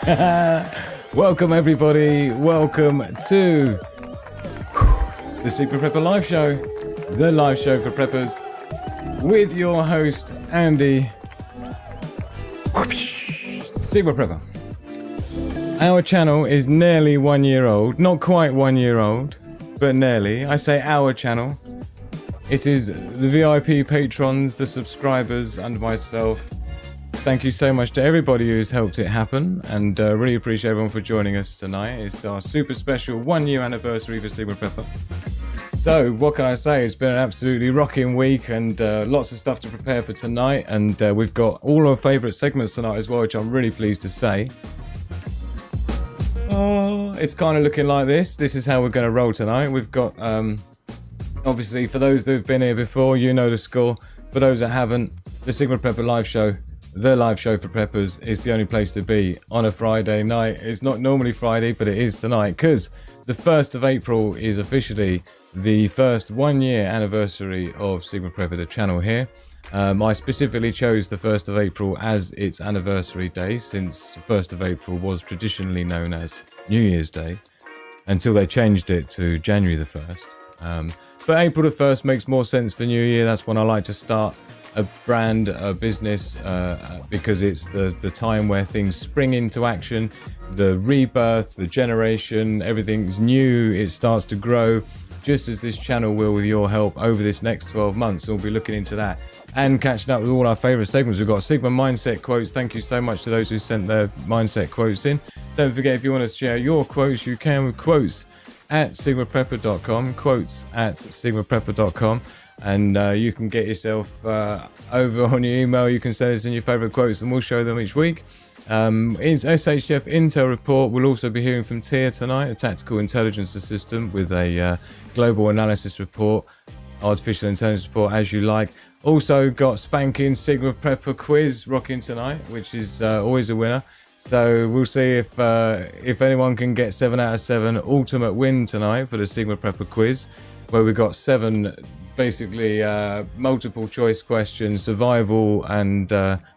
Welcome everybody, welcome to the Sigma Prepper Live Show, the live show for preppers, with your host, Andy, Sigma Prepper. Our channel is nearly 1 year old, not quite 1 year old, but nearly. I say our channel. It is the VIP patrons, the subscribers, and myself. Thank you so much to everybody who's helped it happen, and really appreciate everyone for joining us tonight. It's our super special 1 year anniversary for Sigma Prepper. So what can I say? It's been an absolutely rocking week, and lots of stuff to prepare for tonight, and we've got all our favourite segments tonight as well, which I'm really pleased to say. Oh, it's kind of looking like this. This is how we're going to roll tonight. We've got, obviously, for those that have been here before, you know the score. For those that haven't, the Sigma Prepper Live Show, the live show for preppers, is the only place to be on a Friday night. It's not normally Friday, but it is tonight, because the 1st of April is officially the first 1 year anniversary of Sigma Prepper, the channel here. I specifically chose the 1st of April as its anniversary day, since the 1st of April was traditionally known as New Year's Day, until they changed it to January the 1st. But April the 1st makes more sense for New Year. That's when I like to start a brand, a business, because it's the time where things spring into action, the rebirth, the generation, everything's new, it starts to grow, just as this channel will with your help over this next 12 months. So we'll be looking into that and catching up with all our favourite segments. We've got Sigma Mindset Quotes. Thank you so much to those who sent their mindset quotes in. Don't forget, if you want to share your quotes, you can with quotes at sigmaprepper.com, quotes at sigmaprepper.com. And you can get yourself over on your email. You can send us in your favourite quotes and we'll show them each week. It's SHTF Intel report. We'll also be hearing from Tia tonight, a tactical intelligence assistant, with a global analysis report, artificial intelligence report, as you like. Also got spanking Sigma Prepper quiz rocking tonight, which is always a winner. So we'll see if anyone can get 7 out of 7 ultimate win tonight for the Sigma Prepper quiz, where we've got 7 basically multiple choice questions, survival and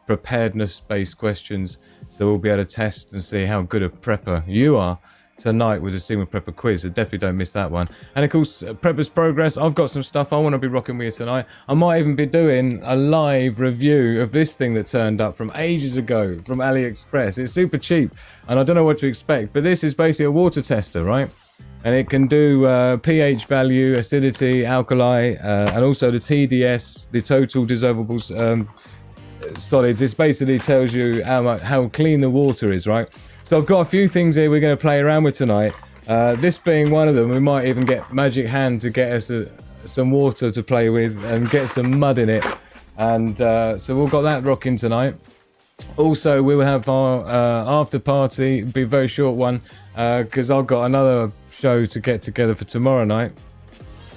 preparedness based questions. So we'll be able to test and see how good a prepper you are tonight with the Sigma Prepper quiz. So definitely don't miss that one. And of course, Preppers Progress, I've got some stuff I want to be rocking with you tonight. I might even be doing a live review of this thing that turned up from ages ago from AliExpress. It's super cheap and I don't know what to expect, but this is basically a water tester, right? And it can do pH value, acidity, alkali, and also the TDS, the total dissolvable solids. This basically tells you how clean the water is, right? So I've got a few things here we're going to play around with tonight. This being one of them. We might even get Magic Hand to get us some water to play with and get some mud in it. And so we've got that rocking tonight. Also, we will have our after party. It'll be a very short one because I've got another show to get together for tomorrow night.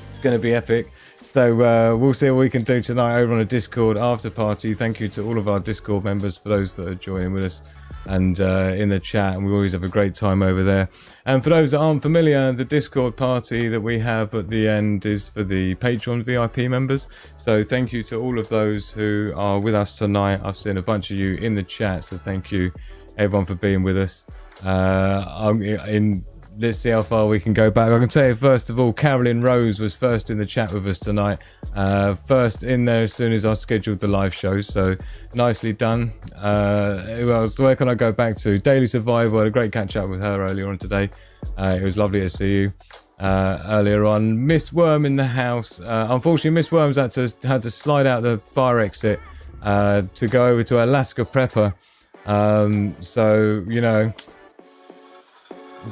It's going to be epic. So we'll see what we can do tonight over on a Discord after party. Thank you to all of our Discord members for those that are joining with us and in the chat, and we always have a great time over there. And for those that aren't familiar, the Discord party that we have at the end is for the Patreon VIP members. So thank you to all of those who are with us tonight. I've seen a bunch of you in the chat, so thank you everyone for being with us. Let's see how far we can go back. I can tell you, first of all, Carolyn Rose was first in the chat with us tonight. First in there as soon as I scheduled the live show, so nicely done. Who else? Where can I go back to? Daily Survival, I had a great catch up with her earlier on today. It was lovely to see you earlier on. Miss Worm in the house. Unfortunately, Miss Worm's had to slide out the fire exit to go over to Alaska Prepper. So, you know,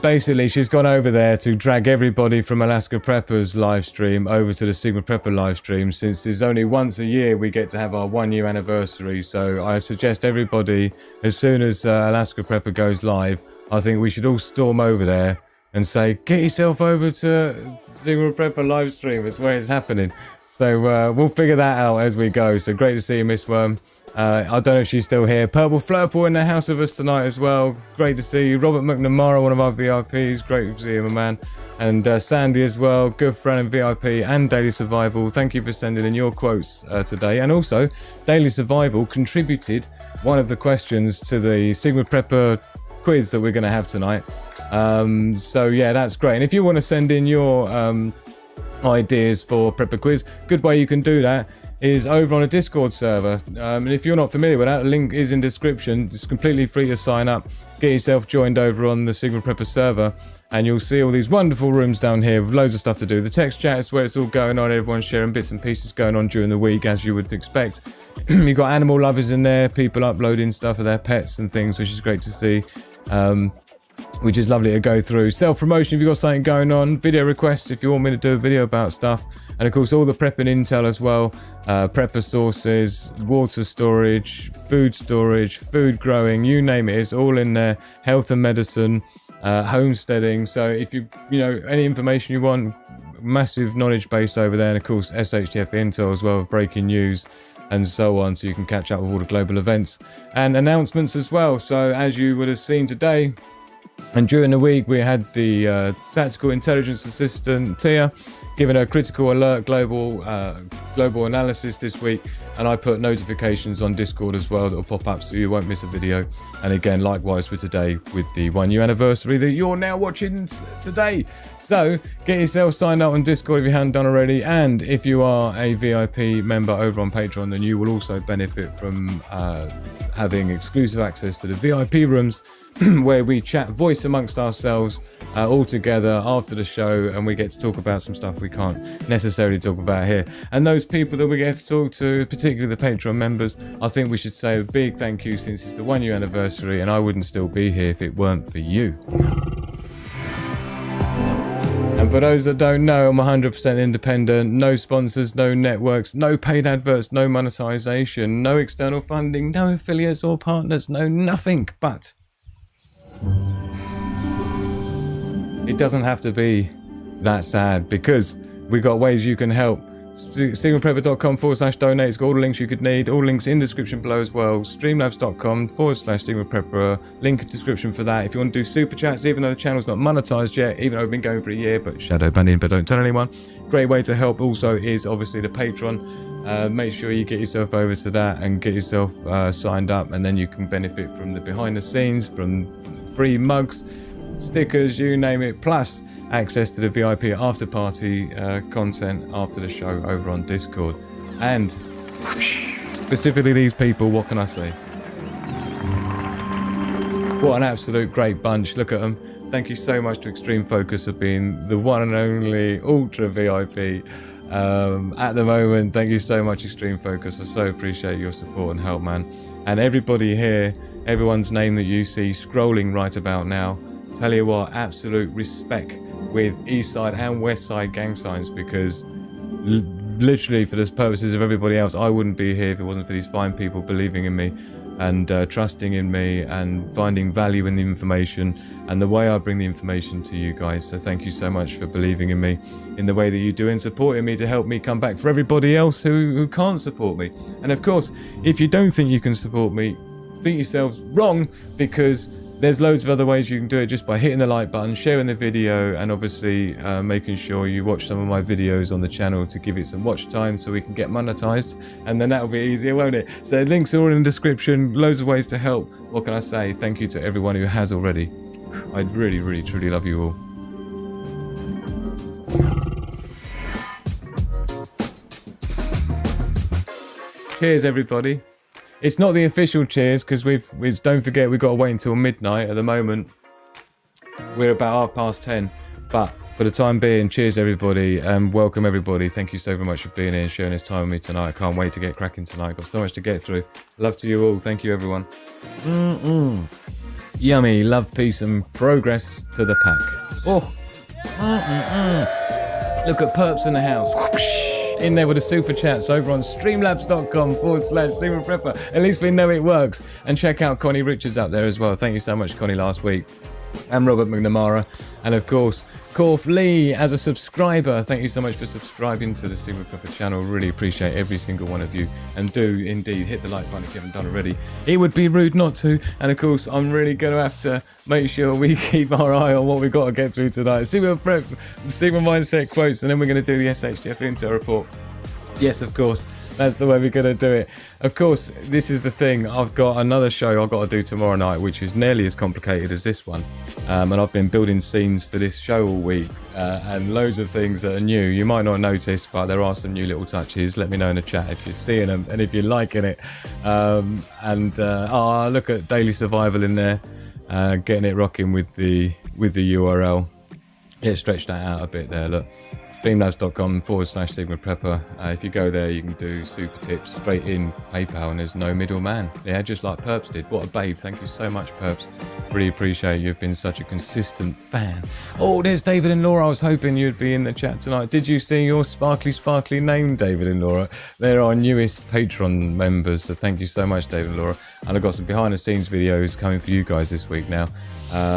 basically she's gone over there to drag everybody from Alaska Prepper's live stream over to the Sigma Prepper live stream, since there's only once a year we get to have our 1 year anniversary. So I suggest everybody, as soon as Alaska Prepper goes live, I think we should all storm over there and say, get yourself over to Sigma Prepper live stream. It's where it's happening. So we'll figure that out as we go. So great to see you, Miss Worm. I don't know if she's still here. Purple Flurple in the house with us tonight as well. Great to see you. Robert McNamara, one of our VIPs. Great to see you, my man. And Sandy as well, good friend and VIP, and Daily Survival. Thank you for sending in your quotes today. And also, Daily Survival contributed one of the questions to the Sigma Prepper quiz that we're going to have tonight. So yeah, that's great. And if you want to send in your ideas for Prepper Quiz, good way you can do that is over on a Discord server. And if you're not familiar with that, the link is in description. It's completely free to sign up. Get yourself joined over on the Sigma Prepper server, and you'll see all these wonderful rooms down here with loads of stuff to do. The text chat is where it's all going on. Everyone's sharing bits and pieces going on during the week, as you would expect. You've got animal lovers in there, people uploading stuff of their pets and things, which is great to see. Which is lovely to go through. Self-promotion if you've got something going on. Video requests if you want me to do a video about stuff. And of course all the prepping intel as well. Prepper sources, water storage, food growing, you name it, it's all in there. Health and medicine, homesteading. So if you know any information you want, massive knowledge base over there. And of course SHTF Intel as well, breaking news and so on, so you can catch up with all the global events and announcements as well. So as you would have seen today, and during the week we had the tactical intelligence assistant Tia giving a critical alert global analysis this week, and I put notifications on Discord as well that will pop up so you won't miss a video. And again, likewise for today with the 1 year anniversary that you're now watching today. So get yourself signed up on Discord if you haven't done already, and if you are a VIP member over on Patreon, then you will also benefit from having exclusive access to the VIP rooms where we chat voice amongst ourselves all together after the show, and we get to talk about some stuff we can't necessarily talk about here. And those people that we get to talk to, particularly the Patreon members, I think we should say a big thank you, since it's the 1 year anniversary, and I wouldn't still be here if it weren't for you. And for those that don't know, I'm 100% independent, no sponsors, no networks, no paid adverts, no monetization, no external funding, no affiliates or partners, no nothing. But it doesn't have to be that sad, because we got ways you can help. SigmaPrepper.com/donate. It's got all the links you could need. All links in description below as well. Streamlabs.com/SigmaPrepper. Link in description for that. If you want to do super chats, even though the channel's not monetized yet, even though we've been going for a year, but shadow banning, but don't tell anyone. Great way to help also is obviously the Patreon. Make sure you get yourself over to that and get yourself signed up, and then you can benefit from the behind the scenes, from free mugs, stickers, you name it, plus access to the VIP after party content after the show over on Discord. And specifically these people, what can I say? What an absolute great bunch. Look at them. Thank you so much to Extreme Focus for being the one and only ultra VIP at the moment. Thank you so much, Extreme Focus. I so appreciate your support and help, man. And everybody here, everyone's name that you see scrolling right about now, tell you what, absolute respect with East Side and West Side gang signs, because literally for the purposes of everybody else, I wouldn't be here if it wasn't for these fine people believing in me and trusting in me and finding value in the information and the way I bring the information to you guys. So thank you so much for believing in me in the way that you do and supporting me to help me come back for everybody else who can't support me. And of course, if you don't think you can support me, think yourselves wrong, because there's loads of other ways you can do it, just by hitting the like button, sharing the video, and obviously making sure you watch some of my videos on the channel to give it some watch time so we can get monetized, and then that'll be easier, won't it? So links are all in the description, loads of ways to help. What can I say? Thank you to everyone who has already. I really, really, truly love you all. Cheers, everybody. It's not the official cheers, because don't forget, we've got to wait until midnight. At the moment we're about 10:30, but for the time being, cheers everybody, and welcome everybody. Thank you so very much for being here and sharing this time with me tonight. I can't wait to get cracking tonight. Got so much to get through. Love to you all. Thank you, everyone. Yummy. Love, peace and progress to the pack. Look at Perps in the house. In there with the super chats over on streamlabs.com/SigmaPrepper. At least we know it works. And check out Connie Richards up there as well. Thank you so much, Connie, last week. And Robert McNamara. And of course, Corf Lee as a subscriber. Thank you so much for subscribing to the Sigma Prepper channel. Really appreciate every single one of you. And do indeed hit the like button if you haven't done already. It would be rude not to. And of course, I'm really going to have to make sure we keep our eye on what we've got to get through tonight. Sigma Mindset Quotes, and then we're going to do the SHTF Intel report. Yes, of course. That's the way we're going to do it. Of course, this is the thing. I've got another show I've got to do tomorrow night, which is nearly as complicated as this one. And I've been building scenes for this show all week, and loads of things that are new. You might not notice, but there are some new little touches. Let me know in the chat if you're seeing them and if you're liking it. Look at Daily Survival in there, getting it rocking with the URL. Yeah, stretch that out a bit there. Look, streamlabs.com/Sigma Prepper. If you go there, you can do super tips straight in PayPal, and there's no middleman. Yeah, just like Perps did. What a babe. Thank you so much, Perps. Really appreciate you've been such a consistent fan. Oh, there's David and Laura. I was hoping you'd be in the chat tonight. Did you see your sparkly name, David and Laura? They're our newest Patreon members, so thank you so much, David and Laura. And I've got some behind the scenes videos coming for you guys this week now.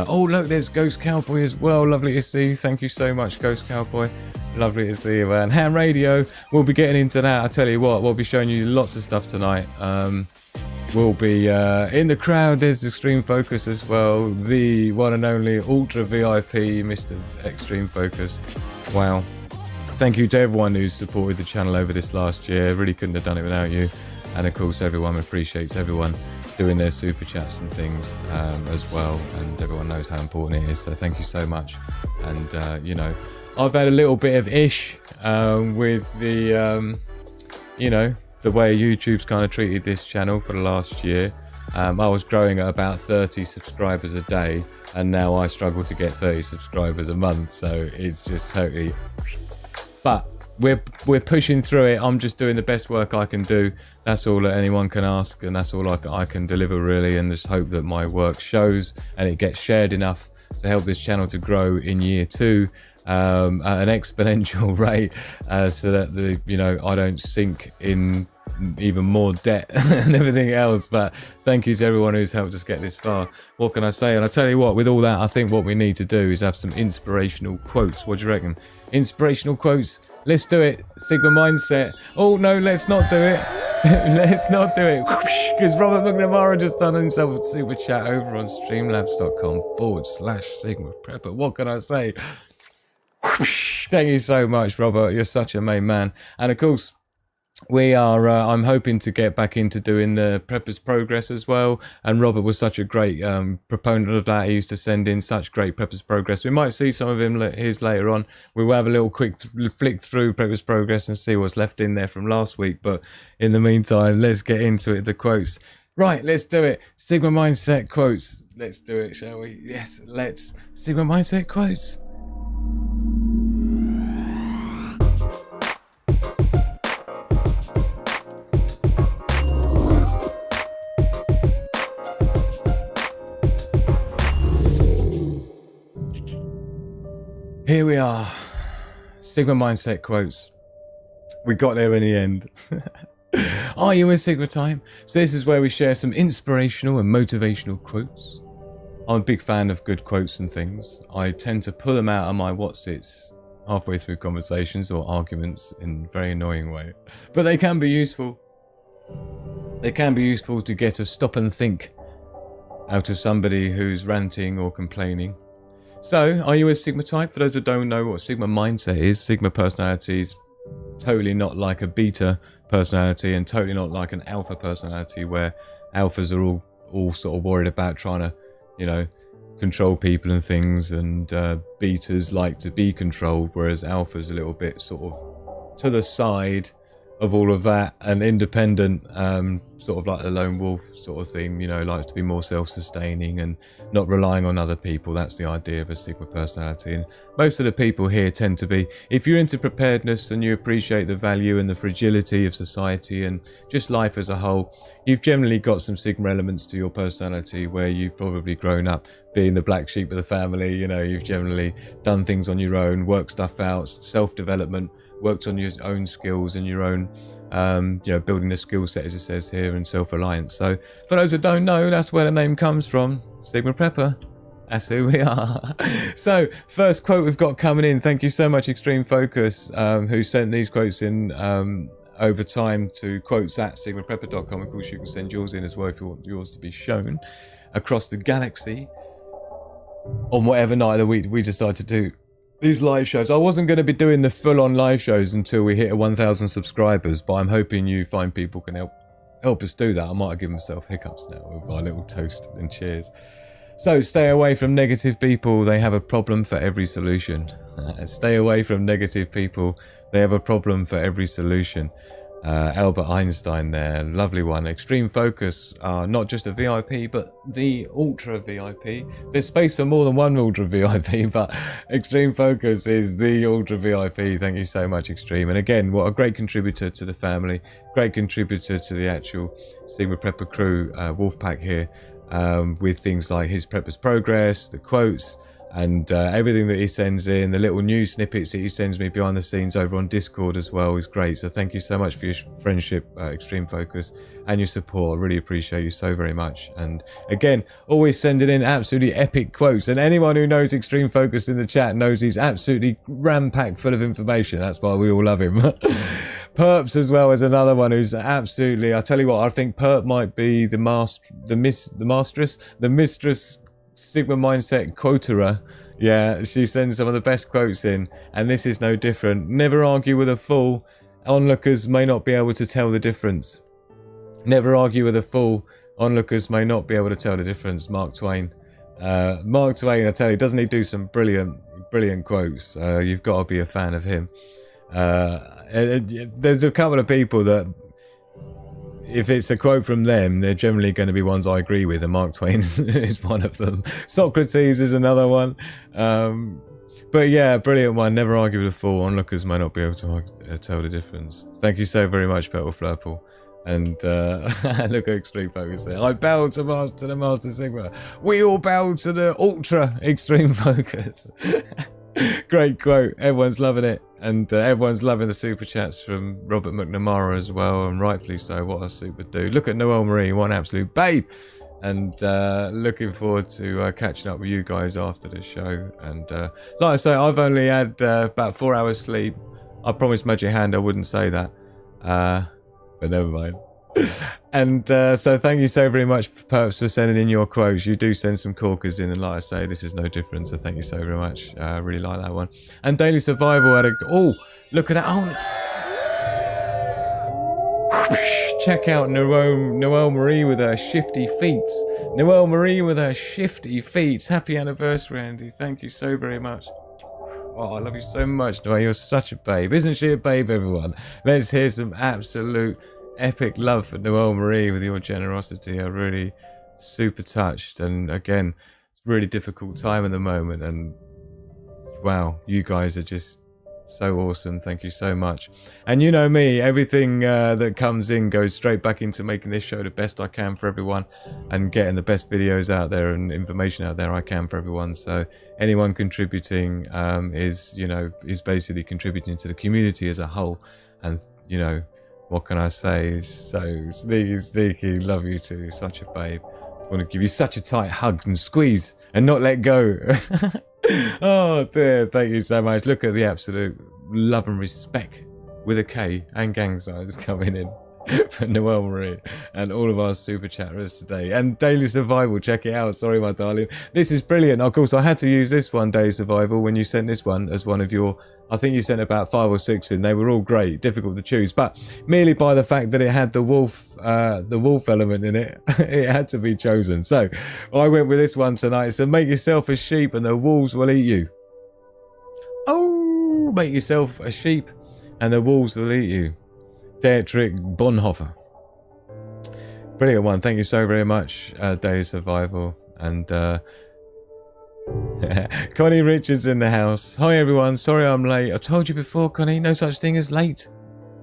Look, there's Ghost Cowboy as well. Lovely to see you. Thank you so much, Ghost Cowboy. Lovely to see you, man. Ham Radio, we'll be getting into that. I tell you what, we'll be showing you lots of stuff tonight. We'll be in the crowd. There's Extreme Focus as well. The one and only Ultra VIP, Mr. Extreme Focus. Wow. Thank you to everyone who's supported the channel over this last year. Really couldn't have done it without you. And of course, everyone appreciates everyone doing their super chats and things as well. And everyone knows how important it is. So thank you so much. And, I've had a little bit of ish with the, the way YouTube's kind of treated this channel for the last year. I was growing at about 30 subscribers a day, and now I struggle to get 30 subscribers a month. So it's just totally... But we're pushing through it. I'm just doing the best work I can do. That's all that anyone can ask, and that's all I can deliver, really. And just hope that my work shows and it gets shared enough to help this channel to grow in year 2. At an exponential rate, so that I don't sink in even more debt and everything else. But thank you to everyone who's helped us get this far. What can I say? And I tell you what, with all that, I think what we need to do is have some inspirational quotes. What do you reckon? Inspirational quotes. Let's do it. Sigma Mindset. Oh no, let's not do it. Let's not do it, because Robert McNamara just done himself a super chat over on streamlabs.com/Sigma Prepper. What can I say? Thank you so much, Robert. You're such a main man. And of course, we are I'm hoping to get back into doing the Preppers Progress as well. And Robert was such a great proponent of that. He used to send in such great Preppers Progress. We might see some of his later on. We will have a little quick flick through Preppers Progress and see what's left in there from last week. But in the meantime, let's get into it. The quotes. Right, let's do it. Sigma Mindset Quotes. Let's do it, shall we? Yes, let's. Sigma Mindset Quotes. Here we are, Sigma Mindset Quotes. We got there in the end. Are you in Sigma time? So this is where we share some inspirational and motivational quotes. I'm a big fan of good quotes and things. I tend to pull them out of my what's-its halfway through conversations or arguments in a very annoying way. But they can be useful. They can be useful to get a stop and think out of somebody who's ranting or complaining. So, are you a Sigma type? For those who don't know what Sigma mindset is, Sigma personality is totally not like a beta personality and totally not like an alpha personality, where alphas are all sort of worried about trying to, control people and things, and betas like to be controlled, whereas alphas a little bit sort of to the side of all of that and independent, sort of like the lone wolf sort of thing, likes to be more self-sustaining and not relying on other people. That's the idea of a Sigma personality. And most of the people here tend to be, if you're into preparedness and you appreciate the value and the fragility of society and just life as a whole, you've generally got some Sigma elements to your personality, where you've probably grown up being the black sheep of the family. You've generally done things on your own, worked stuff out, self-development, worked on your own skills and your own, building a skill set, as it says here, and self-reliance. So for those who don't know, that's where the name comes from. Sigma Prepper. That's who we are. So first quote we've got coming in. Thank you so much, Extreme Focus, who sent these quotes in over time to quotes@sigmaprepper.com. Of course, you can send yours in as well if you want yours to be shown across the galaxy on whatever night of the week we decide to do these live shows. I wasn't going to be doing the full-on live shows until we hit 1,000 subscribers, but I'm hoping you find people can help us do that. I might have given myself hiccups now with my little toast and cheers. So stay away from negative people. They have a problem for every solution. Stay away from negative people. They have a problem for every solution. Albert Einstein there, lovely one. Extreme Focus, not just a VIP, but the Ultra VIP. There's space for more than one Ultra VIP, but Extreme Focus is the Ultra VIP. Thank you so much, Extreme. And again, what a great contributor to the family, great contributor to the actual Sigma Prepper crew, Wolfpack here, with things like his Prepper's Progress, the quotes, and everything that he sends in, the little news snippets that he sends me behind the scenes over on Discord as well is great. So thank you so much for your friendship, Extreme Focus, and your support. I really appreciate you so very much. And again, always sending in absolutely epic quotes. And anyone who knows Extreme Focus in the chat knows he's absolutely ram-packed full of information. That's why we all love him. Perps as well is another one who's absolutely, I tell you what, I think Perp might be the mistress Sigma Mindset Quoterer. Yeah, she sends some of the best quotes in, and this is no different. Never argue with a fool. Onlookers may not be able to tell the difference. Never argue with a fool. Onlookers may not be able to tell the difference. Mark Twain. Mark Twain, I tell you, doesn't he do some brilliant quotes? You've got to be a fan of him. There's a couple of people that, if it's a quote from them, they're generally going to be ones I agree with, and Mark Twain is one of them. Socrates is another one. But yeah, brilliant one. Never argue with a fool. Onlookers may not be able to tell the difference. Thank you so very much, Petal Flurple. And look at Extreme Focus there. I bow to the Master Sigma. We all bow to the Ultra Extreme Focus. Great quote. Everyone's loving it. And everyone's loving the super chats from Robert McNamara as well, and rightfully so. What a super dude. Look at Noelle Marie, what an absolute babe. And looking forward to catching up with you guys after the show. And like I say, I've only had about 4 hours sleep. I promised Magic Hand I wouldn't say that. But never mind. And so thank you so very much, Perps, for sending in your quotes. You do send some corkers in, and like I say, this is no different. So thank you so very much. I really like that one. And Daily Survival had a... Oh, look at that. Oh, check out Noelle Marie with her shifty feet. Noelle Marie with her shifty feet. Happy anniversary, Andy. Thank you so very much. Oh, I love you so much, Noelle. You're such a babe. Isn't she a babe, everyone? Let's hear some absolute epic love for Noelle Marie with your generosity. I'm really super touched. And again, it's a really difficult time at the moment. And wow, you guys are just so awesome. Thank you so much. And you know me, everything that comes in goes straight back into making this show the best I can for everyone, and getting the best videos out there and information out there I can for everyone. So anyone contributing is basically contributing to the community as a whole. And what can I say? So sneaky, love you too. Such a babe. I want to give you such a tight hug and squeeze and not let go. Oh dear, thank you so much. Look at the absolute love and respect with a K and gang signs coming in for Noelle Marie and all of our super chatters today. And Daily Survival, check it out. Sorry, my darling. This is brilliant. Of course, I had to use this one, Daily Survival, when you sent this one as one of your... I think you sent about 5 or 6 in. They were all great, difficult to choose, but merely by the fact that it had the wolf element in it, it had to be chosen. So I went with this one tonight. So make yourself a sheep and the wolves will eat you. Oh, make yourself a sheep and the wolves will eat you. Dietrich Bonhoeffer. Brilliant one. Thank you so very much, Daily Survival. And Connie Richards in the house. Hi everyone, sorry I'm late. I told you before, Connie, no such thing as late.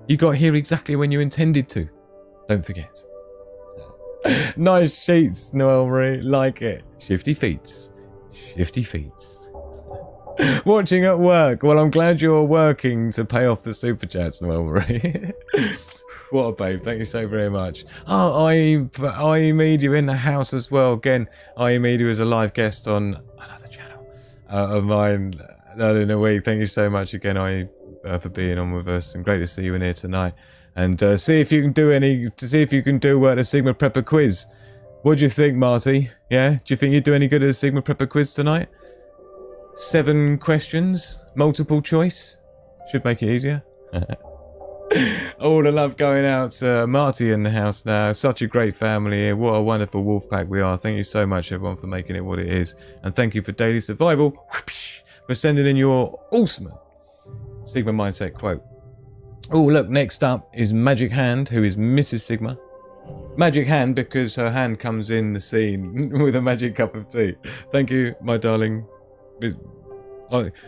You got here exactly when you intended to. Don't forget. Nice sheets, Noelle Marie. Like it. Shifty feets. Shifty feets. Watching at work. Well, I'm glad you're working to pay off the super chats, Noelle Marie. What a babe. Thank you so very much. Oh, IE Media in the house as well. Again, IE Media is a live guest on another channel of mine earlier in the week. Thank you so much again, IE, for being on with us. And great to see you in here tonight. And see if you can do the Sigma Prepper quiz. What do you think, Marty? Yeah? Do you think you'd do any good at the Sigma Prepper quiz tonight? 7 questions, multiple choice. Should make it easier. All the love going out to Marty in the house now. Such a great family here. What a wonderful wolf pack we are. Thank you so much, everyone, for making it what it is. And thank you for Daily Survival for sending in your awesome Sigma Mindset quote. Oh, look, next up is Magic Hand, who is Mrs. Sigma. Magic Hand because her hand comes in the scene with a magic cup of tea. Thank you, my darling. I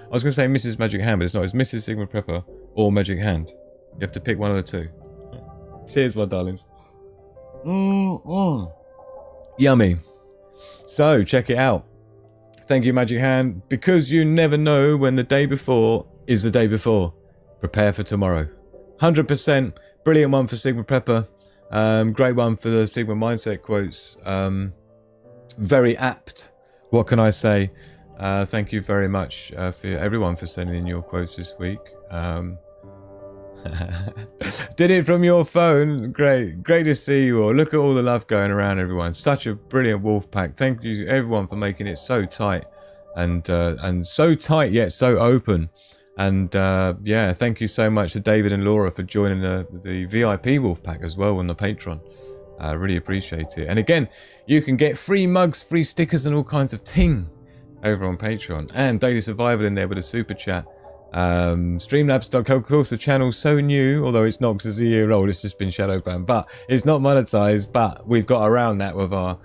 was going to say Mrs. Magic Hand, but it's not. It's Mrs. Sigma Prepper or Magic Hand. You have to pick one of the two. Cheers, my darlings. Yummy. So, check it out. Thank you, Magic Hand. Because you never know when the day before is the day before. Prepare for tomorrow. 100%. Brilliant one for Sigma Prepper. Great one for the Sigma Mindset Quotes. Very apt. What can I say? Thank you very much for everyone for sending in your quotes this week. Did it from your phone. Great to see you all. Look at all the love going around, everyone. Such a brilliant wolf pack. Thank you everyone for making it so tight and so tight yet so open. And yeah, thank you so much to David and Laura for joining the VIP wolf pack as well on the Patreon. I really appreciate it. And again, you can get free mugs, free stickers and all kinds of ting over on Patreon, and Daily Survival in there with a super chat. Streamlabs.co, of course the channel's so new, although it's not because it's a year old, it's just been shadow banned, but it's not monetized, but we've got around that with our,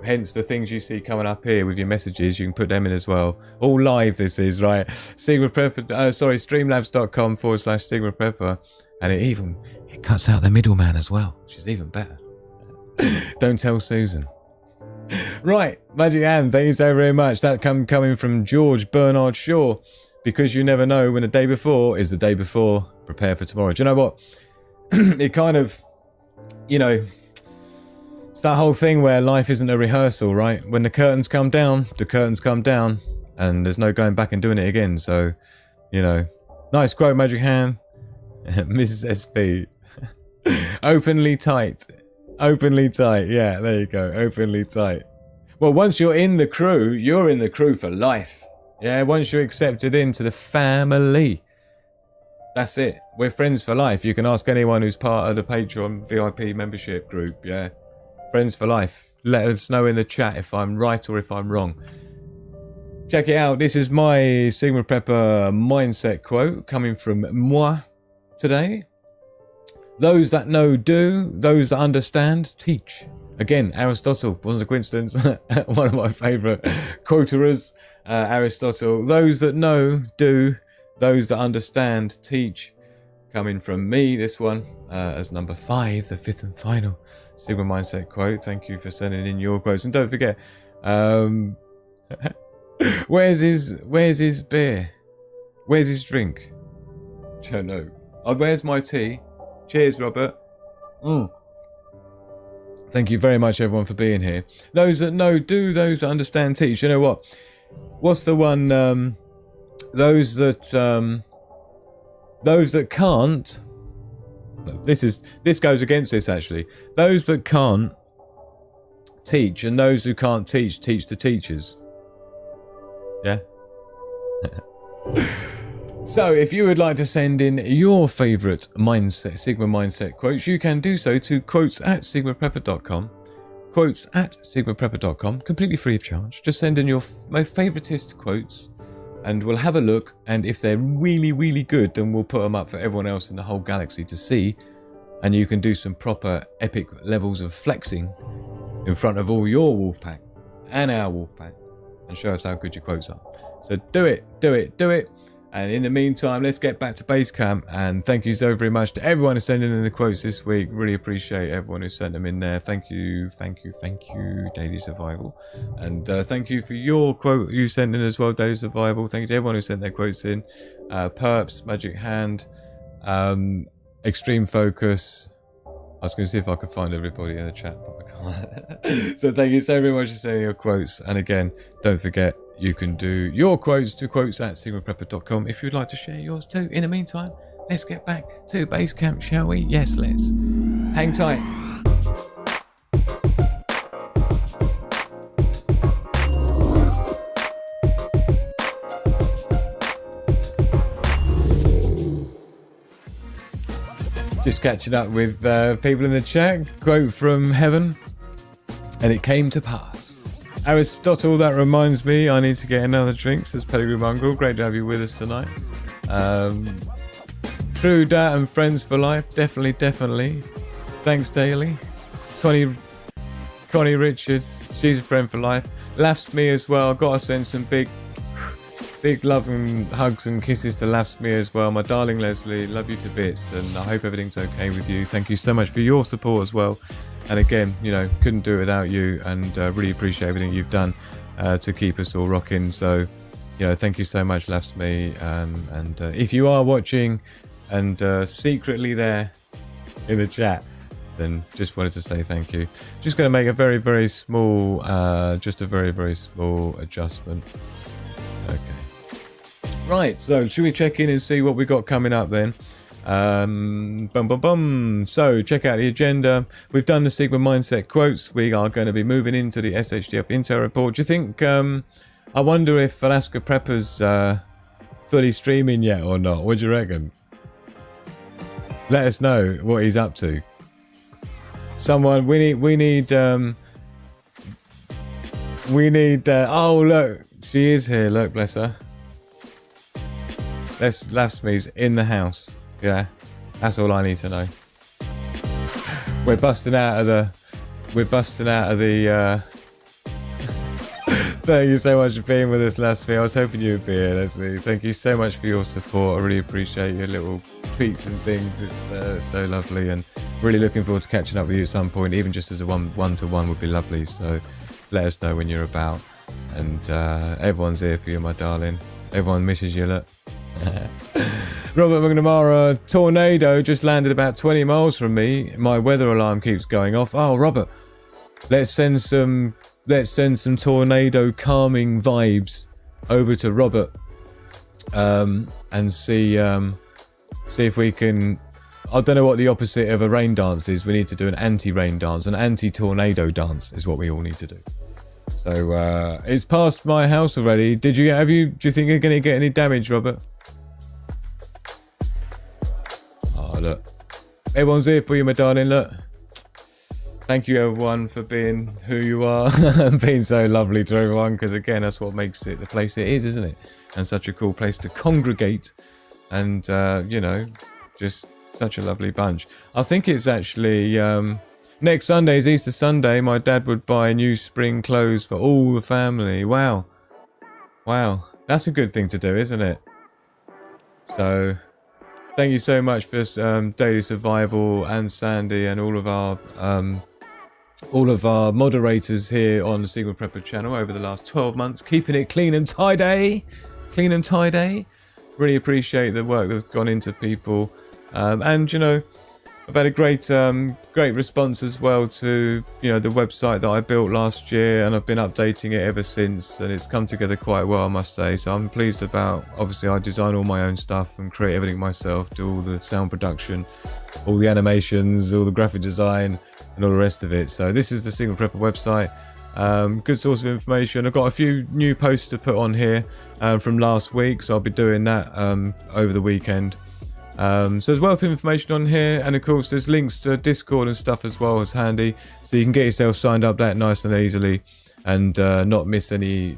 hence the things you see coming up here with your messages, you can put them in as well. All live this is, right? Sigma Prepper, streamlabs.com/Sigma Prepper, and it cuts out the middleman as well, which is even better. Don't tell Susan. Right, Magic Hand, thank you so very much. That coming from George Bernard Shaw. Because you never know when the day before is the day before. Prepare for tomorrow. Do you know what? It kind of, you know, it's that whole thing where life isn't a rehearsal, right? When the curtains come down, and there's no going back and doing it again. So, you know, nice quote, Magic Hand. Mrs. SP. Openly tight. Openly tight. Yeah, there you go. Openly tight. Well, once you're in the crew, you're in the crew for life. Yeah, once you're accepted into the family, that's it. We're friends for life. You can ask anyone who's part of the Patreon VIP membership group. Yeah, friends for life. Let us know in the chat if I'm right or if I'm wrong. Check it out. This is my Sigma Prepper mindset quote coming from moi today. Those that know do, those that understand teach. Again, Aristotle, wasn't a coincidence. One of my favourite quoterers, Aristotle. Those that know do, those that understand teach. Coming from me, this one, as number 5, the 5th and final Sigma Mindset quote. Thank you for sending in your quotes. And don't forget, where's his beer? Where's his drink? Don't know. Where's my tea? Cheers, Robert. Thank you very much, everyone, for being here. Those that know do, those that understand teach. You know what? What's the one? Those that can't. This goes against this actually. Those that can't teach, and those who can't teach the teachers. Yeah. So, if you would like to send in your favourite Sigma Mindset quotes, you can do so to quotes@sigmaprepper.com. Quotes@sigmaprepper.com, completely free of charge. Just send in my favouriteest quotes, and we'll have a look. And if they're really, really good, then we'll put them up for everyone else in the whole galaxy to see. And you can do some proper epic levels of flexing in front of all your wolf pack and our wolf pack, and show us how good your quotes are. So do it. And in the meantime, let's get back to base camp. And thank you so very much to everyone who's sending in the quotes this week. Really appreciate everyone who sent them in there. Thank you, Daily Survival. And thank you for your quote you sent in as well, Daily Survival. Thank you to everyone who sent their quotes in. Perps, Magic Hand, Extreme Focus. I was going to see if I could find everybody in the chat, but I can't. So thank you so very much for sending your quotes. And again, don't forget, you can do your quotes to quotes@sigmaprepper.com if you'd like to share yours too. In the meantime, let's get back to base camp, shall we? Yes, let's. Hang tight. Just catching up with people in the chat. Quote from heaven, and it came to pass. Aristotle, that reminds me, I need to get another drink, says Pedigree Mongrel. Great to have you with us tonight. True Dat and friends for life. Definitely. Thanks, Daily. Connie Richards, she's a friend for life. Laughs me as well. Gotta send some big love and hugs and kisses to Laughs me as well. My darling Leslie, love you to bits, and I hope everything's okay with you. Thank you so much for your support as well. And again, you know, couldn't do it without you, and really appreciate everything you've done to keep us all rocking. So, you know, thank you so much, Laughs me. And if you are watching and secretly there in the chat, then just wanted to say thank you. Just going to make a very, very small, just a very, very small adjustment. Okay. Right, so should we check in and see what we got coming up then? So check out the agenda. We've done the Sigma Mindset Quotes. We are going to be moving into the SHTF Intel report. Do you think, I wonder if Alaska Prepper's fully streaming yet or not? What do you reckon? Let us know what he's up to. Someone, we need, oh look, she is here, look, bless her. Laughs me's in the house. Yeah, that's all I need to know. We're busting out of the Thank you so much for being with us, Leslie. I was hoping you would be here, Leslie. Thank you so much for your support. I really appreciate your little tweets and things. It's so lovely, and really looking forward to catching up with you at some point, even just as a one-to-one would be lovely. So let us know when you're about. And everyone's here for you, my darling. Everyone misses you, look. Robert McNamara, tornado just landed about 20 miles from me. My weather alarm keeps going off. Oh, Robert, let's send some tornado calming vibes over to Robert, and see if we can. I don't know what the opposite of a rain dance is. We need to do an anti-rain dance, an anti-tornado dance is what we all need to do. So it's past my house already. Do you think you're going to get any damage, Robert? Oh, look. Everyone's here for you, my darling, look. Thank you, everyone, for being who you are and being so lovely to everyone, because, again, that's what makes it the place it is, isn't it? And such a cool place to congregate and, you know, just such a lovely bunch. I think it's actually next Sunday is Easter Sunday. My dad would buy new spring clothes for all the family. Wow. That's a good thing to do, isn't it? So thank you so much for Daily Survival and Sandy and all of our moderators here on the Sigma Prepper channel over the last 12 months, keeping it clean and tidy. Really appreciate the work that's gone into people. And, you know, I've had a great response as well to, you know, the website that I built last year, and I've been updating it ever since, and it's come together quite well, I must say. So I'm pleased about, obviously I design all my own stuff and create everything myself, do all the sound production, all the animations, all the graphic design and all the rest of it. So this is the Sigma Prepper website. Good source of information. I've got a few new posts to put on here from last week, so I'll be doing that over the weekend. So there's wealth of information on here, and of course there's links to Discord and stuff as well as handy, so you can get yourself signed up that nice and easily, and not miss any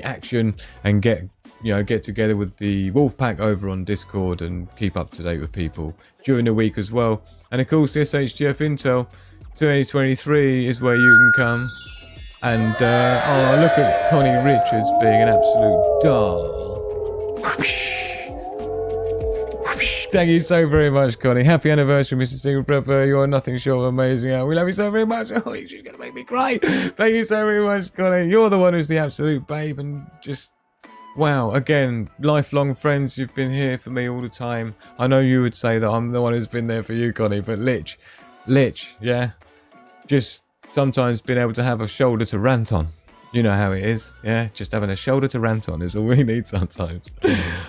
action, and get together with the Wolf Pack over on Discord and keep up to date with people during the week as well. And of course the SHTF Intel 2023 is where you can come. And oh, look at Connie Richards being an absolute doll. Thank you so very much, Connie. Happy anniversary, Mr. Sigma Prepper. You are nothing short of amazing. We love you so very much. Oh, you're going to make me cry. Thank you so very much, Connie. You're the one who's the absolute babe, and just, wow. Again, lifelong friends. You've been here for me all the time. I know you would say that I'm the one who's been there for you, Connie, but Lich, yeah. Just sometimes being able to have a shoulder to rant on. You know how it is, yeah? Just having a shoulder to rant on is all we need sometimes.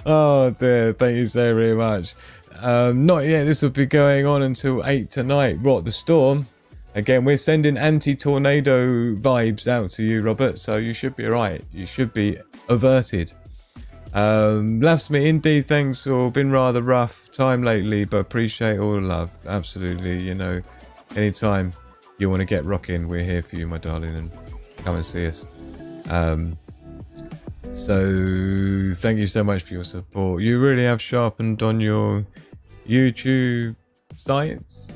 Oh dear, thank you so very much. Not yet, this will be going on until 8 tonight. Rot the Storm. Again, we're sending anti-tornado vibes out to you, Robert, so you should be alright. You should be averted. Last me indeed, thanks for been rather rough time lately, but appreciate all the love. Absolutely, you know, anytime you want to get rocking, we're here for you, my darling, and come and see us. So thank you so much for your support. You really have sharpened on your YouTube science.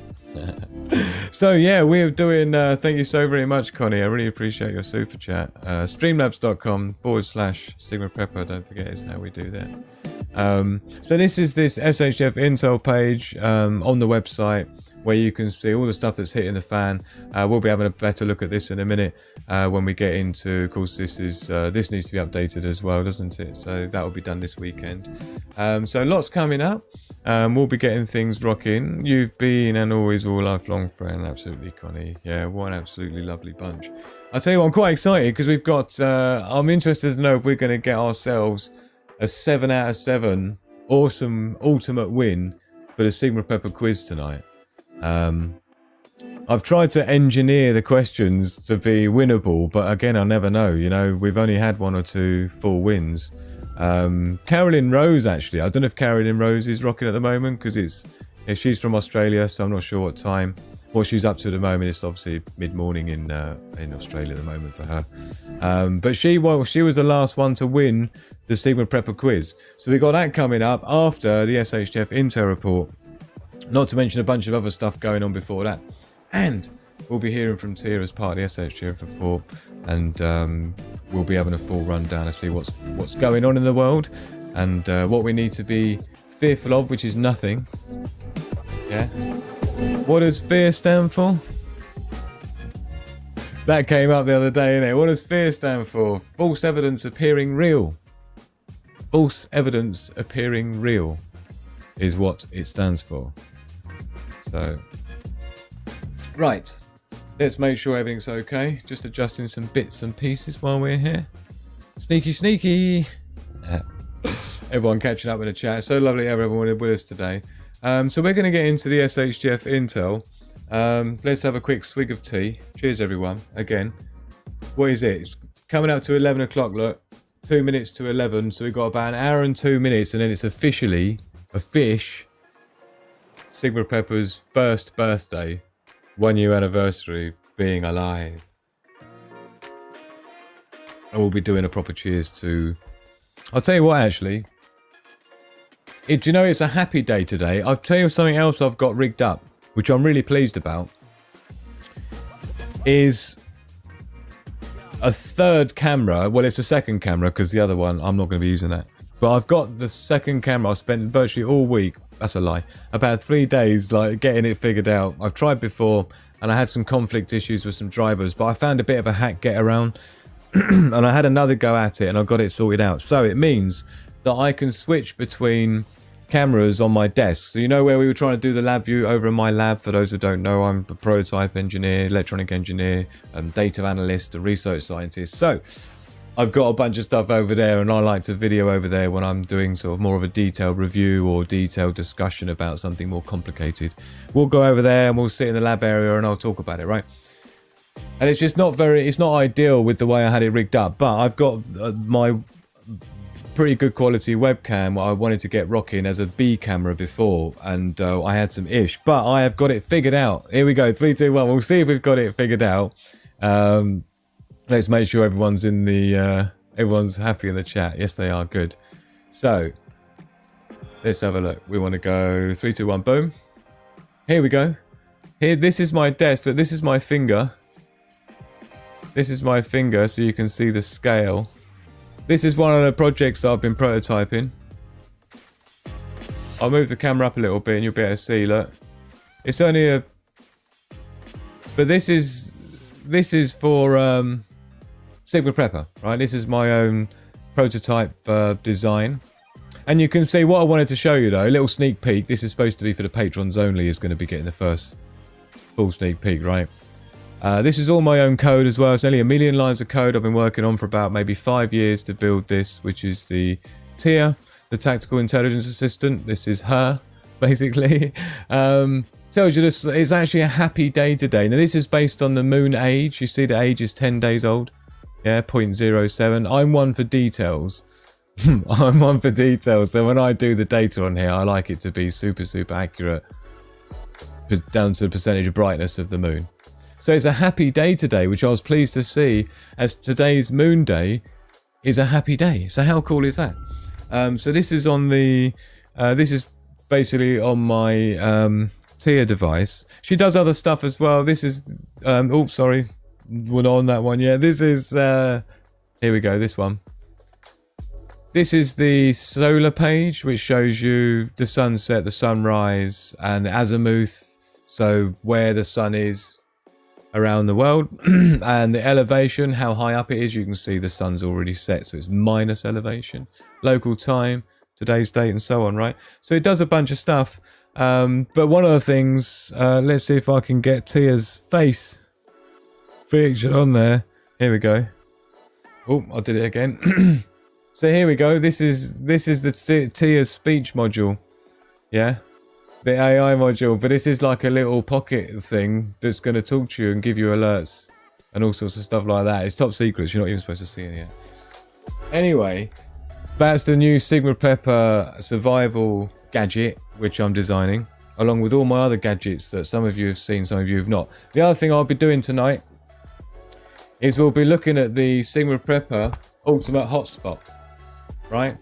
So yeah, we're doing thank you so very much, Connie. I really appreciate your super chat. Streamlabs.com/Sigma Prepper, don't forget, is how we do that. So this is this SHTF Intel page on the website where you can see all the stuff that's hitting the fan. We'll be having a better look at this in a minute when we get into, of course, this needs to be updated as well, doesn't it? So that will be done this weekend. So lots coming up. We'll be getting things rocking. You've been and always all lifelong friend. Absolutely, Connie. Yeah, what an absolutely lovely bunch. I'll tell you what, I'm quite excited because we've got, I'm interested to know if we're going to get ourselves a 7 out of 7 awesome ultimate win for the Sigma Prepper quiz tonight. I've tried to engineer the questions to be winnable, but again, I never know. You know, we've only had 1 or 2 full wins. Carolyn Rose, actually, I don't know if Carolyn Rose is rocking at the moment because she's from Australia, so I'm not sure what time, what she's up to at the moment. It's obviously mid-morning in Australia at the moment for her. But she was the last one to win the Sigma Prepper quiz. So we got that coming up after the SHTF Intel report. Not to mention a bunch of other stuff going on before that. And we'll be hearing from Tia as part of the SHTF report. And we'll be having a full rundown to see what's going on in the world. And what we need to be fearful of, which is nothing. Yeah. What does fear stand for? That came up the other day, innit? What does fear stand for? False evidence appearing real. False evidence appearing real is what it stands for. So, right, let's make sure everything's okay. Just adjusting some bits and pieces while we're here. Sneaky, sneaky. Everyone catching up in the chat. So lovely to have everyone with us today. So we're going to get into the SHTF Intel. Let's have a quick swig of tea. Cheers, everyone. Again, what is it? It's coming up to 11 o'clock, look. 2 minutes to 11. So we've got about an hour and 2 minutes, and then it's officially Sigma Prepper's first birthday, 1 year anniversary, being alive. And we'll be doing a proper cheers to... I'll tell you what, actually. Do you know it's a happy day today? I'll tell you something else I've got rigged up, which I'm really pleased about. Is a third camera. Well, it's a second camera because the other one, I'm not going to be using that. But I've got the second camera. I spent virtually all week, that's a lie, about 3 days like getting it figured out. I've tried before and I had some conflict issues with some drivers, but I found a bit of a hack get around and I had another go at it and I got it sorted out. So it means that I can switch between cameras on my desk. So you know where we were trying to do the lab view over in my lab? For those who don't know, I'm a prototype engineer, electronic engineer, data analyst, a research scientist. So I've got a bunch of stuff over there and I like to video over there when I'm doing sort of more of a detailed review or detailed discussion about something more complicated. We'll go over there and we'll sit in the lab area and I'll talk about it, right? And it's just it's not ideal with the way I had it rigged up, but I've got my pretty good quality webcam. I wanted to get rocking as a B camera before and I had some ish, but I have got it figured out. Here we go, 3, 2, 1. We'll see if we've got it figured out. Let's make sure everyone's in the everyone's happy in the chat. Yes, they are. Good. So let's have a look. We want to go 3, 2, 1. Boom. Here we go. Here, this is my desk. Look, this is my finger. This is my finger, so you can see the scale. This is one of the projects I've been prototyping. I'll move the camera up a little bit, and you'll be able to see. Look, it's only a. But this is for Sigma Prepper, right? This is my own prototype design. And you can see what I wanted to show you though, a little sneak peek. This is supposed to be for the patrons only, is going to be getting the first full sneak peek, right? This is all my own code as well. It's only 1 million lines of code I've been working on for about maybe 5 years to build this, which is the Tia, the Tactical Intelligence Assistant. This is her, basically. Tells you this, it's actually a happy day today. Now this is based on the moon age. You see the age is 10 days old. Yeah, 0.07. I'm one for details. I'm one for detail. So when I do the data on here, I like it to be super, super accurate down to the percentage of brightness of the moon. So it's a happy day today, which I was pleased to see, as today's moon day is a happy day. So how cool is that? So this is on the, this is basically on my Tia device. She does other stuff as well. This is, oops, sorry, we're not on that one yet. This is, here we go, this one. This is the solar page, which shows you the sunset, the sunrise, and the azimuth. So where the sun is around the world, and the elevation, how high up it is. You can see the sun's already set, so it's minus elevation, local time, today's date, and so on, right? So it does a bunch of stuff. But one of the things, let's see if I can get Tia's face featured on there. Here we go. Oh, I did it again. So here we go. This is the Tia's speech module. Yeah. The AI module, but this is like a little pocket thing that's going to talk to you and give you alerts and all sorts of stuff like that. It's top secret. You're not even supposed to see it yet. Anyway, that's the new Sigma Prepper survival gadget, which I'm designing, along with all my other gadgets that some of you have seen, some of you have not. The other thing I'll be doing tonight is we'll be looking at the Sigma Prepper Ultimate Hotspot, right?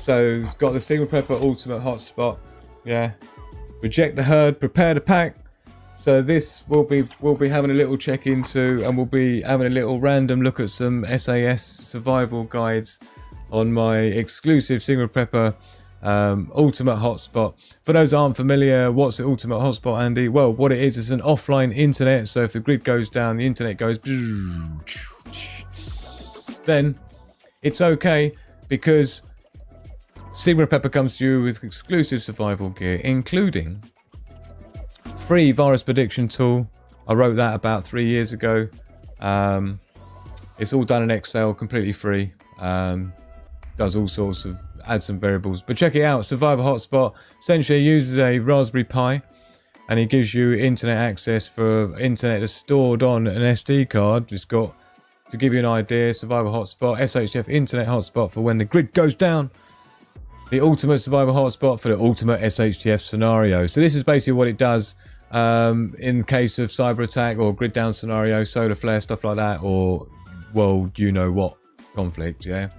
So got the Sigma Prepper Ultimate Hotspot, yeah. Reject the herd, prepare the pack. So this we'll be having a little check into, and we'll be having a little random look at some SAS survival guides on my exclusive Sigma Prepper Ultimate Hotspot. For those that aren't familiar, what's the Ultimate Hotspot, Andy? Well, what it is an offline internet. So if the grid goes down, the internet goes, then it's okay, because Sigma Prepper comes to you with exclusive survival gear, including free virus prediction tool. I wrote that about 3 years ago. It's all done in Excel, completely free. Does all sorts of, add some variables. But check it out, Survivor Hotspot. Essentially uses a Raspberry Pi, and it gives you internet access for internet that's stored on an SD card. It's got, to give you an idea, Survivor Hotspot, SHTF Internet Hotspot for when the grid goes down. The ultimate survival hotspot for the ultimate SHTF scenario. So this is basically what it does in case of cyber attack or grid down scenario, solar flare, stuff like that, or world you know what conflict, yeah.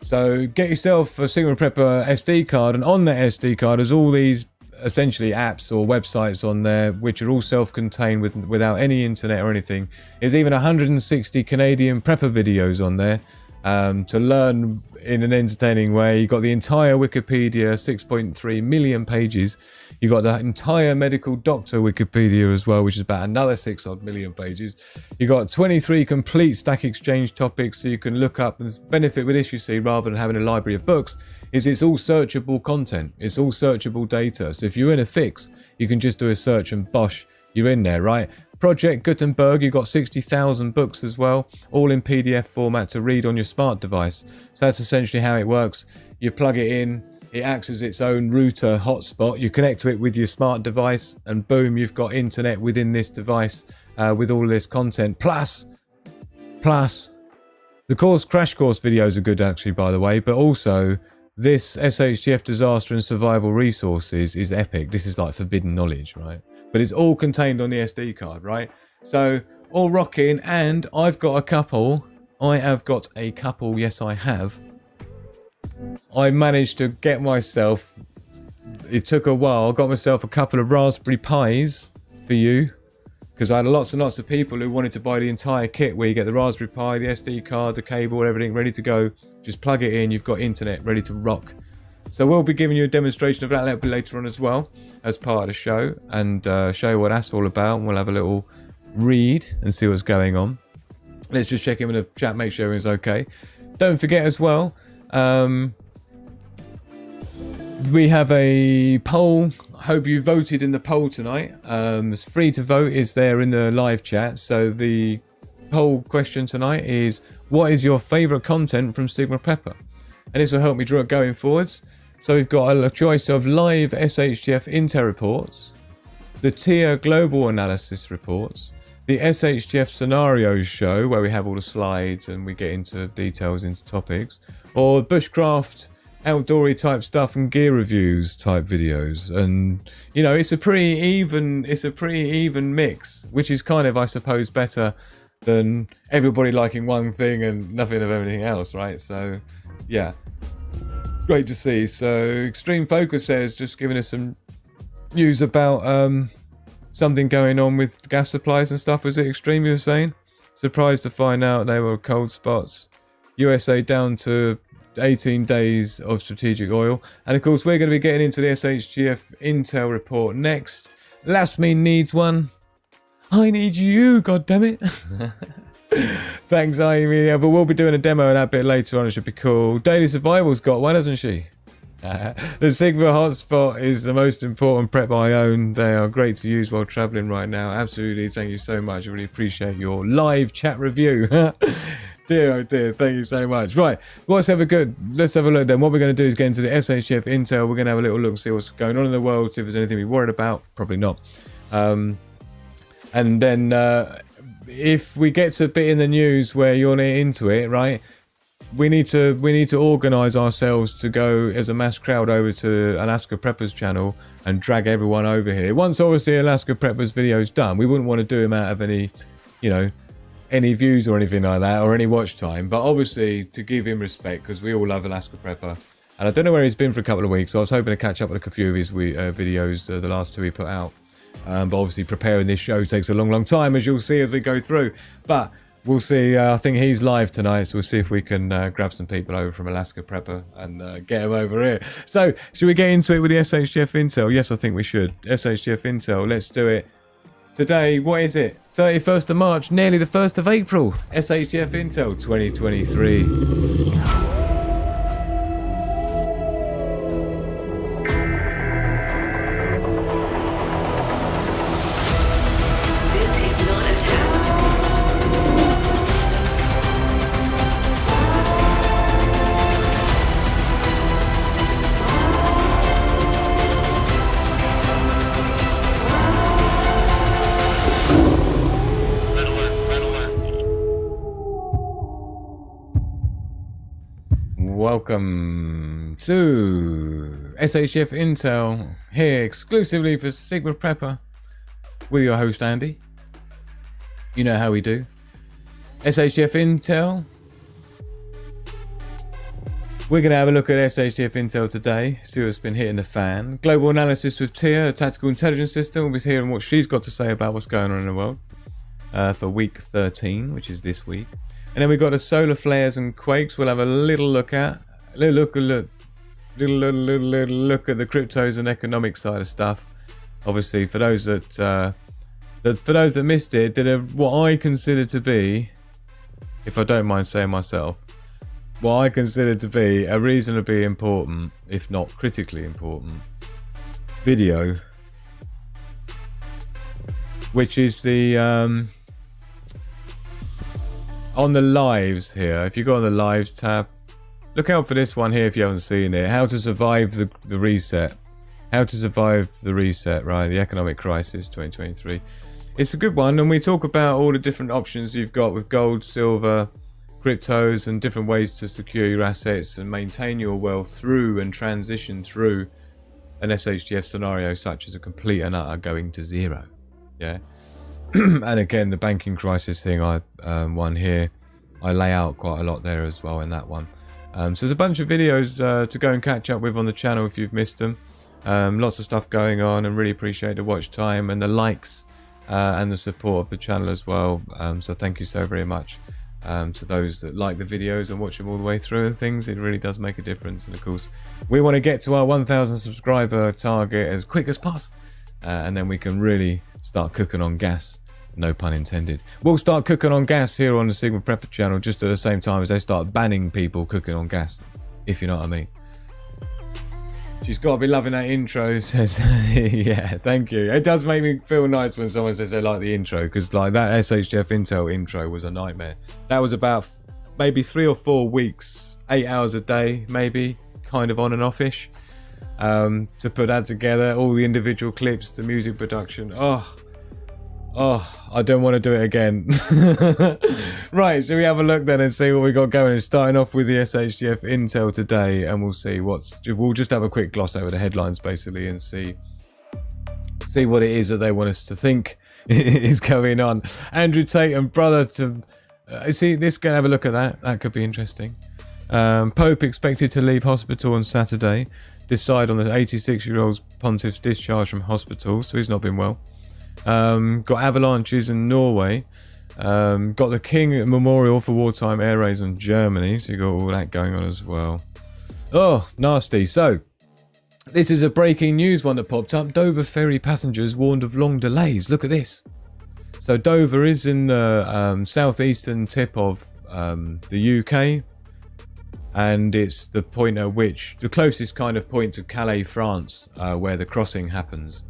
So get yourself a Sigma Prepper SD card, and on that SD card there's all these essentially apps or websites on there which are all self-contained without any internet or anything. There's even 160 Canadian prepper videos on there to learn in an entertaining way. You got the entire Wikipedia, 6.3 million pages. You got the entire medical doctor Wikipedia as well, which is about another 6 odd million pages. You got 23 complete Stack Exchange topics, so you can look up. And the benefit with this, you see, rather than having a library of books, is it's all searchable content. It's all searchable data. So if you're in a fix, you can just do a search and bosh, you're in there, right? Project Gutenberg, you've got 60,000 books as well, all in PDF format to read on your smart device. So that's essentially how it works. You plug it in, it acts as its own router hotspot. You connect to it with your smart device, and boom, you've got internet within this device with all this content. Plus, the crash course videos are good actually, by the way, but also this SHTF disaster and survival resources is epic. This is like forbidden knowledge, right? But it's all contained on the SD card, right? So all rocking, and I've got a couple. I have got a couple, yes I have. I managed to get myself, it took a while, I got myself a couple of Raspberry Pis for you, because I had lots and lots of people who wanted to buy the entire kit where you get the Raspberry Pi, the SD card, the cable, everything ready to go. Just plug it in, you've got internet ready to rock. So we'll be giving you a demonstration of that a little bit later on as well, as part of the show, and show you what that's all about. And we'll have a little read and see what's going on. Let's just check in with the chat, make sure everything's okay. Don't forget as well, we have a poll. I hope you voted in the poll tonight. It's free to vote, is there in the live chat. So the poll question tonight is, what is your favorite content from Sigma Prepper? And this will help me draw it going forwards. So we've got a choice of live SHTF Intel reports, the Tia global analysis reports, the SHTF Scenarios show, where we have all the slides and we get into details into topics, or bushcraft, outdoory type stuff and gear reviews type videos. And you know, it's a pretty even mix, which is kind of, I suppose, better than everybody liking one thing and nothing of everything else, right? So yeah, great to see. So Extreme Focus has just given us some news about something going on with gas supplies and stuff. Was it Extreme, you were saying? Surprised to find out they were cold spots. USA down to 18 days of strategic oil. And of course, we're going to be getting into the SHTF Intel report next. Last Me needs one. I need you, goddammit. Thanks, Amy. Yeah, but we'll be doing a demo of that bit later on. It should be cool. Daily Survival's got one, hasn't she? The Sigma hotspot is the most important prep I own. They are great to use while traveling right now. Absolutely. Thank you so much. I really appreciate your live chat review. Dear, oh dear. Thank you so much. Right. Let's have a look then. What we're going to do is get into the SHTF Intel. We're going to have a little look, see what's going on in the world, see if there's anything we're worried about. Probably not. And then if we get to a bit in the news where you're not into it, right? We need to organise ourselves to go as a mass crowd over to Alaska Preppers channel and drag everyone over here. Once obviously Alaska Preppers video's done, we wouldn't want to do them out of any, you know, any views or anything like that, or any watch time. But obviously to give him respect, because we all love Alaska Prepper. And I don't know where he's been for a couple of weeks, so I was hoping to catch up with a few of his videos, the last two he put out. But obviously preparing this show takes a long time, as you'll see as we go through. But we'll see. I think he's live tonight, so we'll see if we can grab some people over from Alaska Prepper and get them over here. So, should we get into it with the SHTF Intel? Yes, I think we should. SHTF Intel, let's do it. Today, what is it? 31st of March, nearly the 1st of April. SHTF Intel 2023. Welcome to SHTF Intel, here exclusively for Sigma Prepper with your host Andy. You know how we do. SHTF Intel. We're going to have a look at SHTF Intel today, see what's been hitting the fan. Global analysis with Tia, a tactical intelligence system. We'll be hearing what she's got to say about what's going on in the world for week 13, which is this week. And then we've got the solar flares and quakes. We'll have a little look at the cryptos and economic side of stuff. Obviously, for those that missed it, did what I consider to be, if I don't mind saying myself, what I consider to be a reasonably important, if not critically important, video, which is the on the lives here. If you go on the lives tab, look out for this one here if you haven't seen it. How to survive the reset. How to survive the reset, right? The economic crisis 2023. It's a good one, and we talk about all the different options you've got with gold, silver, cryptos, and different ways to secure your assets and maintain your wealth through and transition through an SHTF scenario such as a complete and utter going to zero. Yeah. And again, the banking crisis thing, one here, I lay out quite a lot there as well in that one. So there's a bunch of videos to go and catch up with on the channel if you've missed them. Lots of stuff going on, and really appreciate the watch time and the likes and the support of the channel as well. So thank you so very much to those that like the videos and watch them all the way through and things. It really does make a difference. And of course, we want to get to our 1,000 subscriber target as quick as possible, and then we can really start cooking on gas. No pun intended. We'll start cooking on gas here on the Sigma Prepper channel just at the same time as they start banning people cooking on gas, if you know what I mean. She's got to be loving that intro, says. Yeah, thank you. It does make me feel nice when someone says they like the intro, because like that SHTF Intel intro was a nightmare. That was about maybe 3 or 4 weeks, 8 hours a day, maybe, kind of on and off-ish, to put that together, all the individual clips, the music production. Oh, Oh, I don't want to do it again. Right, so we have a look then and see what we got going. It's starting off with the SHTF Intel today, and we'll see we'll just have a quick gloss over the headlines basically and see what it is that they want us to think is going on. Andrew Tate and brother to see this. Go have a look at that. That could be interesting. Pope expected to leave hospital on Saturday. Decide on the 86-year-old pontiff's discharge from hospital, so he's not been well. Got avalanches in Norway. Got the King Memorial for wartime air raids on Germany, so you got all that going on as well. Oh, nasty. So this is a breaking news one that popped up. Dover ferry passengers warned of long delays. Look at this. So Dover is in the southeastern tip of the UK, and it's the point at which the closest kind of point to Calais, France, where the crossing happens.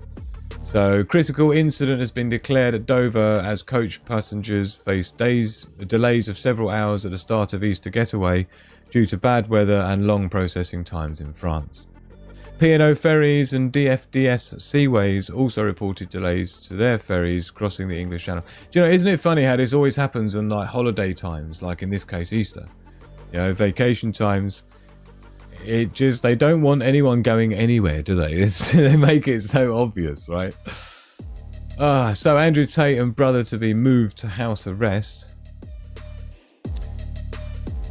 So critical incident has been declared at Dover as coach passengers face delays of several hours at the start of Easter getaway due to bad weather and long processing times in France. P&O Ferries and DFDS Seaways also reported delays to their ferries crossing the English Channel. Do you know, isn't it funny how this always happens on like holiday times, like in this case Easter? You know, vacation times. They don't want anyone going anywhere, do they? They make it so obvious, right? So Andrew Tate and brother to be moved to house arrest.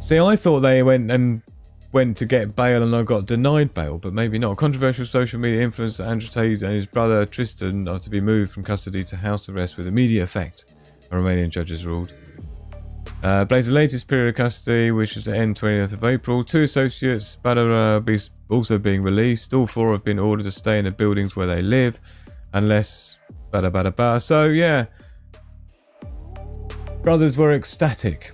See, I thought they went to get bail and I got denied bail, but maybe not. Controversial social media influencer Andrew Tate and his brother Tristan are to be moved from custody to house arrest with immediate effect, a Romanian judge has ruled. Blaze the latest period of custody, which is the end 20th of April. 2 associates also being released. All 4 have been ordered to stay in the buildings where they live, unless So yeah, brothers were ecstatic.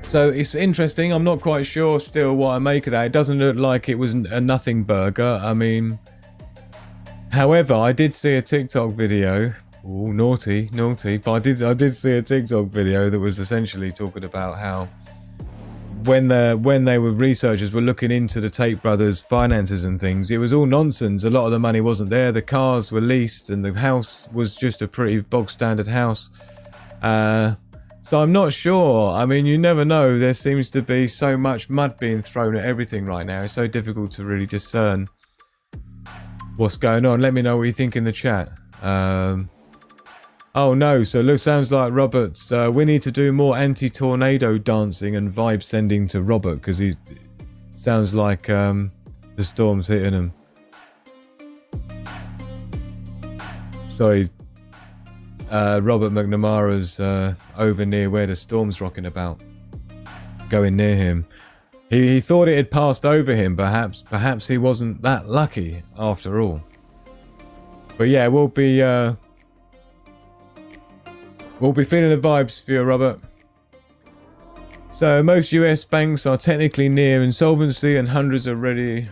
So it's interesting. I'm not quite sure still what I make of that. It doesn't look like it was a nothing burger. I mean, however, I did see a TikTok video. Oh, naughty. But I did see a TikTok video that was essentially talking about how when they were researchers were looking into the Tate brothers' finances and things, it was all nonsense. A lot of the money wasn't there. The cars were leased and the house was just a pretty bog standard house. So I'm not sure. I mean, you never know. There seems to be so much mud being thrown at everything right now. It's so difficult to really discern what's going on. Let me know what you think in the chat. Oh no, so look, sounds like Robert's, we need to do more anti-tornado dancing and vibe sending to Robert, because he sounds like the storm's hitting him. Sorry, Robert McNamara's over near where the storm's rocking about, going near him. He thought it had passed over him, perhaps he wasn't that lucky after all. But yeah, we'll be feeling the vibes for you, Robert. So most US banks are technically near insolvency, and hundreds are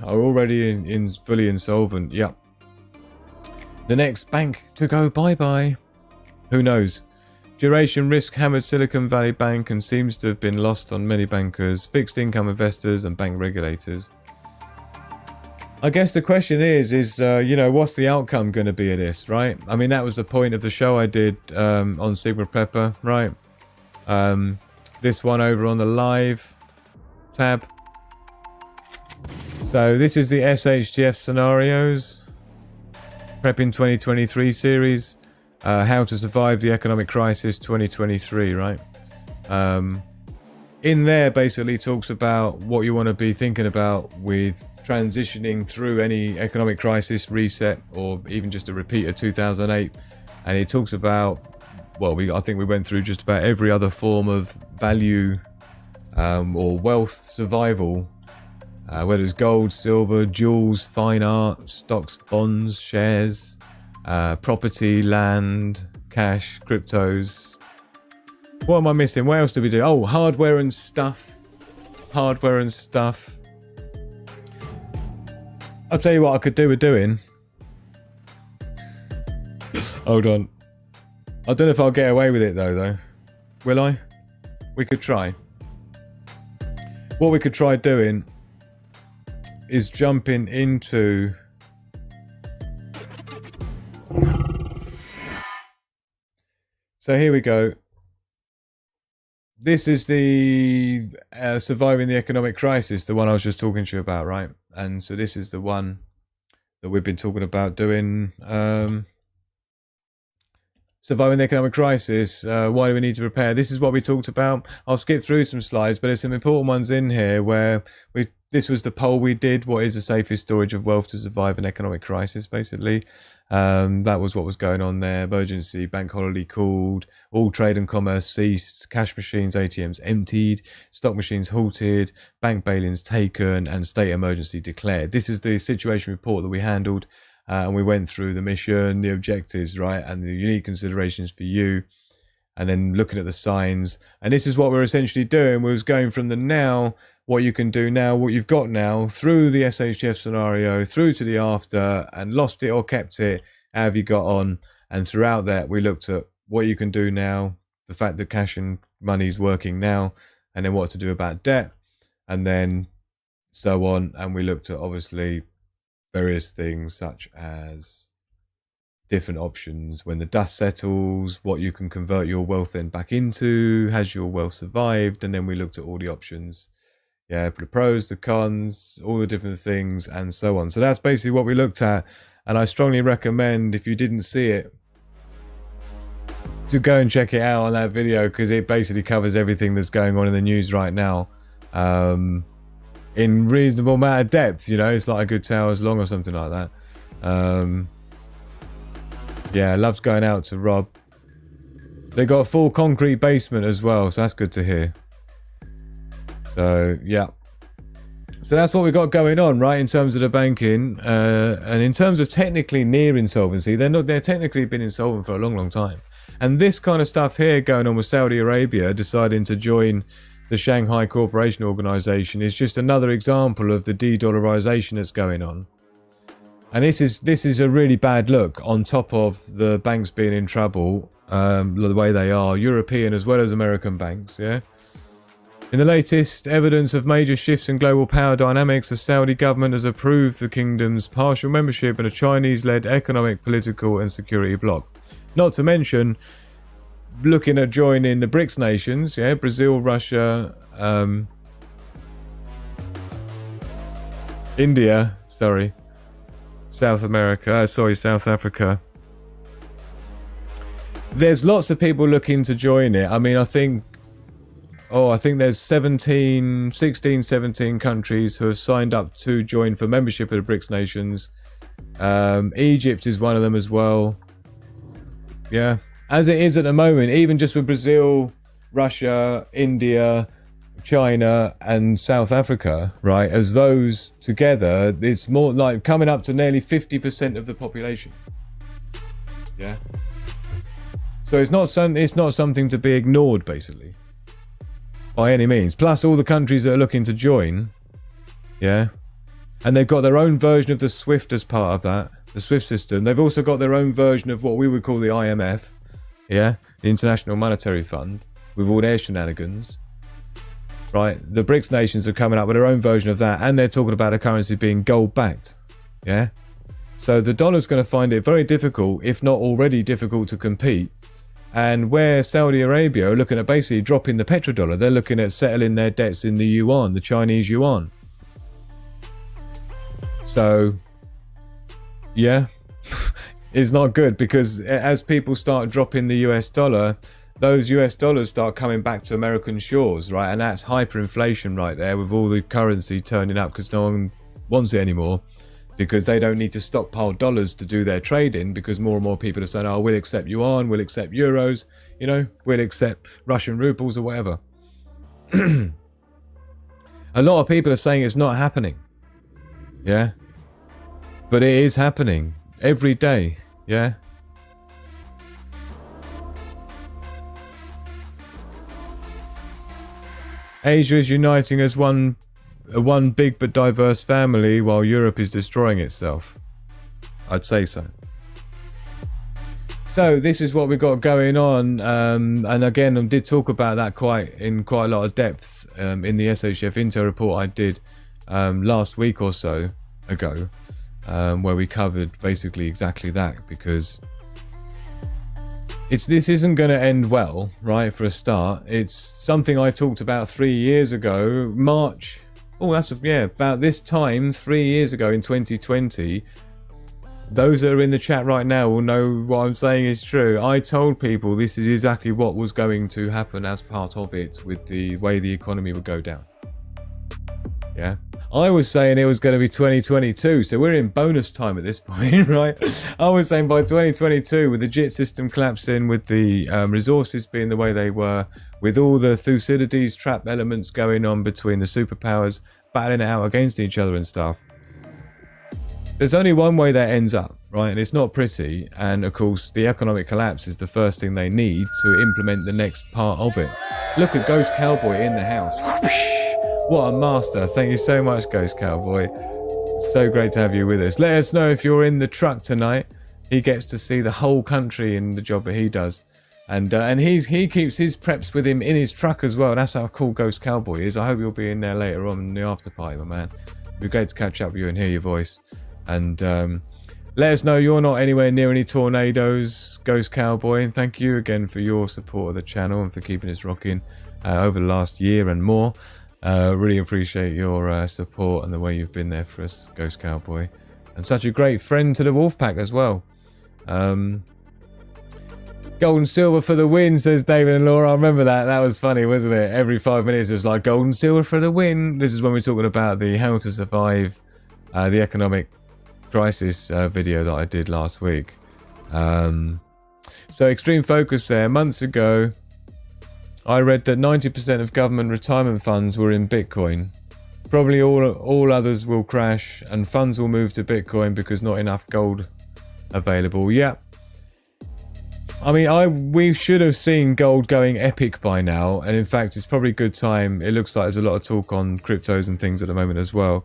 already in fully insolvent. Yep. The next bank to go bye-bye. Who knows? Duration risk hammered Silicon Valley Bank and seems to have been lost on many bankers, fixed income investors, and bank regulators. I guess the question is you know, what's the outcome going to be of this, right? I mean, that was the point of the show I did on Sigma Prepper, right? This one over on the live tab. So this is the SHTF scenarios. Prepping 2023 series. How to survive the economic crisis 2023, right? In there basically talks about what you want to be thinking about with transitioning through any economic crisis, reset, or even just a repeat of 2008. And it talks about, well, I think we went through just about every other form of value or wealth survival, whether it's gold, silver, jewels, fine art, stocks, bonds, shares, property, land, cash, cryptos. What am I missing? What else do we do? Oh, hardware and stuff. I'll tell you what I could do with doing. Hold on. I don't know if I'll get away with it though. Will I? We could try. What we could try doing is jumping into So here we go. This is the surviving the economic crisis, the one I was just talking to you about, right? And so this is the one that we've been talking about doing. Surviving the economic crisis. Why do we need to prepare? This is what we talked about. I'll skip through some slides, but there's some important ones in here where this was the poll we did. What is the safest storage of wealth to survive an economic crisis, basically? That was what was going on there. Emergency, bank holiday called, all trade and commerce ceased, cash machines, ATMs emptied, stock machines halted, bank bail-ins taken, and state emergency declared. This is the situation report that we handled. And we went through the mission, the objectives, right, and the unique considerations for you, and then looking at the signs. And this is what we're essentially doing. We was going from the now, what you can do now, what you've got now, through the SHTF scenario, through to the after, and lost it or kept it, how have you got on? And throughout that, we looked at what you can do now, the fact that cash and money is working now, and then what to do about debt, and then so on. And we looked at, obviously, various things such as different options when the dust settles, what you can convert your wealth then back into, has your wealth survived, and then we looked at all the options, the pros, the cons, all the different things, and so on. So that's basically what we looked at, and I strongly recommend, if you didn't see it, to go and check it out on that video, because it basically covers everything that's going on in the news right now. In reasonable amount of depth, it's like a good 2 hours long or something like that. Yeah, loves going out to Rob. They got a full concrete basement as well, so that's good to hear. So yeah, so that's what we got going on, right, in terms of the banking, and in terms of technically near insolvency, they're technically been insolvent for a long time. And this kind of stuff here going on with Saudi Arabia deciding to join the Shanghai Cooperation Organization is just another example of the de-dollarization that's going on. And this is a really bad look, on top of the banks being in trouble, the way they are, European as well as American banks, yeah? In the latest evidence of major shifts in global power dynamics, the Saudi government has approved the kingdom's partial membership in a Chinese-led economic, political and security bloc. Not to mention looking at joining the BRICS nations, Brazil, Russia, India, South Africa. There's lots of people looking to join it. I mean, I think there's 16, 17 countries who have signed up to join for membership of the BRICS nations. Egypt is one of them as well. Yeah. As it is at the moment, even just with Brazil, Russia, India, China and South Africa, right, as those together, it's more like coming up to nearly 50% of the population. Yeah. So it's not something to be ignored, basically, by any means. Plus all the countries that are looking to join, yeah, and they've got their own version of the SWIFT as part of that, the SWIFT system. They've also got their own version of what we would call the IMF, yeah, the International Monetary Fund, with all their shenanigans, right? The BRICS nations are coming up with their own version of that, and they're talking about a currency being gold-backed, yeah? So the dollar's going to find it very difficult, if not already difficult, to compete. And where Saudi Arabia are looking at basically dropping the petrodollar, they're looking at settling their debts in the yuan, the Chinese yuan. So, yeah, it's not good, because as people start dropping the US dollar, those US dollars start coming back to American shores, right? And that's hyperinflation right there, with all the currency turning up because no one wants it anymore, because they don't need to stockpile dollars to do their trading, because more and more people are saying, oh, we'll accept yuan, we'll accept euros, we'll accept Russian rubles or whatever. A lot of people are saying it's not happening, yeah? But it is happening every day, yeah? Asia is uniting as one big but diverse family, while Europe is destroying itself. I'd say so. So this is what we've got going on, and again, I did talk about that quite a lot of depth in the SHTF Intel report I did last week or so ago, where we covered basically exactly that, because this isn't going to end well, right? For a start, it's something I talked about 3 years ago, March. Oh, about this time 3 years ago in 2020. Those that are in the chat right now will know what I'm saying is true. I told people this is exactly what was going to happen as part of it, with the way the economy would go down. Yeah. I was saying it was going to be 2022, so we're in bonus time at this point, right? I was saying by 2022, with the JIT system collapsing, with the resources being the way they were, with all the Thucydides trap elements going on between the superpowers, battling it out against each other and stuff. There's only one way that ends up, right? And it's not pretty. And of course, the economic collapse is the first thing they need to implement the next part of it. Look at Ghost Cowboy in the house. What a master. Thank you so much, Ghost Cowboy. So great to have you with us. Let us know if you're in the truck tonight. He gets to see the whole country in the job that he does. And he keeps his preps with him in his truck as well. That's how cool Ghost Cowboy is. I hope you'll be in there later on in the after party, my man. It'd be great to catch up with you and hear your voice. And let us know you're not anywhere near any tornadoes, Ghost Cowboy. And thank you again for your support of the channel and for keeping us rocking over the last year and more. Really appreciate your support and the way you've been there for us, Ghost Cowboy. And such a great friend to the Wolfpack as well. Gold and silver for the win, says David and Laura. I remember that. That was funny, wasn't it? Every 5 minutes it was like gold and silver for the win. This is when we're talking about the how to survive the economic crisis video that I did last week. So extreme focus there. Months ago, I read that 90% of government retirement funds were in Bitcoin. Probably all others will crash and funds will move to Bitcoin because not enough gold available. Yeah. I mean, we should have seen gold going epic by now. And in fact, it's probably a good time. It looks like there's a lot of talk on cryptos and things at the moment as well.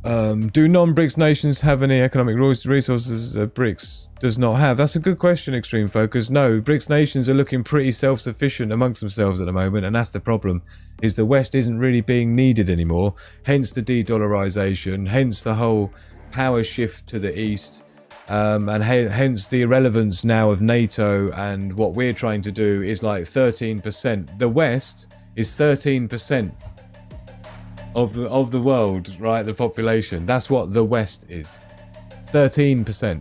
Do non-BRICS nations have any economic resources that BRICS does not have? That's a good question, Extreme Focus. No, BRICS nations are looking pretty self-sufficient amongst themselves at the moment, and that's the problem, is the West isn't really being needed anymore, hence the de-dollarization, hence the whole power shift to the East, and hence the irrelevance now of NATO, and what we're trying to do is like 13%. The West is 13%. Of the world, right? The population. That's what the West is. 13%.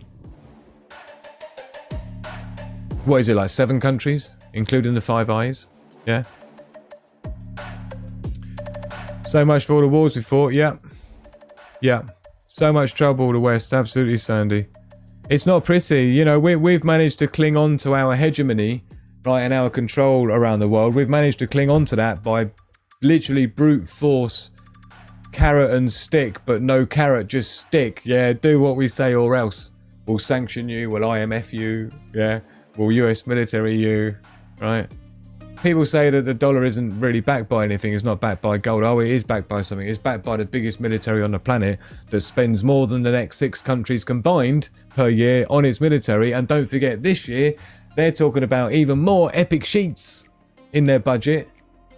What is it, like 7 countries, including the Five Eyes? Yeah. So much for all the wars we fought. Yeah. Yeah. So much trouble, the West. Absolutely, Sandy. It's not pretty. You know, we've managed to cling on to our hegemony, right, and our control around the world. We've managed to cling on to that by literally brute force. Carrot and stick, but no carrot, just stick. Yeah, do what we say or else. We'll sanction you, we'll IMF you, yeah, we'll US military you, right? People say that the dollar isn't really backed by anything, it's not backed by gold. Oh, it is backed by something. It's backed by the biggest military on the planet that spends more than the next 6 countries combined per year on its military. And don't forget, this year, they're talking about even more epic sheets in their budget.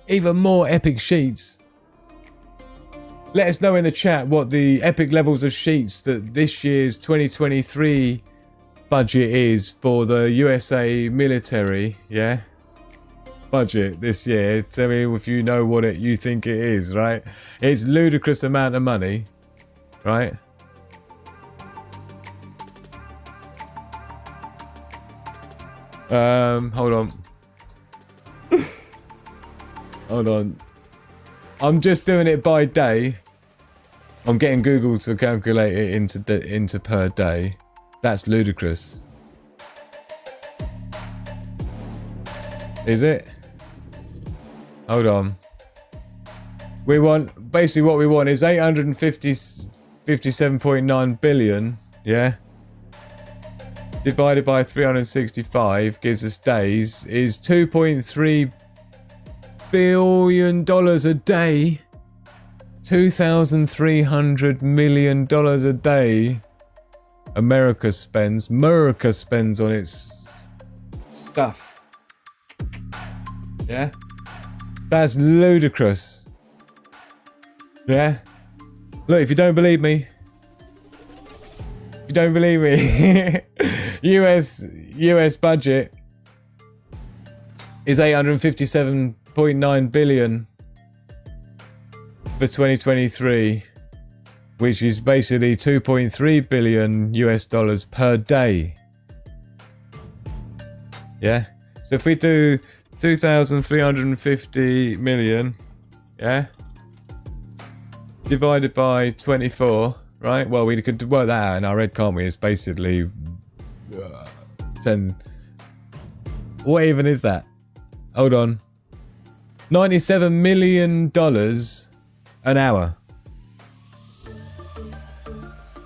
Even more epic sheets. Let us know in the chat what the epic levels of sheets that this year's 2023 budget is for the USA military, yeah? Budget this year. Tell me if you know what you think it is, right? It's ludicrous amount of money, right? Hold on. Hold on. I'm just doing it by day. I'm getting Google to calculate it into per day. That's ludicrous. Is it? Hold on. We want, basically what we want is 857.9 billion, yeah? Divided by 365 gives us days, is $2.3 billion a day. $2,300 million a day. America spends on its stuff. Yeah? That's ludicrous. Yeah? Look, if you don't believe me, US budget is 857.9 billion for 2023, which is basically 2.3 billion US dollars per day. Yeah. So if we do 2,350 million, yeah, divided by 24, right? Well, we could work that out in our head, can't we? It's basically 10. What even is that? Hold on. $97 million an hour.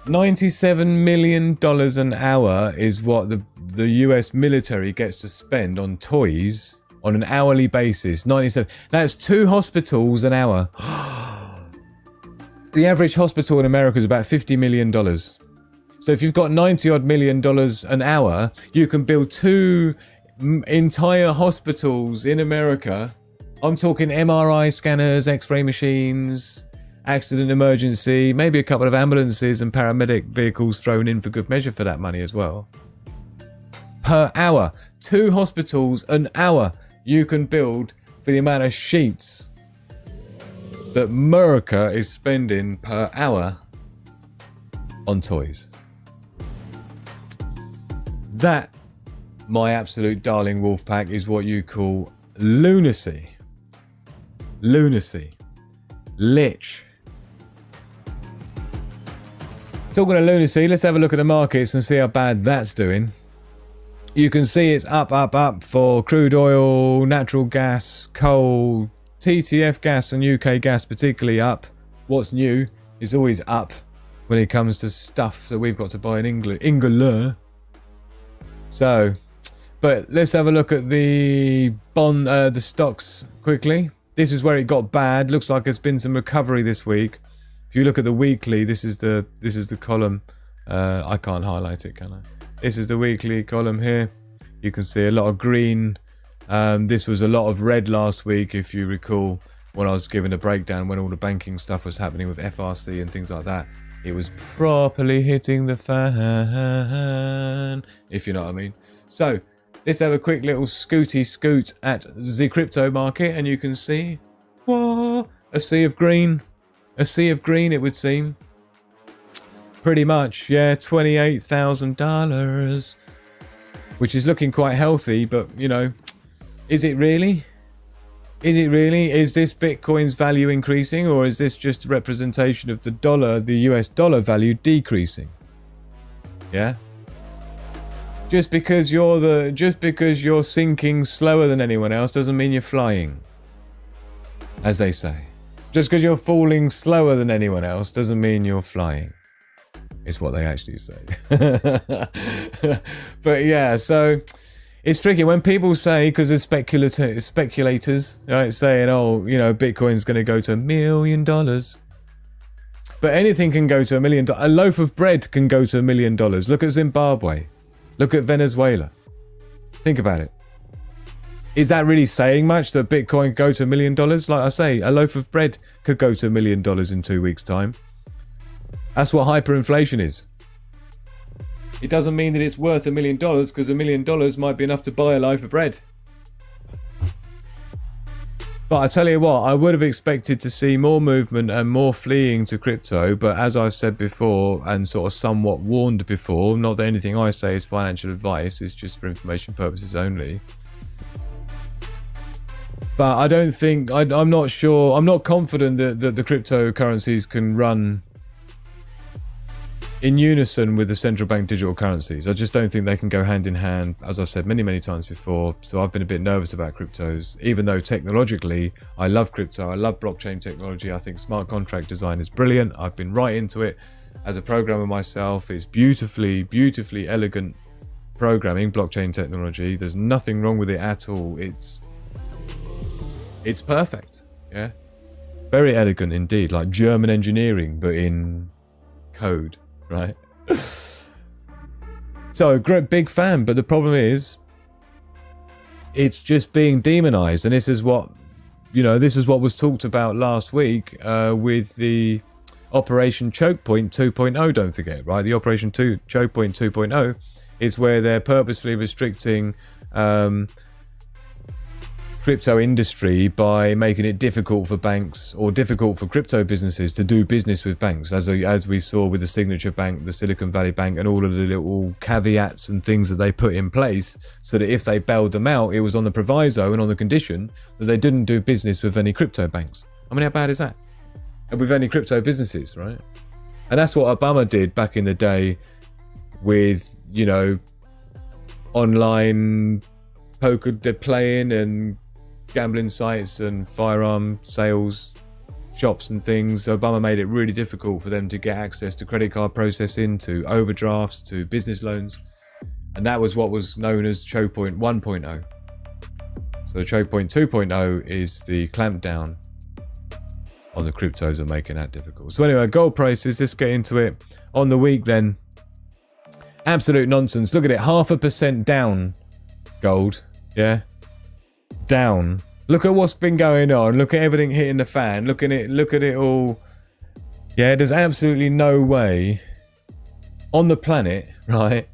$97 million an hour is what the US military gets to spend on toys on an hourly basis. 97. That's 2 hospitals an hour. The average hospital in America is about $50 million. So if you've got $90 odd million an hour, you can build 2 entire hospitals in America. I'm talking MRI scanners, X-ray machines, accident emergency, maybe a couple of ambulances and paramedic vehicles thrown in for good measure for that money as well. Per hour. 2 hospitals an hour you can build for the amount of sheets that America is spending per hour on toys. That, my absolute darling Wolfpack, is what you call lunacy. Lunacy. Lich. Talking of lunacy, let's have a look at the markets and see how bad that's doing. You can see it's up for crude oil, natural gas, coal, TTF gas and UK gas particularly up. What's new is always up when it comes to stuff that we've got to buy in England. So, but let's have a look at the the stocks quickly. This is where it got bad. Looks like there's been some recovery this week. If you look at the weekly, this is the column. I can't highlight it, can I? This is the weekly column here. You can see a lot of green. This was a lot of red last week, if you recall, when I was giving a breakdown when all the banking stuff was happening with FRC and things like that. It was properly hitting the fan, if you know what I mean. So let's have a quick little scoot at the crypto market, and you can see, whoa, a sea of green. A sea of green, it would seem. Pretty much, yeah, $28,000, which is looking quite healthy, but, you know, is it really? Is it really? Is this Bitcoin's value increasing, or is this just a representation of the dollar, the US dollar value decreasing? Yeah. Just because you're sinking slower than anyone else doesn't mean you're flying, as they say. Just because you're falling slower than anyone else doesn't mean you're flying. Is what they actually say. But yeah, so it's tricky when people say, because there's speculators, right, saying, oh, you know, Bitcoin's going to go to $1 million. But anything can go to $1 million. A loaf of bread can go to $1 million. Look at Zimbabwe. Look at Venezuela. Think about it. Is that really saying much that Bitcoin could go to $1 million? Like I say, a loaf of bread could go to $1 million in 2 weeks' time. That's what hyperinflation is. It doesn't mean that it's worth $1 million, because $1 million might be enough to buy a loaf of bread. But I tell you what, I would have expected to see more movement and more fleeing to crypto. But as I've said before, and sort of somewhat warned before, not that anything I say is financial advice, it's just for information purposes only. But I don't think, I'm not sure, I'm not confident that the cryptocurrencies can run in unison with the central bank digital currencies. I just don't think they can go hand in hand, as I've said many times before. So I've been a bit nervous about cryptos, even though technologically I love crypto, I love blockchain technology. I think smart contract design is brilliant. I've been right into it as a programmer myself. It's beautifully elegant programming, blockchain technology. There's nothing wrong with it at all. It's perfect. Yeah, very elegant indeed, like German engineering but in code. Right. So great, big fan, but the problem is it's just being demonized, and this is what was talked about last week with the Operation Choke Point 2.0. Don't forget, right? The Operation Choke Point 2.0 is where they're purposefully restricting crypto industry by making it difficult for banks or difficult for crypto businesses to do business with banks, as we saw with the Signature Bank, the Silicon Valley Bank, and all of the little caveats and things that they put in place so that if they bailed them out, it was on the proviso and on the condition that they didn't do business with any crypto banks. I mean, how bad is that? And with any crypto businesses, right? And that's what Obama did back in the day with, you know, online poker playing and gambling sites and firearm sales shops and things. Obama made it really difficult for them to get access to credit card processing, to overdrafts, to business loans. And that was what was known as Choke Point 1.0. So Choke Point 2.0 is the clampdown on the cryptos and making that difficult. So anyway, gold prices, let's get into it. On the week then, absolute nonsense. Look at it, 0.5% down, gold, yeah? Down. Look at what's been going on. Look at everything hitting the fan. Look at it all. Yeah, there's absolutely no way on the planet, right,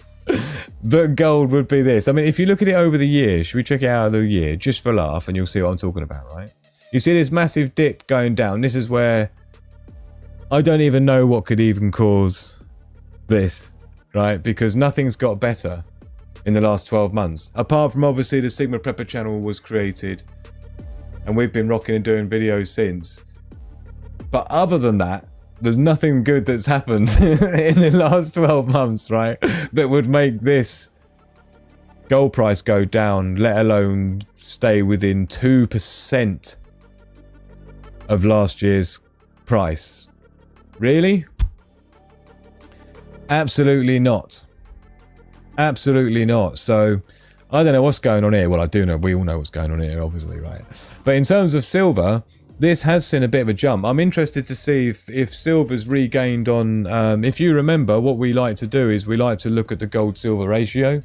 that gold would be this. I mean, if you look at it over the year, should we check it out over the year just for a laugh and you'll see what I'm talking about, right? You see this massive dip going down. This is where I don't even know what could even cause this, right? Because nothing's got better in the last 12 months. Apart from obviously the Sigma Prepper channel was created and we've been rocking and doing videos since. But other than that, there's nothing good that's happened in the last 12 months, right? That would make this gold price go down, let alone stay within 2% of last year's price. Really? Absolutely not. Absolutely not. So I don't know what's going on here. Well, I do know. We all know what's going on here, obviously, right? But in terms of silver, this has seen a bit of a jump. I'm interested to see if silver's regained on... if you remember, what we like to do is we like to look at the gold-silver ratio.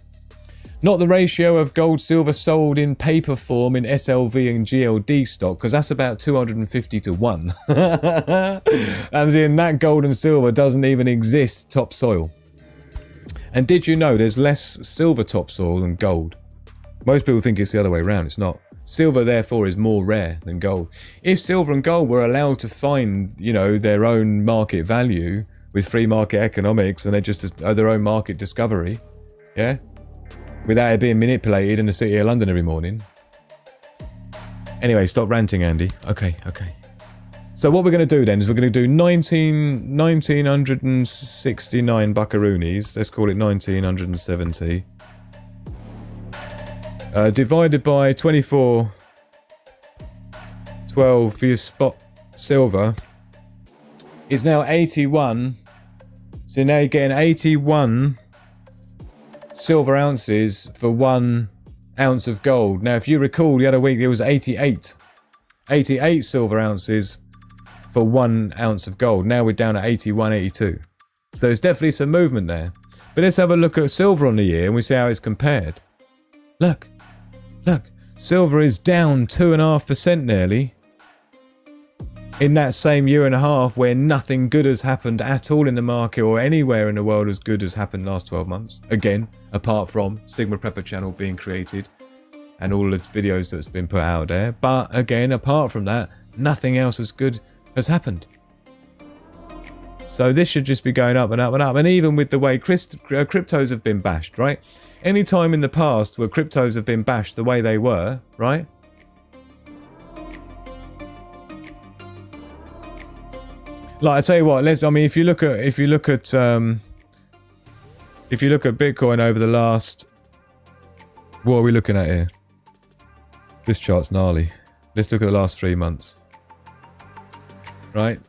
Not the ratio of gold-silver sold in paper form in SLV and GLD stock, because that's about 250 to 1. As in, that gold and silver doesn't even exist topsoil. And did you know there's less silver topsoil than gold? Most people think it's the other way around. It's not. Silver, therefore, is more rare than gold. If silver and gold were allowed to find, you know, their own market value with free market economics and they're just their own market discovery, yeah, without it being manipulated in the city of London every morning. Anyway, stop ranting, Andy. Okay. So what we're going to do then is we're going to do 1969 buckaroonies. Let's call it 1970. Divided by 24.12 for your spot silver is now 81. So now you're getting 81 silver ounces for 1 ounce of gold. Now, if you recall, the other week it was 88 silver ounces for 1 ounce of gold. Now we're down at 81, 82. So there's definitely some movement there. But let's have a look at silver on the year and we see how it's compared. Look, silver is down 2.5% nearly in that same year and a half where nothing good has happened at all in the market or anywhere in the world as good as happened last 12 months. Again, apart from Sigma Prepper channel being created and all the videos that's been put out there. But again, apart from that, nothing else as good has happened. So this should just be going up and up and up. And even with the way cryptos have been bashed, right? Any time in the past where cryptos have been bashed the way they were, right? Like I tell you what, if you look at Bitcoin over the last, what are we looking at here? This chart's gnarly. Let's look at the last 3 months. Right?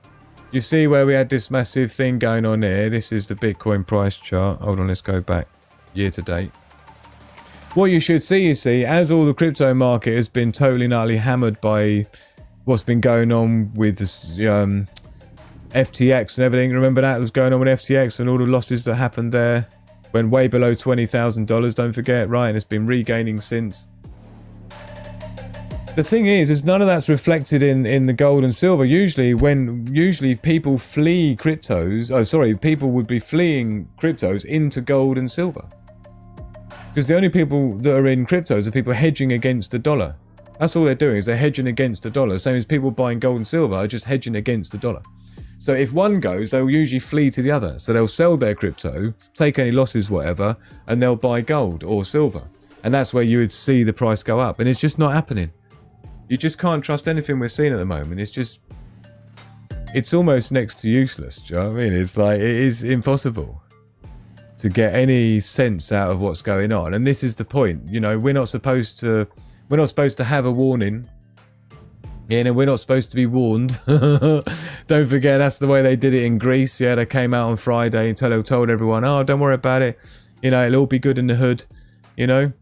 You see where we had this massive thing going on here. This is the Bitcoin price chart. Hold on, let's go back year to date. What you should see, as all the crypto market has been totally and utterly hammered by what's been going on with this, FTX and everything. Remember that was going on with FTX and all the losses that happened there. Went way below $20,000, don't forget, right? And it's been regaining since. The thing is none of that's reflected in the gold and silver. Usually people flee cryptos, people would be fleeing cryptos into gold and silver. Because the only people that are in cryptos are people hedging against the dollar. That's all they're doing, is they're hedging against the dollar. Same as people buying gold and silver are just hedging against the dollar. So if one goes, they'll usually flee to the other. So they'll sell their crypto, take any losses, whatever, and they'll buy gold or silver. And that's where you would see the price go up. And it's just not happening. You just can't trust anything we're seeing at the moment. It's almost next to useless. Do you know what I mean? It's like, it is impossible to get any sense out of what's going on. And this is the point. You know, we're not supposed to have a warning. Yeah, and we're not supposed to be warned. Don't forget, that's the way they did it in Greece. Yeah, they came out on Friday and told everyone, oh, don't worry about it. You know, it'll all be good in the hood. You know,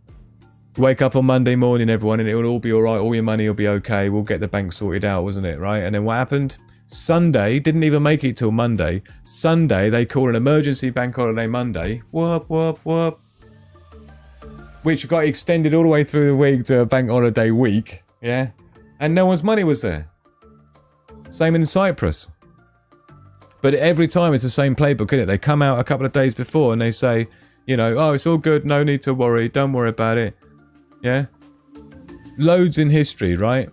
wake up on Monday morning, everyone, and it'll all be all right. All your money will be okay. We'll get the bank sorted out, wasn't it? Right? And then what happened? Sunday, didn't even make it till Monday. Sunday, they call an emergency bank holiday Monday. Whoop, whoop, whoop. Which got extended all the way through the week to a bank holiday week. Yeah. And no one's money was there. Same in Cyprus. But every time it's the same playbook, isn't it? They come out a couple of days before and they say, you know, oh, it's all good. No need to worry. Don't worry about it. Yeah. Loads in history, right?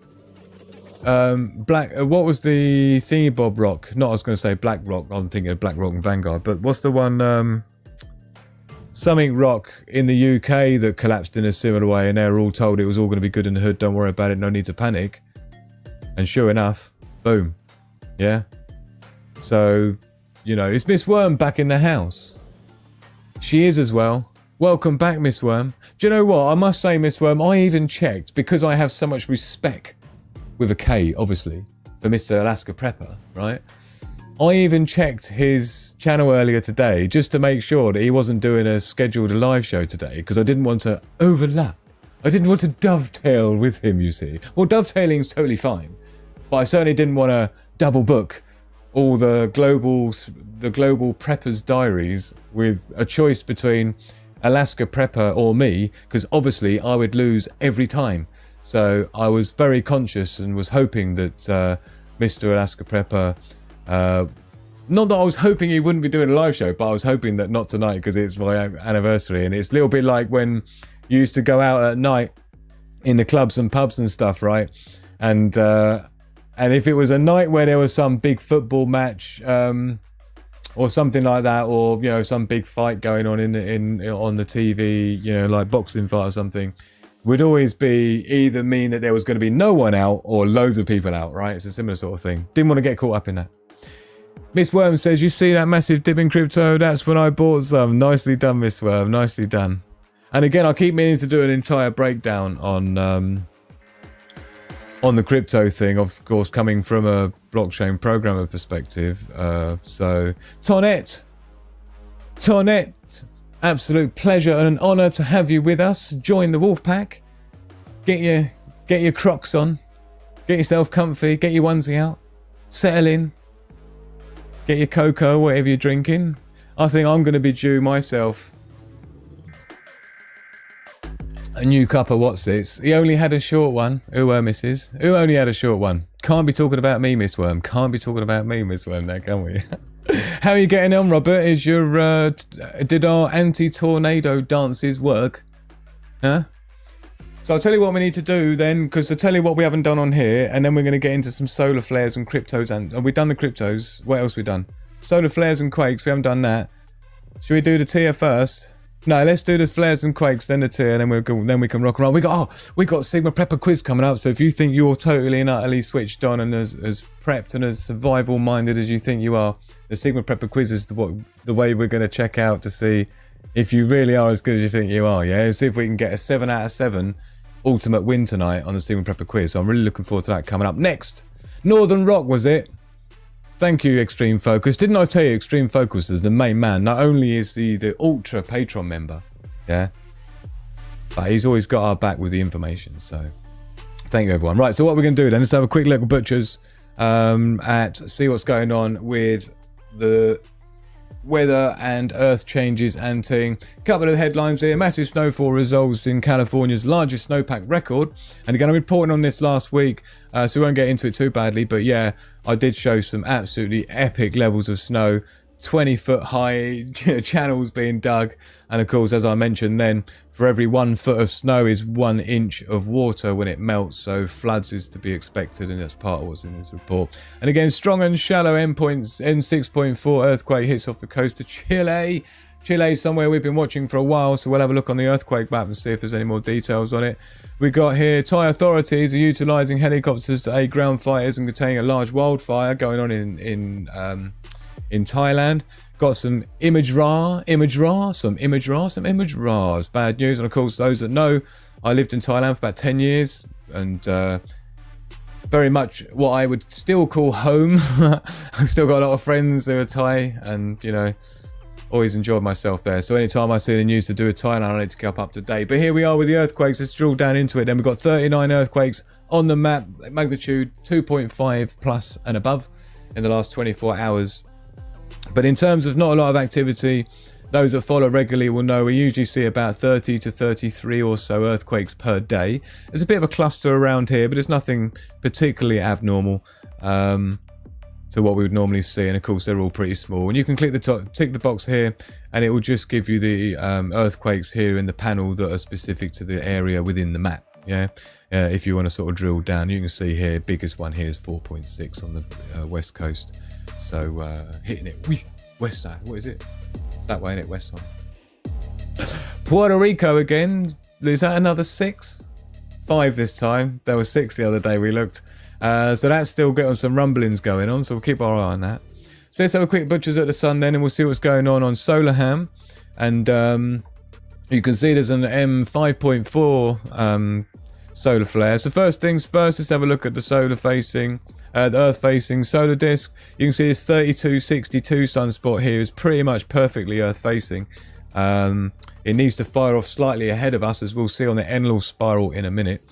What was the thingy Bob Rock? Not, I was going to say Black Rock. I'm thinking of Black Rock and Vanguard. But what's the one, something rock in the UK that collapsed in a similar way, and they were all told it was all going to be good in the hood. Don't worry about it. No need to panic. And sure enough, boom. Yeah. So, you know, is Miss Worm back in the house? She is as well. Welcome back, Miss Worm. Do you know what? I must say, Miss Worm, I even checked, because I have so much respect, with a K, obviously, for Mr. Alaska Prepper, right? I even checked his channel earlier today just to make sure that he wasn't doing a scheduled live show today, because I didn't want to overlap. I didn't want to dovetail with him, you see. Well, dovetailing is totally fine, but I certainly didn't want to double book all the global preppers' diaries with a choice between Alaska Prepper or me, because obviously I would lose every time. So I was very conscious and was hoping that Mr. Alaska Prepper, not that I was hoping he wouldn't be doing a live show, but I was hoping that not tonight, because it's my anniversary. And it's a little bit like when you used to go out at night in the clubs and pubs and stuff, right? And if it was a night where there was some big football match or something like that, or, you know, some big fight going on on the TV, you know, like boxing fight or something, would always be either mean that there was going to be no one out or loads of people out, right? It's a similar sort of thing. Didn't want to get caught up in that. Miss Worm says, you see that massive dip in crypto? That's when I bought some. Nicely done, Miss Worm. Nicely done. And again, I keep meaning to do an entire breakdown on the crypto thing, of course, coming from a blockchain programmer perspective. So, Tonette, absolute pleasure and an honor to have you with us. Join the wolf pack. Get your Crocs on. Get yourself comfy. Get your onesie out. Settle in. Get your cocoa, whatever you're drinking. I think I'm going to be due myself a new cup of what's-its. He only had a short one. Missus? Who only had a short one? Can't be talking about me, Miss Worm. Can't be talking about me, Miss Worm, now, can we? How are you getting on, Robert? Is your did our anti-tornado dances work? Huh? So I'll tell you what we need to do then, because I'll tell you what we haven't done on here, and then we're going to get into some solar flares and cryptos. And we've done the cryptos. What else we done? Solar flares and quakes. We haven't done that. Should we do the tier first? No, let's do the flares and quakes, then the tier, then we can rock around. We got Sigma Prepper quiz coming up. So if you think you're totally and utterly switched on and as prepped and as survival minded as you think you are, the Sigma Prepper quiz is the way we're going to check out to see if you really are as good as you think you are. Yeah, see if we can get a 7 out of 7 ultimate win tonight on the Sigma Prepper quiz. So I'm really looking forward to that coming up next. Northern Rock, was it? Thank you, Extreme Focus. Didn't I tell you Extreme Focus is the main man? Not only is he the Ultra Patreon member, yeah, but he's always got our back with the information. So thank you, everyone. Right, so what we're going to do then is have a quick look at Butchers see what's going on with the weather and earth changes and thing. Couple of headlines here. Massive snowfall results in California's largest snowpack record. And again, I'm reporting on this last week, so we won't get into it too badly. But yeah, I did show some absolutely epic levels of snow. 20-foot high channels being dug. And of course, as I mentioned then, for every 1 foot of snow is 1 inch of water when it melts, so floods is to be expected, and that's part of what's in this report. And again, strong and shallow endpoints, M6.4 earthquake hits off the coast of Chile. Chile is somewhere we've been watching for a while, so we'll have a look on the earthquake map and see if there's any more details on it. We got here, Thai authorities are utilising helicopters to aid ground fighters and containing a large wildfire going on in Thailand. Got some image raw, some image raws. Bad news, and of course, those that know, I lived in Thailand for about 10 years, and very much what I would still call home. I've still got a lot of friends who are Thai, and you know, always enjoyed myself there. So anytime I see the news to do with Thailand, I need to keep up to date. But here we are with the earthquakes. Let's drill down into it. Then we've got 39 earthquakes on the map, magnitude 2.5 plus and above in the last 24 hours. But in terms of not a lot of activity, those that follow regularly will know we usually see about 30 to 33 or so earthquakes per day. There's a bit of a cluster around here, but it's nothing particularly abnormal to what we would normally see. And of course, they're all pretty small. And you can tick the box here, and it will just give you the earthquakes here in the panel that are specific to the area within the map. Yeah, if you want to sort of drill down, you can see here, biggest one here is 4.6 on the west coast. So hitting it west side. What is it? That way, isn't it? West side. Puerto Rico again. Is that another 6? 5 this time. There was 6 the other day we looked. So that's still getting some rumblings going on. So we'll keep our eye on that. So let's have a quick butchers at the sun then, and we'll see what's going on Solarham. And you can see there's an M5.4 solar flare. So first things first, let's have a look at the solar facing. The Earth facing solar disk. You can see this 3262 sunspot here is pretty much perfectly Earth facing. It needs to fire off slightly ahead of us, as we'll see on the Enlil spiral in a minute.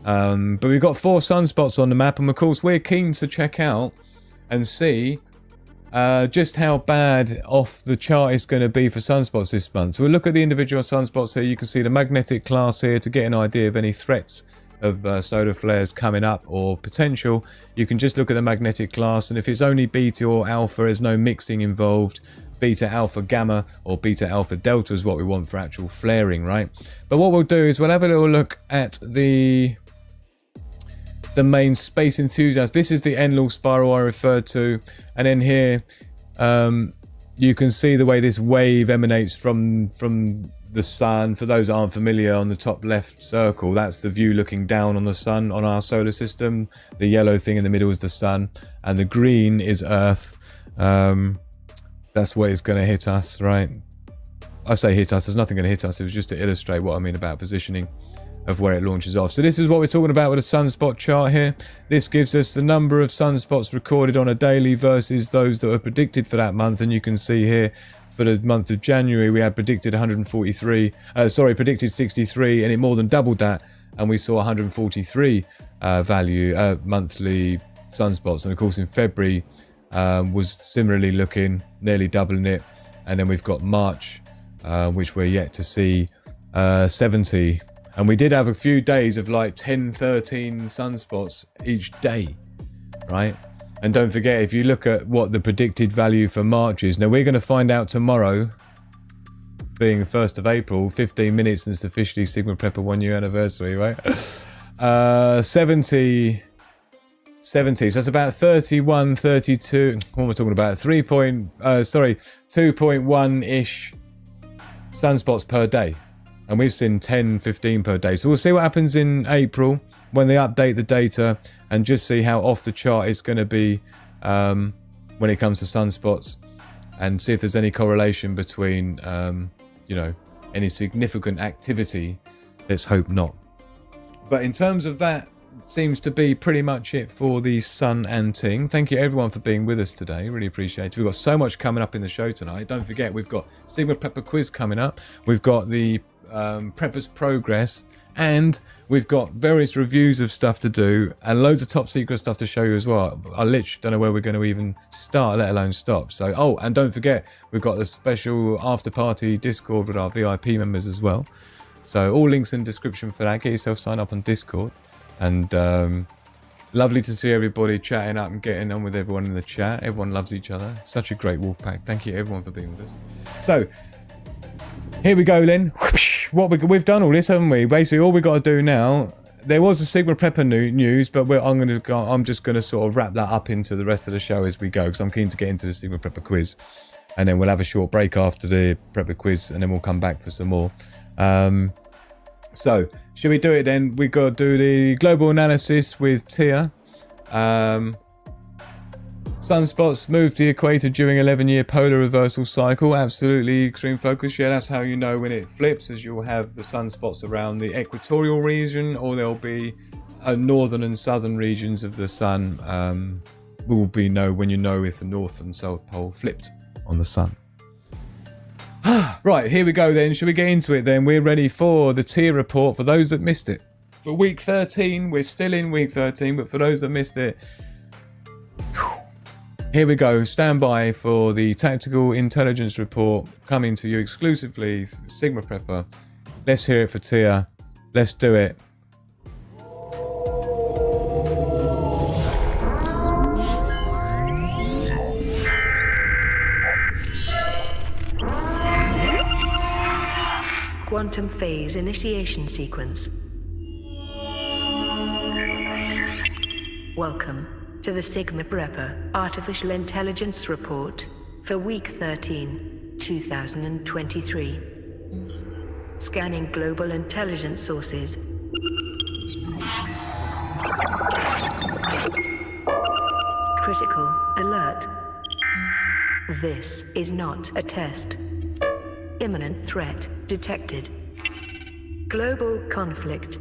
But we've got 4 sunspots on the map, and of course we're keen to check out and see just how bad off the chart is going to be for sunspots this month. So we'll look at the individual sunspots here. You can see the magnetic class here to get an idea of any threats of solar flares coming up or potential. You can just look at the magnetic class, and if it's only beta or alpha, there's no mixing involved. Beta, alpha, gamma, or beta, alpha, delta is what we want for actual flaring, right? But what we'll do is we'll have a little look at the main space enthusiast. This is the Enlil spiral I referred to, and then here you can see the way this wave emanates from the sun. For those that aren't familiar, on the top left circle, that's the view looking down on the sun on our solar system. The yellow thing in the middle is the sun, and the green is Earth. That's what is going to hit us, right? I say hit us, there's nothing going to hit us. It was just to illustrate what I mean about positioning of where it launches off. So this is what we're talking about with a sunspot chart here. This gives us the number of sunspots recorded on a daily versus those that were predicted for that month. And you can see here for the month of January, we had predicted 63, and it more than doubled that. And we saw 143 monthly sunspots. And of course in February was similarly looking, nearly doubling it. And then we've got March, which we're yet to see 70. And we did have a few days of like 10, 13 sunspots each day, right? And don't forget, if you look at what the predicted value for March is, now we're going to find out tomorrow, being the 1st of April, 15 minutes and it's officially Sigma Prepper 1 year anniversary, right? 70, so that's about 31, 32, what am I talking about? 2.1-ish sunspots per day. And we've seen 10, 15 per day. So we'll see what happens in April when they update the data, and just see how off the chart it's going to be when it comes to sunspots, and see if there's any correlation between, you know, any significant activity. Let's hope not. But in terms of that, seems to be pretty much it for the sun and ting. Thank you everyone for being with us today. Really appreciate it. We've got so much coming up in the show tonight. Don't forget, we've got Sigma Prepper quiz coming up. We've got the Prepper's Progress, and we've got various reviews of stuff to do, and loads of top secret stuff to show you as well. I literally don't know where we're going to even start, let alone stop. So, oh, and don't forget, we've got the special after party Discord with our VIP members as well. So all links in the description for that. Get yourself signed up on Discord. And lovely to see everybody chatting up and getting on with everyone in the chat. Everyone loves each other. Such a great wolf pack. Thank you everyone for being with us. So here we go then. we've done all this, haven't we? Basically, all we got to do now. There was a Sigma Prepper news, but I'm just gonna sort of wrap that up into the rest of the show as we go, because I'm keen to get into the Sigma Prepper quiz, and then we'll have a short break after the Prepper quiz, and then we'll come back for some more. So, should we do it then? We got to do the global analysis with Tia. Sunspots move to the equator during 11-year polar reversal cycle. Absolutely extreme focus. Yeah, that's how you know when it flips, as you'll have the sunspots around the equatorial region, or there'll be northern and southern regions of the sun. Will be when you know if the north and south pole flipped on the sun. Right, here we go then. Should we get into it then? We're ready for the tier report for those that missed it. For week 13, we're still in week 13, but for those that missed it, here we go. Stand by for the tactical intelligence report coming to you exclusively, Sigma Prepper. Let's hear it for Tia. Let's do it. Quantum phase initiation sequence. Welcome to the Sigma Prepper Artificial Intelligence Report for week 13, 2023. Scanning global intelligence sources. Critical alert. This is not a test. Imminent threat detected. Global conflict.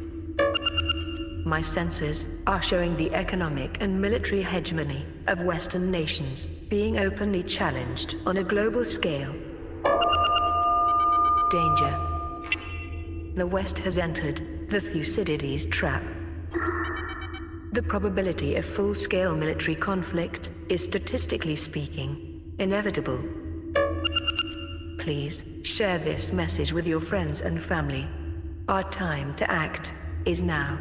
My sensors are showing the economic and military hegemony of Western nations being openly challenged on a global scale. Danger. The West has entered the Thucydides trap. The probability of full-scale military conflict is, statistically speaking, inevitable. Please share this message with your friends and family. Our time to act is now.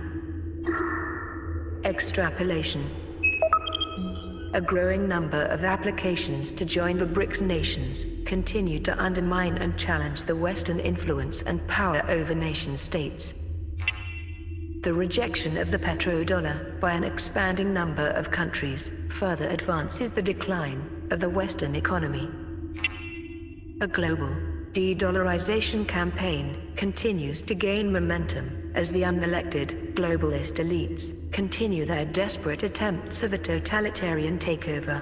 Extrapolation. A growing number of applications to join the BRICS nations continue to undermine and challenge the Western influence and power over nation-states. The rejection of the petrodollar by an expanding number of countries further advances the decline of the Western economy. A global de-dollarization campaign continues to gain momentum as the unelected globalist elites continue their desperate attempts of a totalitarian takeover.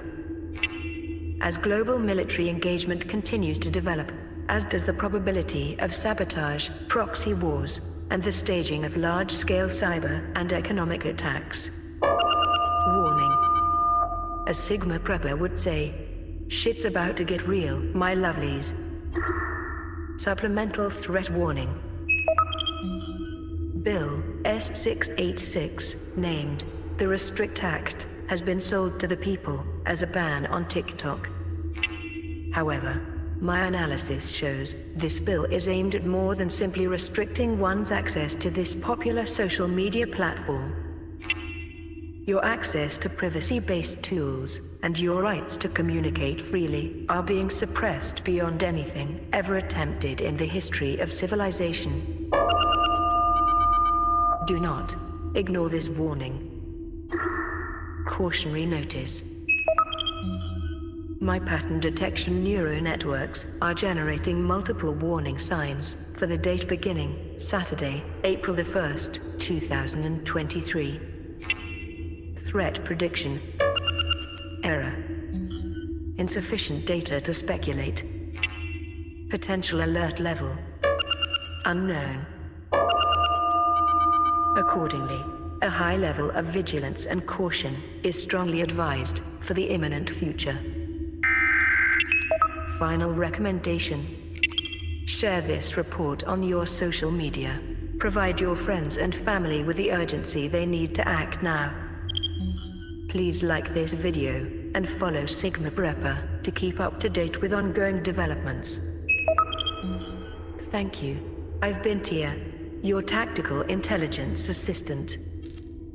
As global military engagement continues to develop, as does the probability of sabotage, proxy wars, and the staging of large-scale cyber and economic attacks. Warning. As Sigma Prepper would say, shit's about to get real, my lovelies. Supplemental threat warning. Bill S686, named the Restrict Act, has been sold to the people as a ban on TikTok. However, my analysis shows this bill is aimed at more than simply restricting one's access to this popular social media platform. Your access to privacy-based tools and your rights to communicate freely are being suppressed beyond anything ever attempted in the history of civilization. Do not ignore this warning. Cautionary notice. My pattern detection neural networks are generating multiple warning signs for the date beginning Saturday, April the 1st, 2023. Threat prediction. Error. Insufficient data to speculate. Potential alert level. Unknown. Accordingly, a high level of vigilance and caution is strongly advised for the imminent future. Final recommendation. Share this report on your social media. Provide your friends and family with the urgency they need to act now. Please like this video and follow Sigma Prepper to keep up to date with ongoing developments. Thank you. I've been Tia, your tactical intelligence assistant.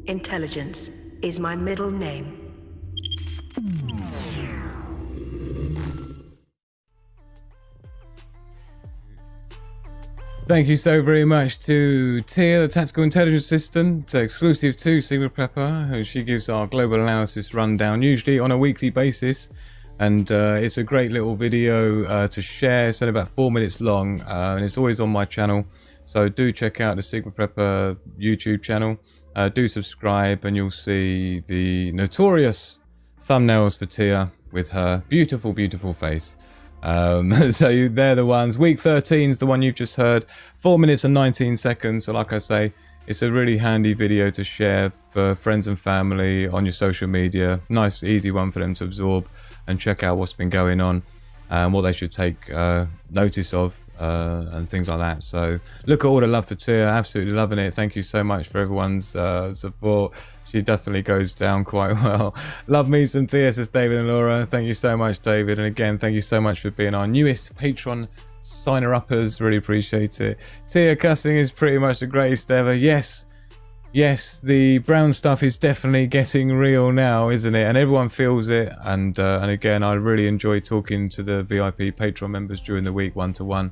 Intelligence is my middle name. Thank you so very much to Tia, the Tactical Intelligence Assistant, exclusive to Sigma Prepper, who she gives our global analysis rundown, usually on a weekly basis. And it's a great little video to share. It's only about 4 minutes long, and it's always on my channel. So do check out the Sigma Prepper YouTube channel. Do subscribe, and you'll see the notorious thumbnails for Tia with her beautiful, beautiful face. So they're the ones. Week 13 is the one you've just heard. 4 minutes and 19 seconds. So like I say, it's a really handy video to share for friends and family on your social media. Nice, easy one for them to absorb and check out what's been going on and what they should take notice of and things like that. So look at all the love for Tia. Absolutely loving it. Thank you so much for everyone's support. She definitely goes down quite well. Love me some Tia, says David and Laura. Thank you so much, David. And again, thank you so much for being our newest Patreon signer-uppers. Really appreciate it. Tia, cussing is pretty much the greatest ever. Yes, the brown stuff is definitely getting real now, isn't it? And everyone feels it. And again, I really enjoy talking to the VIP Patreon members during the week, one-to-one.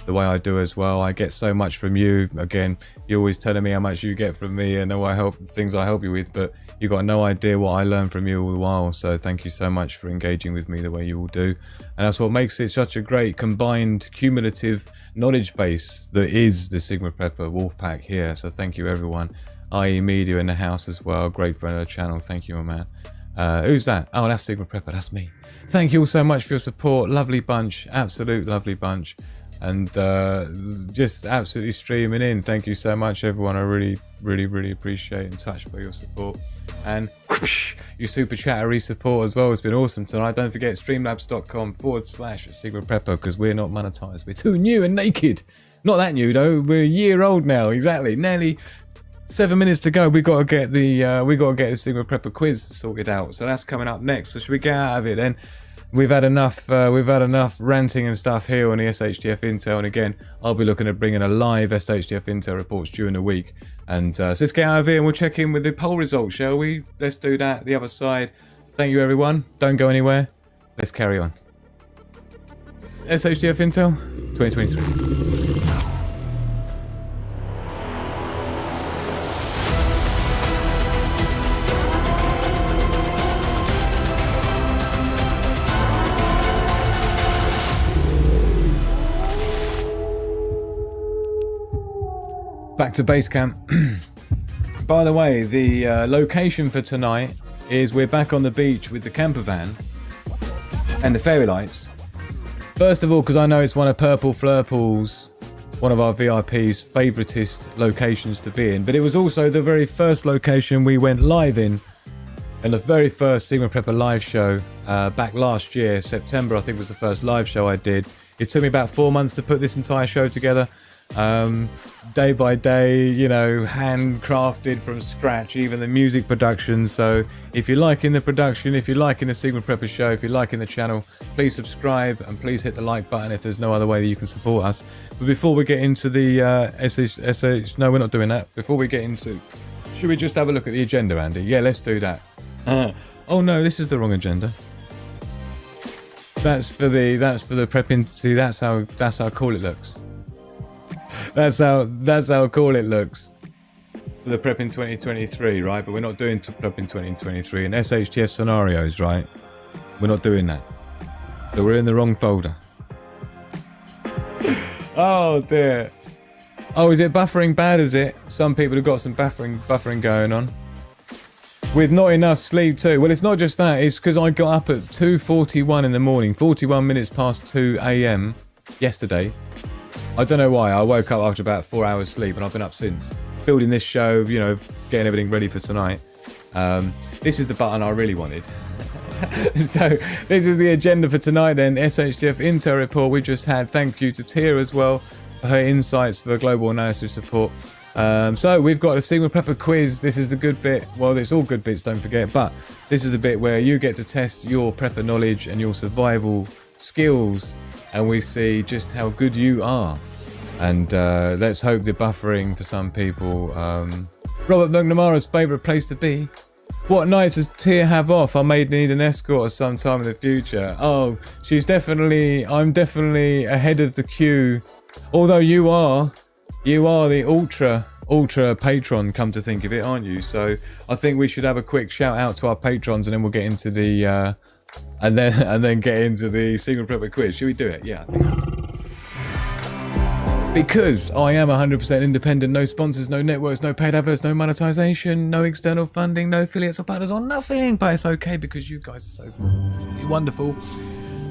The way I do as well. I get so much from you. Again, you're always telling me how much you get from me and things I help you with, but you got no idea what I learn from you all the while. So thank you so much for engaging with me the way you all do. And that's what makes it such a great combined cumulative knowledge base that is the Sigma Prepper Wolfpack here. So thank you everyone. IE Media in the house as well. Great friend of the channel. Thank you, my man. Who's that? Oh, that's Sigma Prepper. That's me. Thank you all so much for your support. Lovely bunch. Absolute lovely bunch. And just absolutely streaming in. Thank you so much, everyone. I really appreciate and touched by your support. And whoosh, your super chattery support as well has been awesome tonight. Don't forget streamlabs.com/Sigma Prepper, because we're not monetized. We're too new and naked. Not that new though. We're a year old now. Exactly. Nearly 7 minutes to go. We got to get the Sigma Prepper quiz sorted out. So that's coming up next. So should we get out of it then? We've had enough ranting and stuff here on the SHTF Intel, and again, I'll be looking at bringing a live SHTF Intel reports during the week. And so let's get out of here and we'll check in with the poll results, shall we? Let's do that. The other side. Thank you, everyone. Don't go anywhere. Let's carry on. SHTF Intel 2023. Back to base camp. By the way, the location for tonight is we're back on the beach with the camper van and the fairy lights. First of all, because I know it's one of Purple Flurple's, one of our VIP's favoritist locations to be in, but it was also the very first location we went live in the very first Sigma Prepper live show back last year. September, I think, was the first live show I did. It took me about 4 months to put this entire show together. Day by day, you know, handcrafted from scratch, even the music production. So if you're liking the production, if you're liking the Sigma Prepper show, if you're liking the channel, please subscribe and please hit the like button if there's no other way that you can support us. But before we get into the no, we're not doing that. Before we get into, should we just have a look at the agenda, Andy? Yeah, let's do that. Oh no, this is the wrong agenda. That's for the prepping. See, that's how cool it looks. That's how cool it looks for the Prepping 2023, right? But we're not doing Prepping 2023 and SHTF scenarios, right? We're not doing that. So we're in the wrong folder. Oh dear. Oh, is it buffering bad, is it? Some people have got some buffering going on. With not enough sleep too. Well, it's not just that. It's because I got up at 2:41 in the morning, 41 minutes past 2 a.m. yesterday. I don't know why. I woke up after about 4 hours sleep and I've been up since. Building this show, you know, getting everything ready for tonight. This is the button I really wanted. So this is the agenda for tonight then. SHTF Intel report we just had. Thank you to Tia as well for her insights for global analysis support. So we've got a Sigma Prepper quiz. This is the good bit. Well, it's all good bits, don't forget. But this is the bit where you get to test your prepper knowledge and your survival skills. And we see just how good you are. And let's hope the buffering for some people. Robert McNamara's favourite place to be. What nights does Tia have off? I may need an escort at some time in the future. Oh, I'm definitely ahead of the queue Although you are the ultra patron, come to think of it, aren't you? So I think we should have a quick shout out to our patrons, and then we'll get into the and then get into the Sigma Prepper quiz. Should we do it? Yeah, I think. Because I am 100% independent, no sponsors, no networks, no paid adverts, no monetization, no external funding, no affiliates or partners or nothing. But it's okay because you guys are so wonderful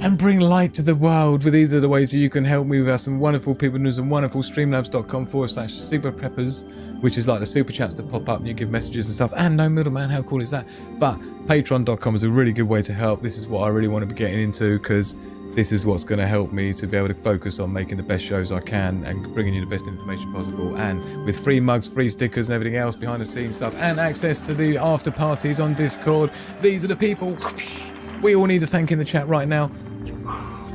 and bring light to the world with either the ways that you can help me with some wonderful people and some wonderful streamlabs.com/Sigma Preppers, which is like the super chats that pop up and you give messages and stuff, and no middleman. How cool is that? But patreon.com is a really good way to help. This is what I really want to be getting into, because this is what's going to help me to be able to focus on making the best shows I can and bringing you the best information possible, and with free mugs, free stickers and everything else behind the scenes stuff, and access to the after parties on Discord. These are the people we all need to thank in the chat right now,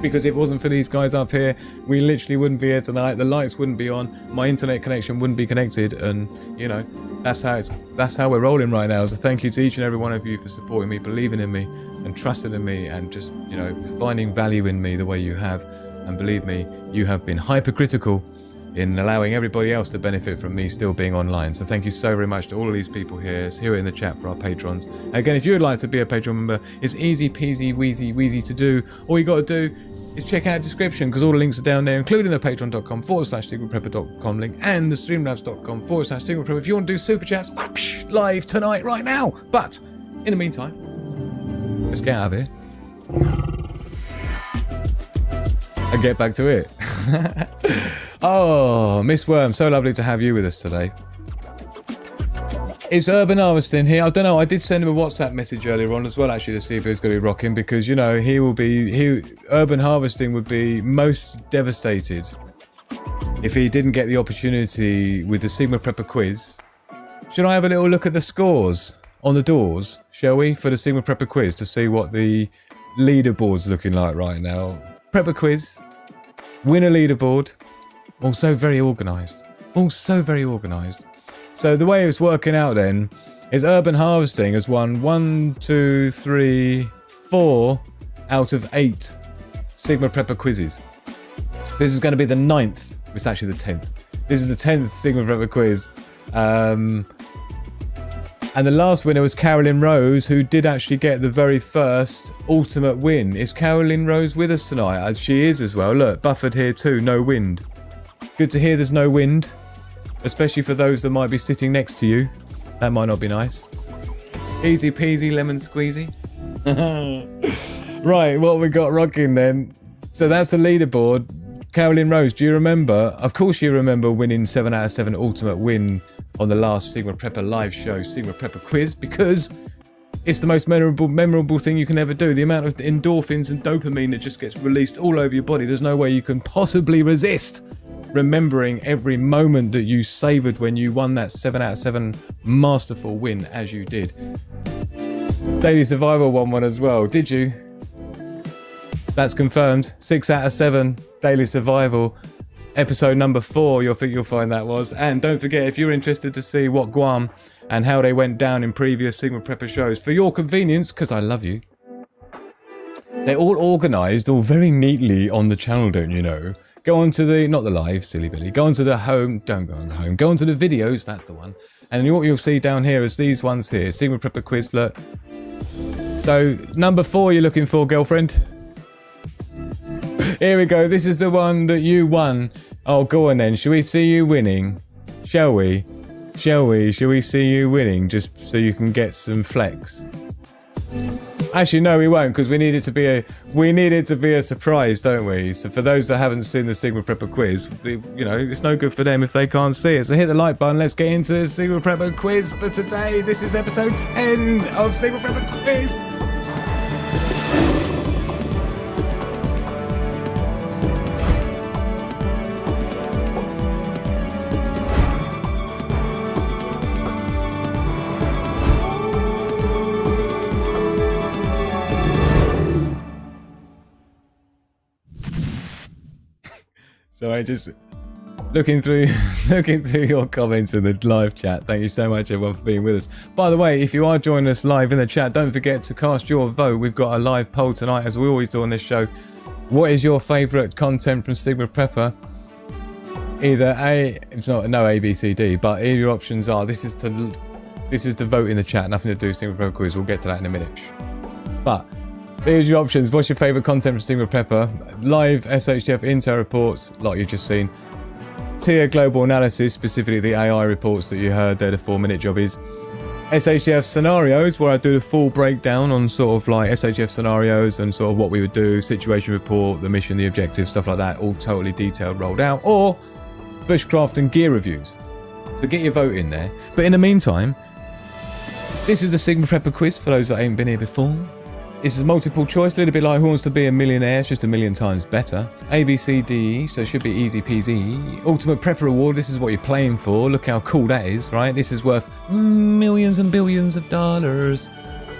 because if it wasn't for these guys up here, we literally wouldn't be here tonight. The lights wouldn't be on, my internet connection wouldn't be connected, and you know, that's how we're rolling right now. So thank you to each and every one of you for supporting me, believing in me and trusting in me, and just, you know, finding value in me the way you have. And believe me, you have been hypercritical in allowing everybody else to benefit from me still being online. So thank you so very much to all of these people here. It's here in the chat for our patrons. Again, if you would like to be a Patreon member, it's easy peasy weezy to do. All you got to do is check out the description, because all the links are down there, including the patreon.com/sigmaprepper.com link and the streamlabs.com/sigmaprepper if you want to do super chats live tonight, right now. But in the meantime, let's get out of here and get back to it. Oh, Miss Worm, so lovely to have you with us today. It's Urban Harvesting here. I don't know, I did send him a WhatsApp message earlier on as well, actually, to see if he was going to be rocking, because, you know, Urban Harvesting would be most devastated if he didn't get the opportunity with the Sigma Prepper quiz. Should I have a little look at the scores on the doors, shall we, for the Sigma Prepper quiz, to see what the leaderboard's looking like right now? Prepper quiz, winner leaderboard, also very organised. So the way it's working out then is Urban Harvesting has won 1, 2, 3, 4 out of 8 Sigma Prepper quizzes. So this is going to be the 9th. It's actually the 10th. This is the 10th Sigma Prepper quiz. And the last winner was Carolyn Rose, who did actually get the very first ultimate win. Is Carolyn Rose with us tonight? As she is as well. Look, Buffett here too, no wind. Good to hear there's no wind, especially for those that might be sitting next to you. That might not be nice. Easy peasy lemon squeezy. Right, what we got rocking then? So that's the leaderboard. Carolyn Rose, do you remember? Of course you remember winning 7 out of 7 ultimate win on the last Sigma Prepper live show, Sigma Prepper quiz, because it's the most memorable thing you can ever do. The amount of endorphins and dopamine that just gets released all over your body. There's no way you can possibly resist remembering every moment that you savoured when you won that 7 out of 7 masterful win, as you did. Daily Survival won one as well, did you? That's confirmed. 6 out of 7 Daily Survival. Episode number 4, you'll find that was. And don't forget, if you're interested to see what Guam and how they went down in previous Sigma Prepper shows, for your convenience, because I love you, they're all organised, all very neatly on the channel, don't you know? Go on to the, not the live, silly Billy, go on to the home, don't go on the home, go on to the videos, that's the one. And what you'll see down here is these ones here, Sigma Prepper quiz, look. So, number 4 you're looking for, girlfriend. Here we go, this is the one that you won. Oh, go on then, shall we see you winning? Shall we? Shall we see you winning, just so you can get some flex? Actually, no, we won't, because we need it to be a surprise, don't we? So for those that haven't seen the Sigma Prepper quiz, you know, it's no good for them if they can't see it. So hit the like button. Let's get into the Sigma Prepper quiz for today. This is episode 10 of Sigma Prepper quiz. So I just looking through your comments in the live chat. Thank you so much, everyone, for being with us. By the way, if you are joining us live in the chat, don't forget to cast your vote. We've got a live poll tonight, as we always do on this show. What is your favourite content from Sigma Prepper? either A, it's not no A, B, C, D, but here your options are. This is to vote in the chat. Nothing to do with Sigma Prepper quiz. We'll get to that in a minute. But here's your options. What's your favorite content from Sigma Prepper? Live SHTF Intel reports, like you've just seen. Tier global analysis, specifically the AI reports that you heard there, the 4-minute jobbies. SHTF scenarios, where I do the full breakdown on sort of like SHTF scenarios and sort of what we would do, situation report, the mission, the objective, stuff like that, all totally detailed, rolled out. Or bushcraft and gear reviews. So get your vote in there. But in the meantime, this is the Sigma Prepper quiz for those that ain't been here before. This is multiple choice, a little bit like Who Wants to Be a Millionaire, it's just a million times better. A, B, C, D, so it should be easy peasy. Ultimate Prepper Award, this is what you're playing for. Look how cool that is, right? This is worth millions and billions of dollars.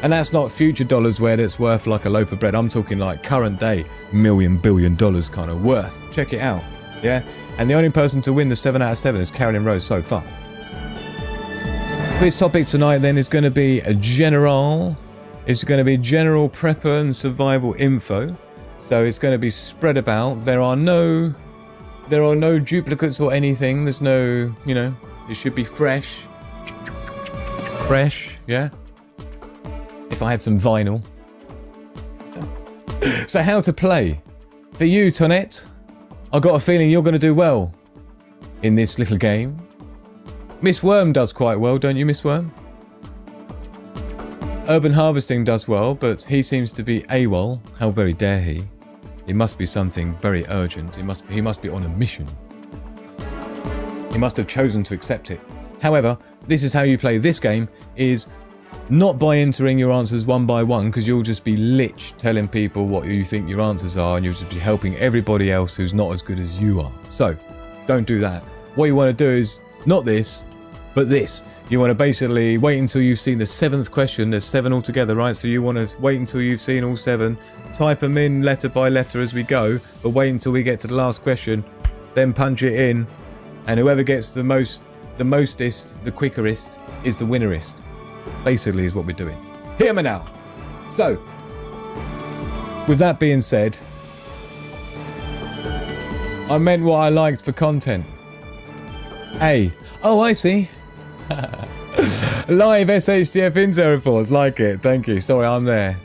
And that's not future dollars where it's worth like a loaf of bread. I'm talking like current day, $1 billion kind of worth. Check it out, yeah? And the only person to win the 7 out of 7 is Carolyn Rose so far. This topic tonight then is going to be a general. It's going to be general prepper and survival info. So it's going to be spread about. There are no duplicates or anything. There's no, you know, it should be fresh. Fresh, yeah? If I had some vinyl. So how to play? For you, Tonette, I got a feeling you're going to do well in this little game. Miss Worm does quite well, don't you, Miss Worm? Urban Harvesting does well, but he seems to be AWOL. How very dare he? It must be something very urgent. He must be on a mission. He must have chosen to accept it. However, this is how you play this game, is not by entering your answers one by one, because you'll just be lich telling people what you think your answers are, and you'll just be helping everybody else who's not as good as you are. So, don't do that. What you want to do is not this, but this. You want to basically wait until you've seen the 7th question. There's 7 altogether, right? So you want to wait until you've seen all 7, type them in letter by letter as we go, but wait until we get to the last question, then punch it in, and whoever gets the mostest, the quickerest, is the winnerist. Basically is what we're doing. Hear me now. So, with that being said, I meant what I liked for content. A. Oh, I see. Live SHTF Intel reports, like it, thank you. Sorry, I'm there.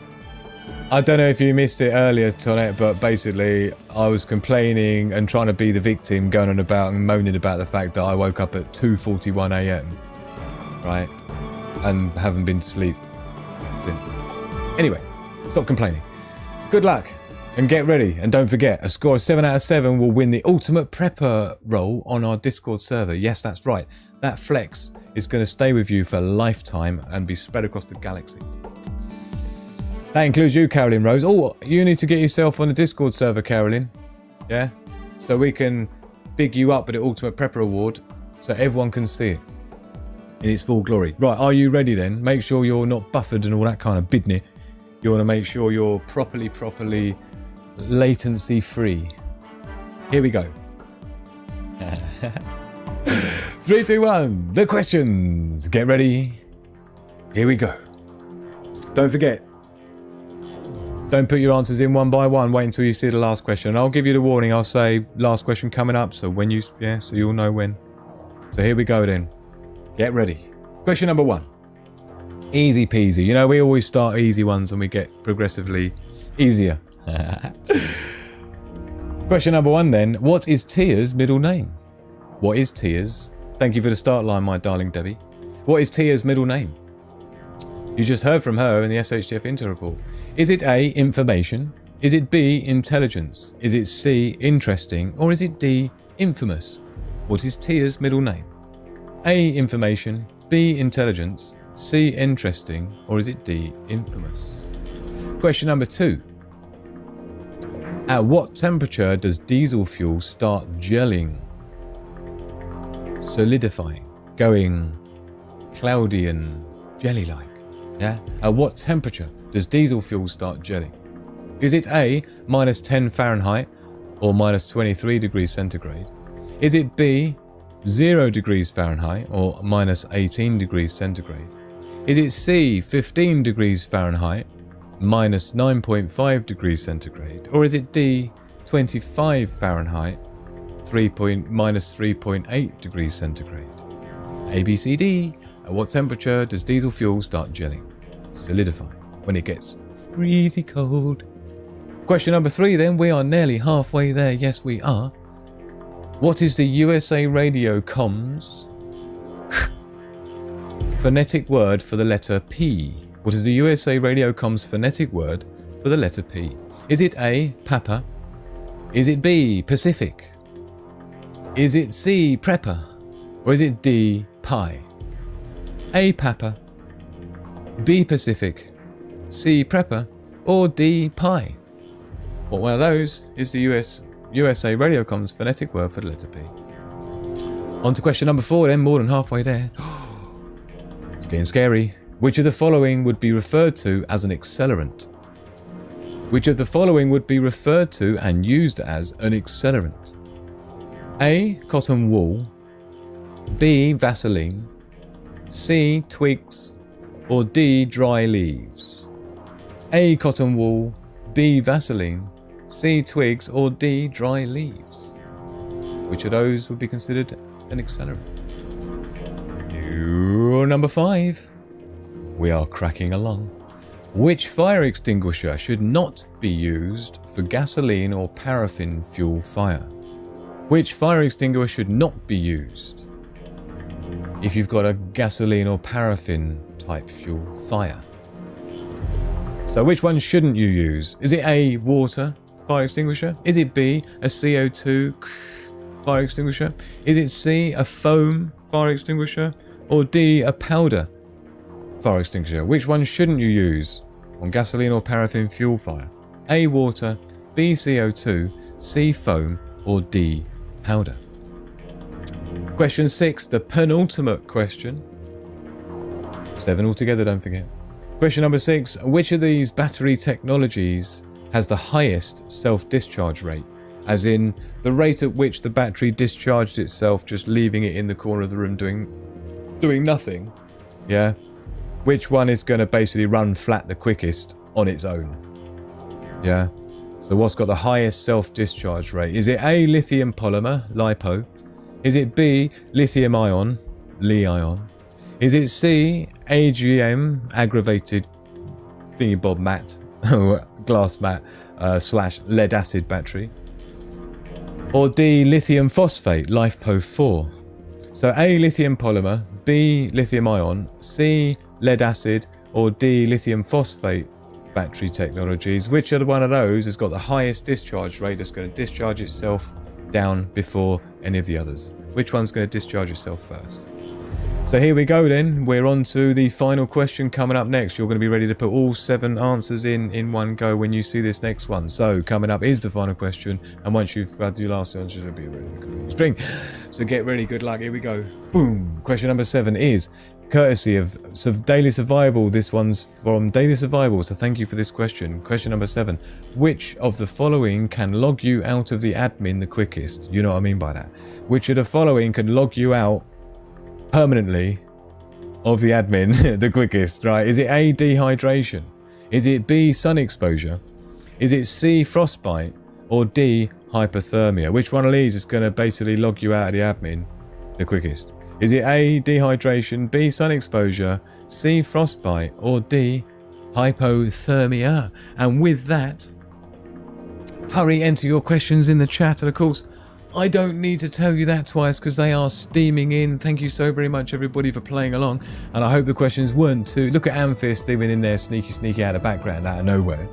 I don't know if you missed it earlier, Tonette, but basically I was complaining and trying to be the victim, going on about and moaning about the fact that I woke up at 2:41 a.m. right, and haven't been to sleep since. Anyway, stop complaining. Good luck and get ready, and don't forget, a score of 7 out of 7 will win the ultimate prepper role on our Discord server. Yes, that's right. That flex is going to stay with you for a lifetime and be spread across the galaxy. That includes you, Carolyn Rose. Oh, you need to get yourself on the Discord server, Carolyn. Yeah? So we can big you up with the Ultimate Prepper Award so everyone can see it in its full glory. Right, are you ready then? Make sure you're not buffered and all that kind of bidney. You want to make sure you're properly latency free. Here we go. 3, 2, 1. The questions. Get ready. Here we go. Don't forget. Don't put your answers in one by one. Wait until you see the last question. I'll give you the warning. I'll say last question coming up. So when you, so you'll know when. So here we go then. Get ready. Question number 1. Easy peasy. You know, we always start easy ones and we get progressively easier. Question number 1 then. What is Tia's middle name? What is Tia's? Thank you for the start line, my darling Debbie. What is Tia's middle name? You just heard from her in the SHTF Intel report. Is it A, information? Is it B, intelligence? Is it C, interesting? Or is it D, infamous? What is Tia's middle name? A, information. B, intelligence. C, interesting. Or is it D, infamous? Question number 2. At what temperature does diesel fuel start gelling? Solidifying, going cloudy and jelly-like. Yeah? At what temperature does diesel fuel start gelling? Is it A, minus 10 Fahrenheit or minus 23 degrees centigrade? Is it B, 0 degrees Fahrenheit or minus 18 degrees centigrade? Is it C, 15 degrees Fahrenheit, minus 9.5 degrees centigrade? Or is it D, 25 Fahrenheit, minus 3.8 degrees centigrade. A, B, C, D. At what temperature does diesel fuel start gelling, solidifying, when it gets freezy cold? Question number 3 then. We are nearly halfway there. Yes, we are. What is the USA Radio Comms phonetic word for the letter P? What is the USA Radio Comms phonetic word for the letter P? Is it A, Papa? Is it B, Pacific? Is it C, Prepper? Or is it D, Pie? A, Papa, B, Pacific, C, Prepper, or D, Pie? What one of those is the USA Radio Comms phonetic word for the letter P? On to question number 4 then, more than halfway there. It's getting scary. Which of the following would be referred to as an accelerant? Which of the following would be referred to and used as an accelerant? A, cotton wool, B, Vaseline, C, twigs, or D, dry leaves? A, cotton wool, B, Vaseline, C, twigs, or D, dry leaves? Which of those would be considered an accelerant? Number 5. We are cracking along. Which fire extinguisher should not be used for gasoline or paraffin fuel fire? Which fire extinguisher should not be used if you've got a gasoline or paraffin type fuel fire? So which one shouldn't you use? Is it A, water fire extinguisher? Is it B, a CO2 fire extinguisher? Is it C, a foam fire extinguisher? Or D, a powder fire extinguisher? Which one shouldn't you use on gasoline or paraffin fuel fire? A, water, B, CO2, C, foam, or D, powder? Question 6, the penultimate question. 7 altogether, don't forget. Question number 6, which of these battery technologies has the highest self-discharge rate? As in, the rate at which the battery discharged itself, just leaving it in the corner of the room doing nothing. Yeah? Which one is going to basically run flat the quickest on its own? Yeah? So what's got the highest self-discharge rate? Is it A, lithium polymer, LiPo? Is it B, lithium ion, Li-ion? Is it C, AGM, aggravated thingy-bob mat, glass mat, / lead acid battery? Or D, lithium phosphate, LiFePO4? So A, lithium polymer, B, lithium ion, C, lead acid, or D, lithium phosphate battery technologies. Which other one of those has got the highest discharge rate that's going to discharge itself down before any of the others? Which one's going to discharge itself first? So here we go then. We're on to the final question coming up next. You're going to be ready to put all 7 answers in one go when you see this next one. So coming up is the final question. And once you've had your last answer, you'll be ready to go the string. So get ready. Good luck. Here we go. Boom. Question number 7 is courtesy of Daily Survival. This one's from Daily Survival. So thank you for this question. Question number 7. Which of the following can log you out of the admin the quickest? You know what I mean by that. Which of the following can log you out permanently of the admin the quickest, right? Is it A, dehydration? Is it B, sun exposure? Is it C, frostbite? Or D, hypothermia? Which one of these is going to basically log you out of the admin the quickest? Is it A, dehydration, B, sun exposure, C, frostbite, or D, hypothermia? And with that, hurry, enter your questions in the chat. And of course, I don't need to tell you that twice because they are steaming in. Thank you so very much, everybody, for playing along. And I hope the questions weren't too... Look at Amphir steaming in there, sneaky out of background, out of nowhere.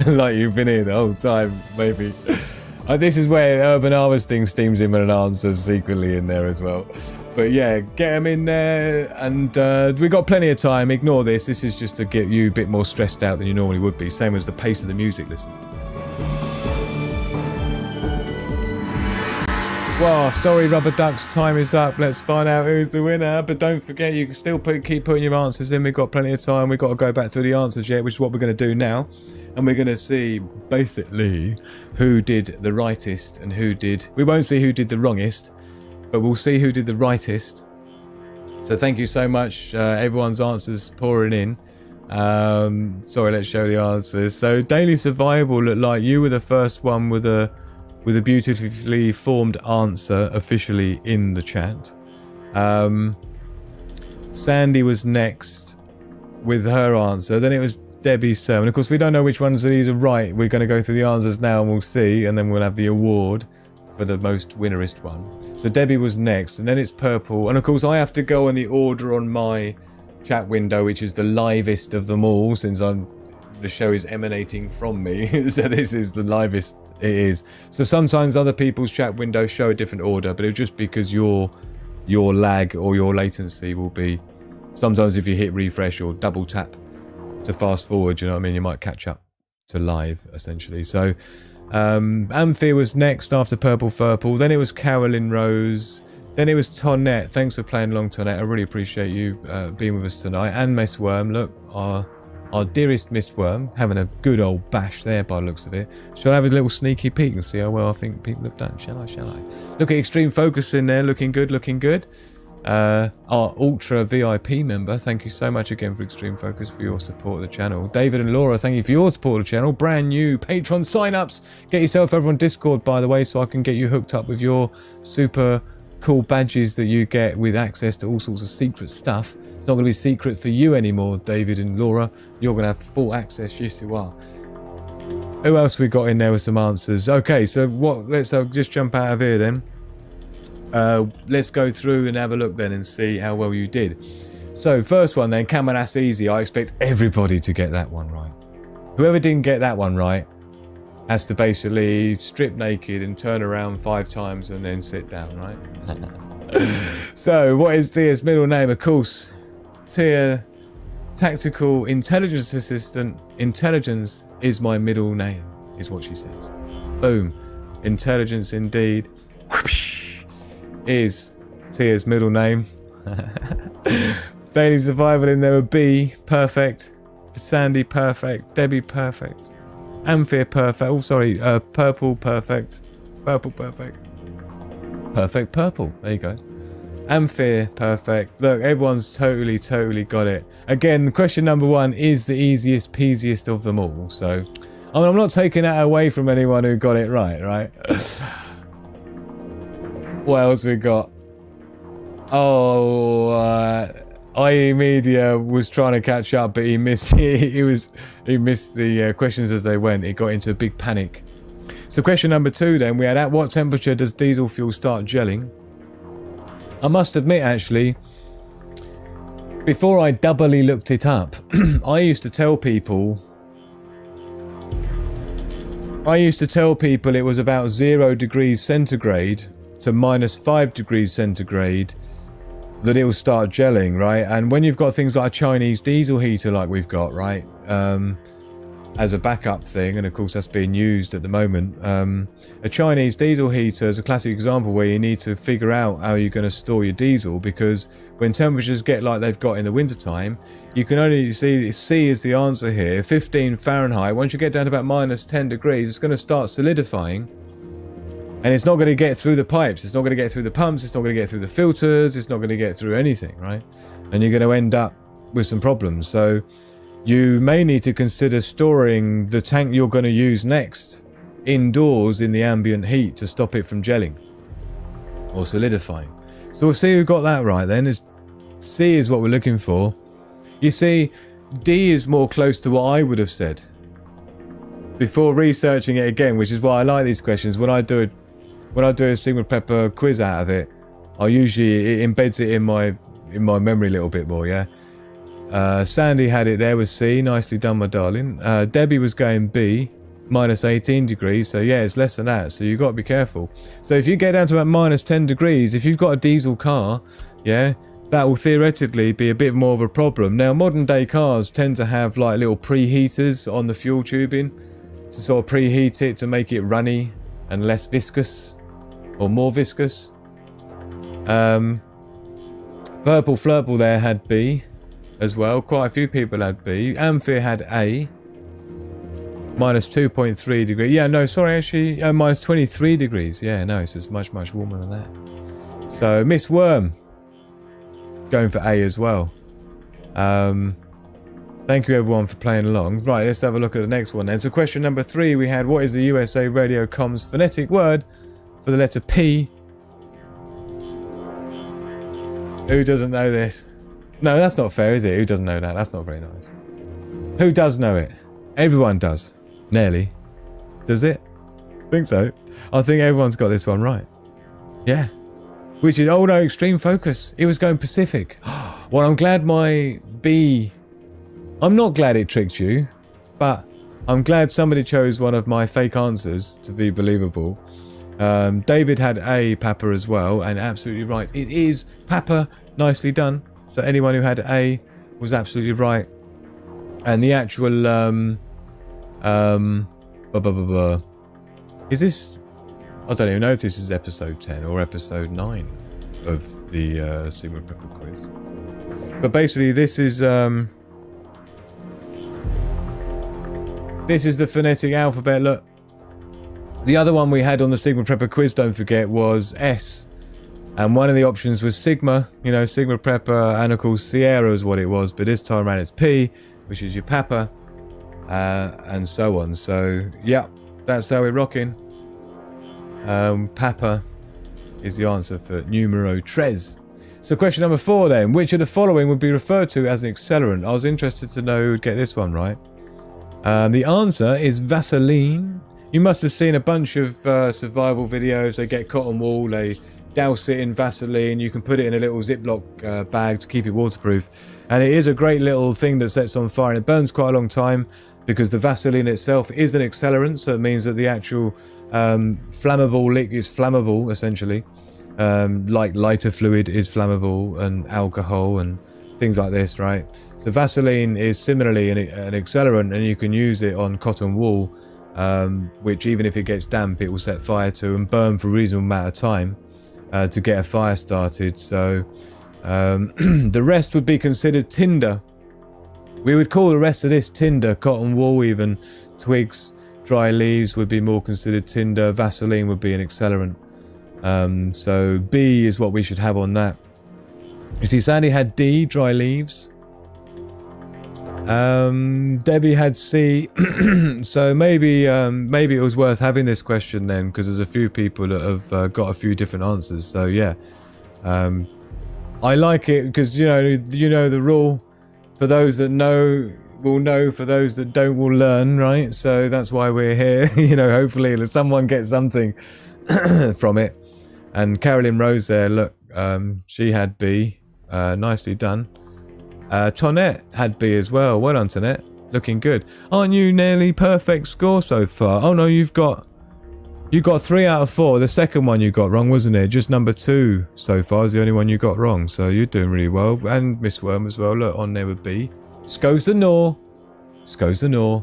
Like you've been here the whole time, maybe. This is where Urban Harvesting steams in with an answer secretly in there as well. But yeah, get them in there. And we've got plenty of time. Ignore this. This is just to get you a bit more stressed out than you normally would be. Same as the pace of the music, listen. Well, sorry, Rubber Ducks, time is up. Let's find out who's the winner. But don't forget, you can still keep putting your answers in. We've got plenty of time. We've got to go back through the answers yet, which is what we're going to do now. And we're going to see, basically, who did the rightest and who did... We won't see who did the wrongest, but we'll see who did the rightest. So thank you so much. Everyone's answers pouring in. Sorry, let's show the answers. So Daily Survival looked like you were the first one with with a beautifully formed answer officially in the chat. Sandy was next with her answer. Then it was Debbie Sermon. Of course, we don't know which ones of these are right. We're going to go through the answers now and we'll see. And then we'll have the award for the most winnerist one. So Debbie was next. And then it's Purple. And of course, I have to go in the order on my chat window, which is the livest of them all, since the show is emanating from me. So this is the livest it is. So sometimes other people's chat windows show a different order, but it's just because your lag or your latency will be, sometimes if you hit refresh or double tap to fast forward, you know what I mean, you might catch up to live essentially. So Amphi was next after Purple Furple. Then it was Carolyn Rose. Then it was Tonette. Thanks for playing along, Tonette. I really appreciate you being with us tonight. And Miss Worm. Look, our dearest Miss Worm, having a good old bash there by the looks of it. Shall I have a little sneaky peek and see how well I think people have done? Shall I? Look at Extreme Focus in there. Looking good. Our Ultra VIP member, thank you so much again for Extreme Focus for your support of the channel. David and Laura, thank you for your support of the channel. Brand new Patreon sign-ups. Get yourself over on Discord, by the way, so I can get you hooked up with your super cool badges that you get with access to all sorts of secret stuff. It's not going to be secret for you anymore, David and Laura. You're going to have full access. Yes, you are. Who else we got in there with some answers? Okay, so let's just jump out of here then. Let's go through and have a look then and see how well you did. So first one then, Cameron, that's easy. I expect everybody to get that one right. Whoever didn't get that one right has to basically strip naked and turn around 5 times and then sit down, right? So what is Tia's middle name? Of course, Tia, Tactical Intelligence Assistant. Intelligence is my middle name, is what she says. Boom. Intelligence indeed is Tia's middle name. Daily Survival in there were B, perfect. Sandy, perfect. Debbie, perfect. Amphir, perfect. Oh, sorry. Purple, perfect. Purple, perfect. Perfect purple. There you go. Amphir, perfect. Look, everyone's totally got it. Again, question number 1 is the easiest peasiest of them all. So, I mean, I'm not taking that away from anyone who got it right? What else we got? Oh, IE Media was trying to catch up, but he missed the questions as they went. It got into a big panic. So question number 2 then, we had at what temperature does diesel fuel start gelling? I must admit, actually, before I doubly looked it up, I used to tell people it was about 0 degrees centigrade to -5 degrees centigrade that it will start gelling, right? And when you've got things like a Chinese diesel heater like we've got, right, as a backup thing, and of course that's being used at the moment, a Chinese diesel heater is a classic example where you need to figure out how you're going to store your diesel, because when temperatures get like they've got in the wintertime, you can only see C is the answer here, 15 Fahrenheit. Once you get down to about -10 degrees, it's going to start solidifying. And it's not going to get through the pipes. It's not going to get through the pumps. It's not going to get through the filters. It's not going to get through anything, right? And you're going to end up with some problems. So you may need to consider storing the tank you're going to use next indoors in the ambient heat to stop it from gelling or solidifying. So we'll see who got that right then. C is what we're looking for. You see, D is more close to what I would have said before researching it again, which is why I like these questions. When I do a Sigma Prepper quiz out of it, it embeds it in my memory a little bit more, yeah. Sandy had it there with C, nicely done, my darling. Debbie was going B, -18 degrees, so yeah, it's less than that, so you've got to be careful. So if you get down to about -10 degrees, if you've got a diesel car, yeah, that will theoretically be a bit more of a problem. Now, modern day cars tend to have like little preheaters on the fuel tubing to sort of preheat it to make it runny and less viscous, or more viscous. Purple Flurple there had B as well. Quite a few people had B. Amphir had A. -2.3 degrees. Yeah, no, sorry, actually, -23 degrees. Yeah, no, so it's much warmer than that. So Miss Worm going for A as well. Thank you everyone for playing along. Right, let's have a look at the next one then. So question number 3 we had, what is the USA Radio Comms phonetic word for the letter P? Who doesn't know this? No, that's not fair, is it? Who doesn't know that? That's not very nice. Who does know it? Everyone does. Nearly. Does it? I think so. I think everyone's got this one right. Yeah. Which is, oh no, extreme focus. It was going Pacific. Well, I'm glad my B... I'm not glad it tricked you, but I'm glad somebody chose one of my fake answers to be believable. David had A, Papa, as well, and absolutely right. It is Papa. Nicely done. So anyone who had A was absolutely right. And the actual... Is this... I don't even know if this is episode 10 or episode 9 of the Sigma Prepper quiz. But basically this is... This is the phonetic alphabet, look. The other one we had on the Sigma Prepper quiz, don't forget, was S. And one of the options was Sigma, you know, Sigma Prepper, and of course Sierra is what it was, but this time around it's P, which is your Papa, and so on. So, yeah, that's how we're rocking. Papa is the answer for numero tres. So question number 4 then, which of the following would be referred to as an accelerant? I was interested to know who'd get this one right. The answer is Vaseline. You must have seen a bunch of survival videos. They get cotton wool, they douse it in Vaseline. You can put it in a little Ziploc bag to keep it waterproof. And it is a great little thing that sets on fire, and it burns quite a long time because the Vaseline itself is an accelerant. So it means that the actual flammable liquid is flammable, essentially. Like lighter fluid is flammable, and alcohol and things like this, right? So Vaseline is similarly an accelerant, and you can use it on cotton wool, which even if it gets damp, it will set fire to and burn for a reasonable amount of time to get a fire started. So the rest would be considered tinder. We would call the rest of this tinder. Cotton wool, even twigs, dry leaves would be more considered tinder. Vaseline would be an accelerant. So B is what we should have on that. You see, Sandy had D, dry leaves. Debbie had C. So maybe it was worth having this question then, because there's a few people that have got a few different answers. So yeah, I like it because you know the rule. For those that know will know, for those that don't will learn, right? So that's why we're here. You know, hopefully someone gets something from it. And Carolyn Rose there, look, she had B. Nicely done. Tonette had B as well. Well done, Tonette. Looking good. Aren't you nearly perfect score so far? Oh no, you got 3 out of 4. The second one you got wrong, wasn't it? Just number 2 so far is the only one you got wrong. So you're doing really well. And Miss Worm as well. Look, on there with B. Sco's the gnaw. Sco's the gnaw.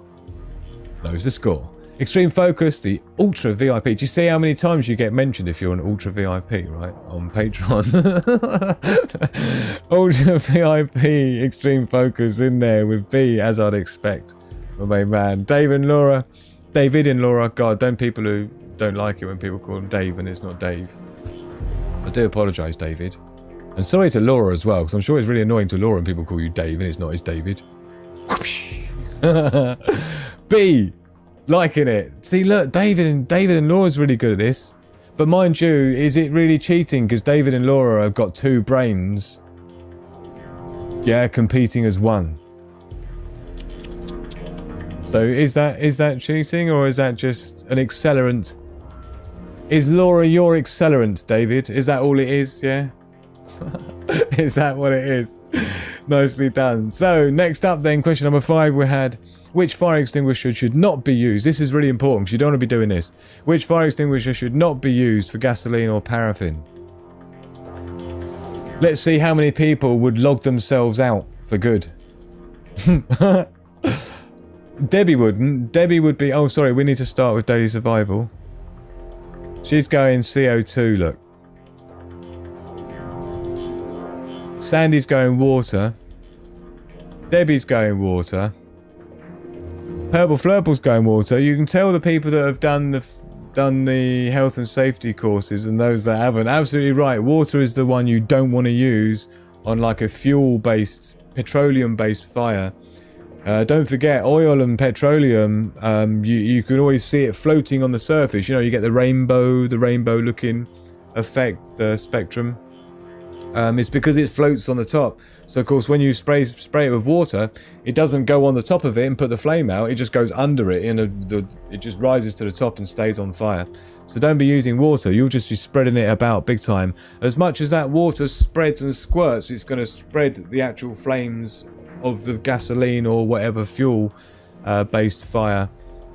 Knows the score. Extreme Focus, the Ultra VIP. Do you see how many times you get mentioned if you're an Ultra VIP, right? On Patreon. Ultra VIP, Extreme Focus in there with B, as I'd expect. Oh, my man. David and Laura. God, don't people who don't like it when people call him Dave and it's not Dave. I do apologise, David. And sorry to Laura as well, because I'm sure it's really annoying to Laura when people call you Dave and it's not, it's David. B. Liking it. See, look, David and Laura's really good at this. But mind you, is it really cheating? Because David and Laura have got 2 brains. Yeah, competing as one. So is that cheating, or is that just an accelerant? Is Laura your accelerant, David? Is that all it is? Yeah. Is that what it is? Nicely done. So next up then, question number 5 we had. Which fire extinguisher should not be used? This is really important because you don't want to be doing this. Which fire extinguisher should not be used for gasoline or paraffin? Let's see how many people would log themselves out for good. Debbie wouldn't. Debbie would be... Oh, sorry, we need to start with daily survival. She's going CO2, look. Sandy's going water. Debbie's going water. Purple Flurple's going water. You can tell the people that have done the health and safety courses and those that haven't. Absolutely right. Water is the one you don't want to use on like a fuel-based, petroleum-based fire. Don't forget, oil and petroleum, you can always see it floating on the surface. You know, you get the rainbow looking effect, the spectrum. It's because it floats on the top. So of course, when you spray it with water, it doesn't go on the top of it and put the flame out. It just goes under it. It just rises to the top and stays on fire. So don't be using water. You'll just be spreading it about big time. As much as that water spreads and squirts, it's going to spread the actual flames of the gasoline or whatever fuel based fire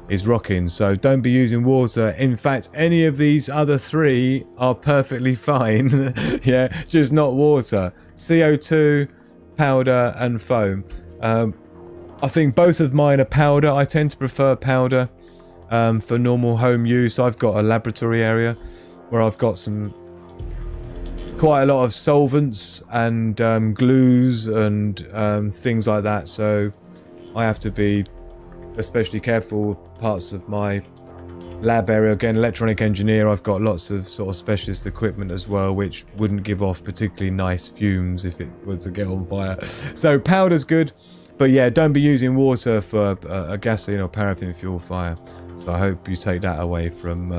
is rocking. So don't be using water. In fact, any of these other three are perfectly fine. Yeah, just not water. CO2, powder and foam. I think both of mine are powder. I tend to prefer powder for normal home use. I've got a laboratory area where I've got quite a lot of solvents and glues and things like that, so I have to be especially careful with parts of my lab area. Again, electronic engineer, I've got lots of sort of specialist equipment as well, which wouldn't give off particularly nice fumes if it were to get on fire. So powder's good, but yeah, don't be using water for a gasoline or paraffin fuel fire. So I hope you take that away from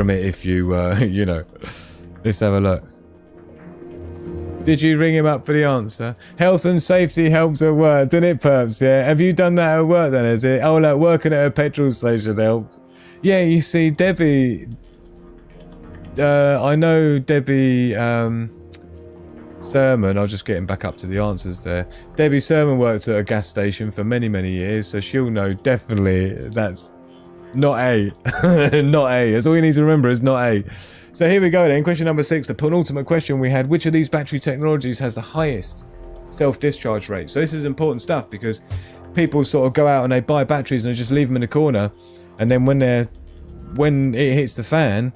it if you you know. Let's have a look. Did you ring him up for the answer? Health and safety helps at work, doesn't it, Perps? Yeah. Have you done that at work then, is it? Oh, like working at a petrol station helped. Yeah, you see, Debbie... I know Debbie Sermon. I'll just getting back up to the answers there. Debbie Sermon worked at a gas station for many, many years, so she'll know definitely that's not A. Not A. That's all you need to remember is not A. So here we go then. Question number 6, the penultimate question we had. Which of these battery technologies has the highest self-discharge rate? So this is important stuff because people sort of go out and they buy batteries and they just leave them in the corner. And then when it hits the fan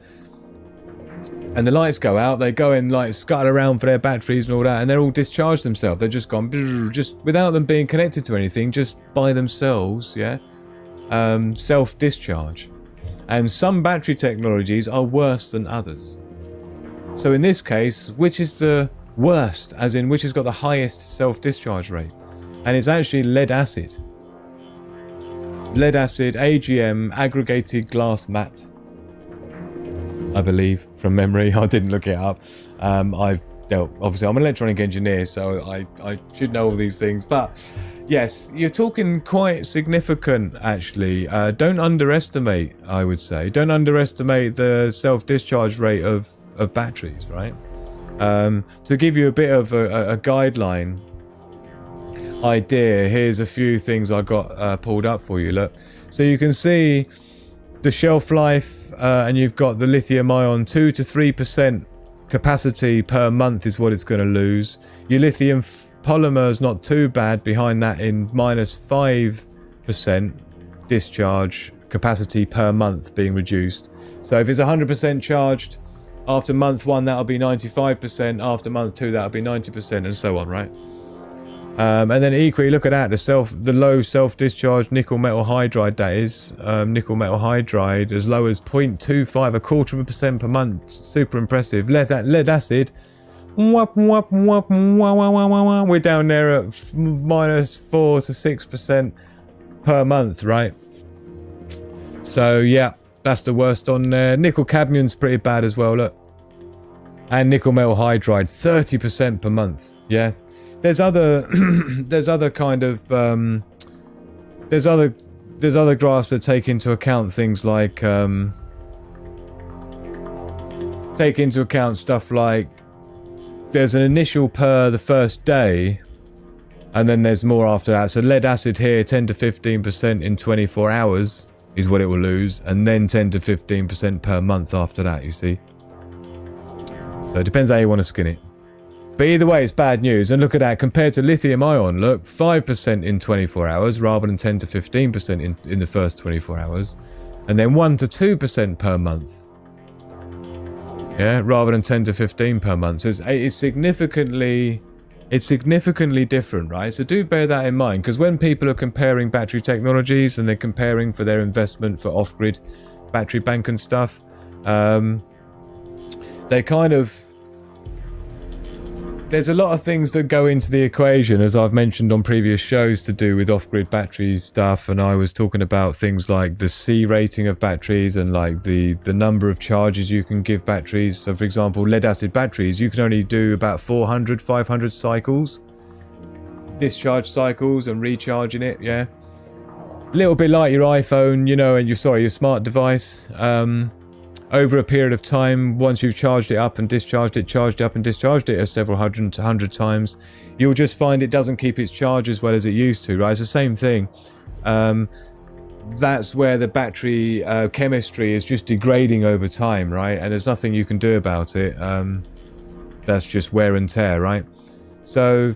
and the lights go out, they go and like scuttle around for their batteries and all that, and they're all discharged themselves. They're just gone, just without them being connected to anything, just by themselves, yeah? Self-discharge. And some battery technologies are worse than others. So in this case, which is the worst, as in which has got the highest self-discharge rate? And it's actually lead acid. Lead acid, AGM, aggregated glass mat, I believe, from memory. I didn't look it up. Obviously I'm an electronic engineer, so I should know all these things, but yes, you're talking quite significant, actually. Don't underestimate, I would say. Don't underestimate the self-discharge rate of batteries, right? To give you a bit of a guideline idea, here's a few things I got pulled up for you. Look, so you can see the shelf life, and you've got the lithium ion, 2 to 3% capacity per month is what it's going to lose. Your lithium polymer is not too bad behind that in minus 5% discharge capacity per month being reduced. So if it's 100% charged, after month 1 that'll be 95%, after month 2 that'll be 90%, and so on, right? And then equally, look at that, the low self-discharge nickel metal hydride, that is nickel metal hydride, as low as 0.25, 0.25% per month. Super impressive. Lead acid, we're down there at minus 4 to 6% per month, right? So yeah, that's the worst on there. Nickel cadmium's pretty bad as well, look. And nickel metal hydride, 30% per month. Yeah. There's other kind of there's other graphs that take into account things like stuff like there's an initial per the first day, and then there's more after that. So lead acid here, 10 to 15% in 24 hours is what it will lose, and then 10 to 15% per month after that, you see. So it depends how you want to skin it. But either way, it's bad news. And look at that, compared to lithium ion, look, 5% in 24 hours rather than 10 to 15% in the first 24 hours. And then 1 to 2% per month. Yeah, rather than 10 to 15 per month. So it's significantly different, right? So do bear that in mind, because when people are comparing battery technologies and they're comparing for their investment for off-grid battery bank and stuff, they kind of there's a lot of things that go into the equation, as I've mentioned on previous shows, to do with off-grid battery stuff. And I was talking about things like the C rating of batteries and like the number of charges you can give batteries. So for example, lead acid batteries, you can only do about 400, 500 cycles, discharge cycles, and recharging it. Yeah, a little bit like your iPhone, you know, and your smart device. Over a period of time, once you've charged it up and discharged it, charged up and discharged it several hundred times, you'll just find it doesn't keep its charge as well as it used to, right? It's the same thing. That's where the battery chemistry is just degrading over time, right? And there's nothing you can do about it. That's just wear and tear, right? So,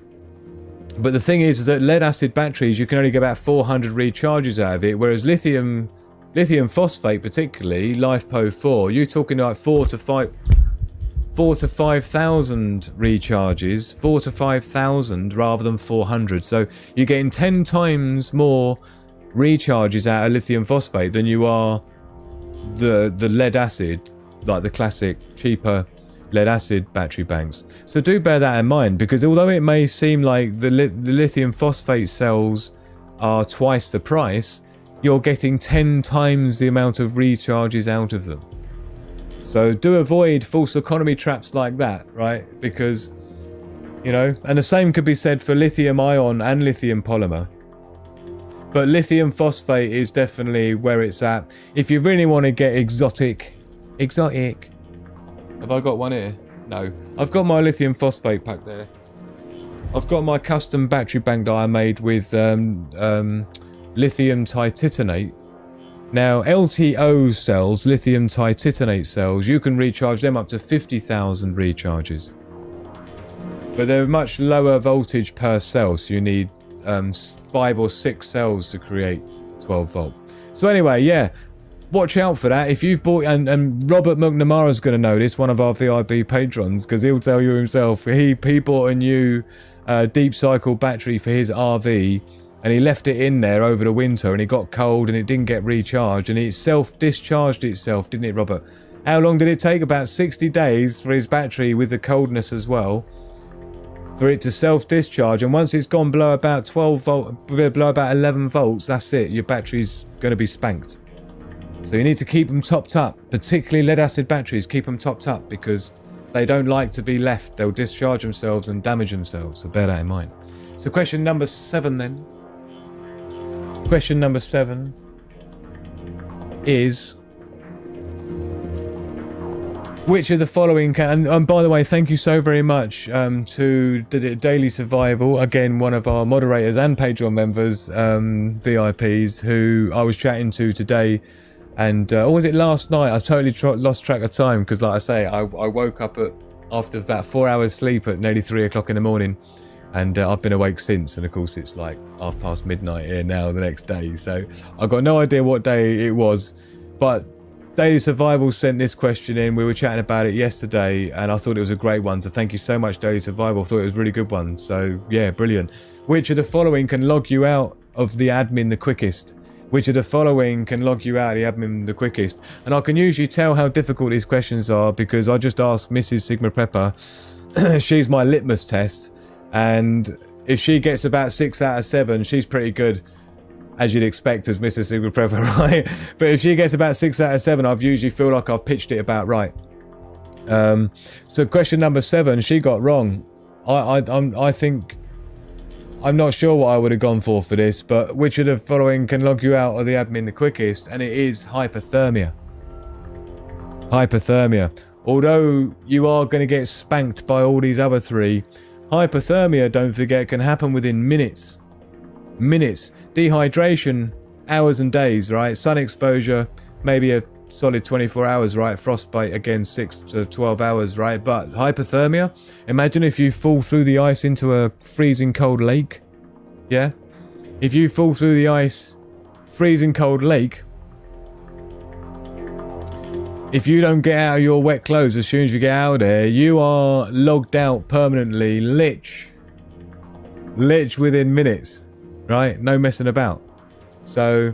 but the thing is that lead acid batteries, you can only get about 400 recharges out of it, whereas lithium phosphate, particularly LiFePO4, you're talking like 4,000 to 5,000 recharges, 4,000 to 5,000 rather than 400. So you're getting 10 times more recharges out of lithium phosphate than you are the lead acid, like the classic cheaper lead acid battery banks. So do bear that in mind, because although it may seem like the lithium phosphate cells are twice the price, you're getting 10 times the amount of recharges out of them. So do avoid false economy traps like that, right? Because, you know, and the same could be said for lithium ion and lithium polymer. But lithium phosphate is definitely where it's at. If you really want to get exotic. Have I got one here? No. I've got my lithium phosphate pack there. I've got my custom battery bank that I made with lithium tititanate. Now LTO cells, lithium tititanate cells, you can recharge them up to 50,000 recharges, but they're much lower voltage per cell, so you need 5 or 6 cells to create 12 volt. So anyway, yeah, watch out for that. If you've bought, and Robert McNamara's going to know this, one of our VIB patrons, because he'll tell you himself, he bought a new deep cycle battery for his RV, and he left it in there over the winter, and it got cold and it didn't get recharged, and it self-discharged itself, didn't it, Robert? How long did it take? About 60 days for his battery, with the coldness as well, for it to self-discharge. And once it's gone below about 12 volt, below about 11 volts, that's it. Your battery's going to be spanked. So you need to keep them topped up, particularly lead acid batteries. Keep them topped up, because they don't like to be left. They'll discharge themselves and damage themselves, so bear that in mind. So question number 7 then. Question number 7 is, which of the following can, and by the way, thank you so very much to Daily Survival, again, one of our moderators and Patreon members, VIPs, who I was chatting to today, and or was it last night? I totally lost track of time, because like I say, I woke up after about 4 hours sleep at nearly 3 o'clock in the morning. And I've been awake since, and of course it's like midnight here now the next day, so I've got no idea what day it was. But Daily Survival sent this question in. We were chatting about it yesterday, and I thought it was a great one, so thank you so much, Daily Survival. I thought it was a really good one, so yeah, brilliant. Which of the following can log you out of the admin the quickest? Which of the following can log you out of the admin the quickest? And I can usually tell how difficult these questions are, because I just asked Mrs. Sigma Prepper. She's my litmus test. And if she gets about 6 out of 7, she's pretty good, as you'd expect as Mrs. Sigma Prepper, right? But if she gets about 6 out of 7, I've usually feel like I've pitched it about right. So question number 7, she got wrong. I think, I'm not sure what I would have gone for this, but which of the following can log you out of the admin the quickest? And it is hypothermia. Hypothermia. Although you are going to get spanked by all these other 3, hypothermia, don't forget, can happen within minutes. Minutes. Dehydration, hours and days, right? Sun exposure, maybe a solid 24 hours, right? Frostbite, again, 6 to 12 hours, right? But hypothermia, imagine if you fall through the ice into a freezing cold lake. Yeah? If you fall through the ice, freezing cold lake, if you don't get out of your wet clothes as soon as you get out of there, you are logged out permanently, lich within minutes, right? No messing about. So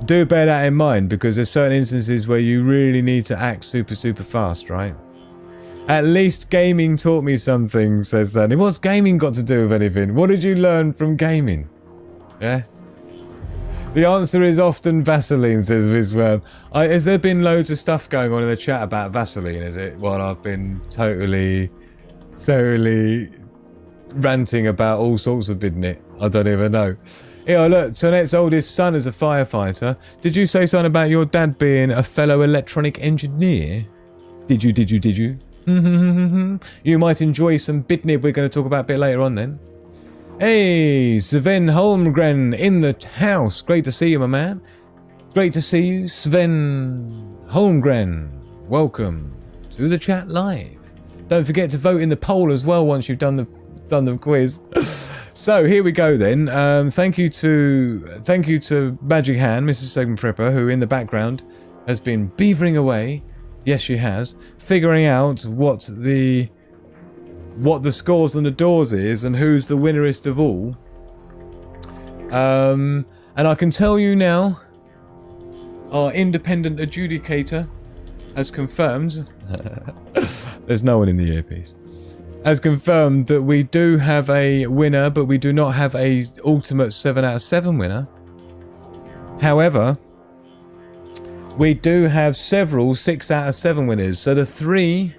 do bear that in mind, because there's certain instances where you really need to act super fast, right? At least gaming taught me something, says Sandy. What's gaming got to do with anything? What did you learn from gaming? Yeah? The answer is often Vaseline, says Vizworm. Has there been loads of stuff going on in the chat about Vaseline, is it? While I've been totally ranting about all sorts of bidnit. I don't even know. Yeah, look, Tonette's oldest son is a firefighter. Did you say something about your dad being a fellow electronic engineer? Did you? You might enjoy some bidnip we're going to talk about a bit later on then. Hey, Sven Holmgren in the house. Great to see you, my man. Great to see you, Sven Holmgren. Welcome to the chat live. Don't forget to vote in the poll as well once you've done the quiz. So here we go then. Thank you to Magic Hand, Mrs. Segment Prepper, who in the background has been beavering away. Yes, she has, figuring out what the scores on the doors is and who's the winnerest of all. And I can tell you now, our independent adjudicator has confirmed. There's no one in the earpiece. Has confirmed that we do have a winner, but we do not have a ultimate 7 out of 7 winner. However, we do have several 6 out of 7 winners. So the 3,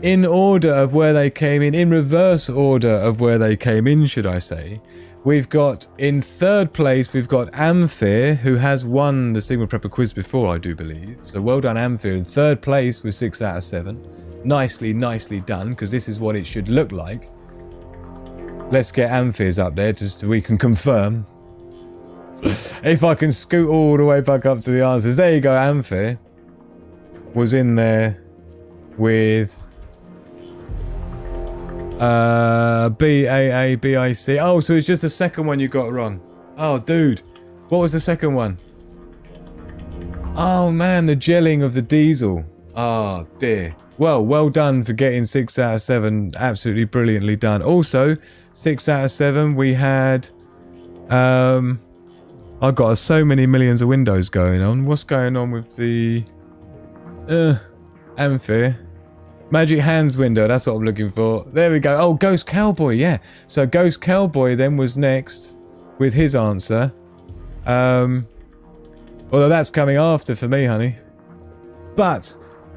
in order of where they came in reverse order of where they came in, should I say. We've got, in 3rd place, we've got Amphir, who has won the Sigma Prepper quiz before, I do believe. So well done, Amphir. In 3rd place with 6 out of 7. Nicely done, because this is what it should look like. Let's get Amphir's up there, just so we can confirm. If I can scoot all the way back up to the answers. There you go, Amphir was in there with BAABIC. Oh, so it's just the second one you got wrong. Oh, dude. What was the second one? Oh, man, the gelling of the diesel. Oh, dear. Well done for getting 6 out of 7. Absolutely brilliantly done. Also, 6 out of 7, we had... I've got so many millions of windows going on. What's going on with the... Amphir? Magic Hands window, that's what I'm looking for. There we go. Oh, Ghost Cowboy, yeah. So Ghost Cowboy then was next with his answer. Although that's coming after for me, honey. But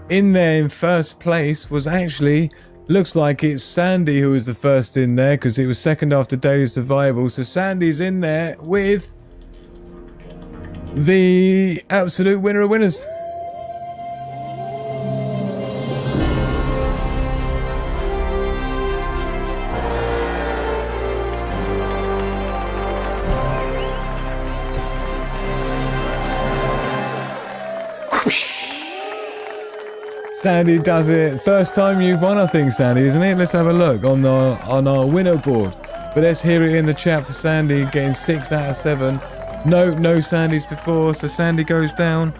in there in first place was actually... Looks like it's Sandy who was the first in there, because it was second after Daily Survival. So Sandy's in there with... the absolute winner of winners. Sandy does it. First time you've won, I think, Sandy, isn't it? Let's have a look on our winner board. But let's hear it in the chat for Sandy getting 6 out of 7. No Sandys before, so Sandy goes down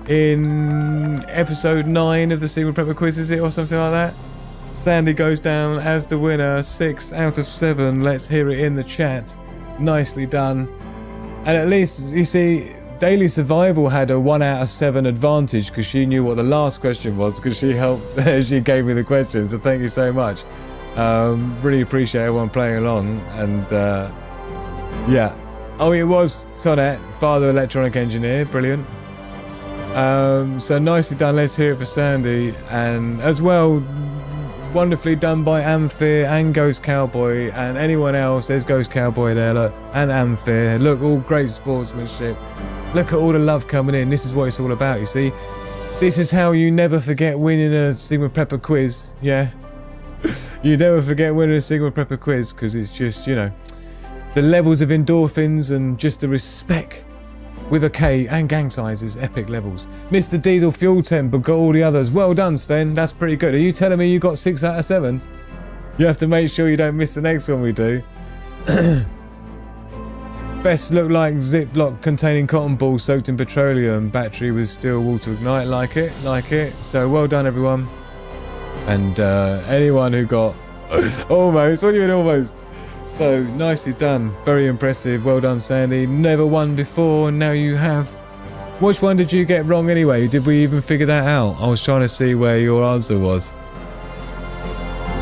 in episode 9 of the Sigma Prepper quiz, is it, or something like that? Sandy goes down as the winner, 6 out of 7. Let's hear it in the chat. Nicely done. And at least, you see, Daily Survival had a 1 out of 7 advantage because she knew what the last question was, because she helped, she gave me the question, so thank you so much. Really appreciate everyone playing along, and yeah. Oh, it was Tonette, father electronic engineer, brilliant. So nicely done, let's hear it for Sandy. And as well, wonderfully done by Amphir and Ghost Cowboy and anyone else. There's Ghost Cowboy there, look, and Amphir. Look, all great sportsmanship. Look at all the love coming in. This is what it's all about, you see. This is how you never forget winning a Sigma Prepper quiz, yeah? You never forget winning a Sigma Prepper quiz, because it's just, you know, the levels of endorphins and just the respect with a K and gang sizes, epic levels. Mr. Diesel Fuel Temp, but got all the others. Well done, Sven. That's pretty good. Are you telling me you got 6 out of 7? You have to make sure you don't miss the next one we do. Best look like Ziploc containing cotton balls soaked in petroleum. Battery with still water ignite. Like it. So well done, everyone. And anyone who got almost. What do you mean almost? So nicely done. Very impressive. Well done, Sandy. Never won before, and now you have. Which one did you get wrong anyway? Did we even figure that out? I was trying to see where your answer was.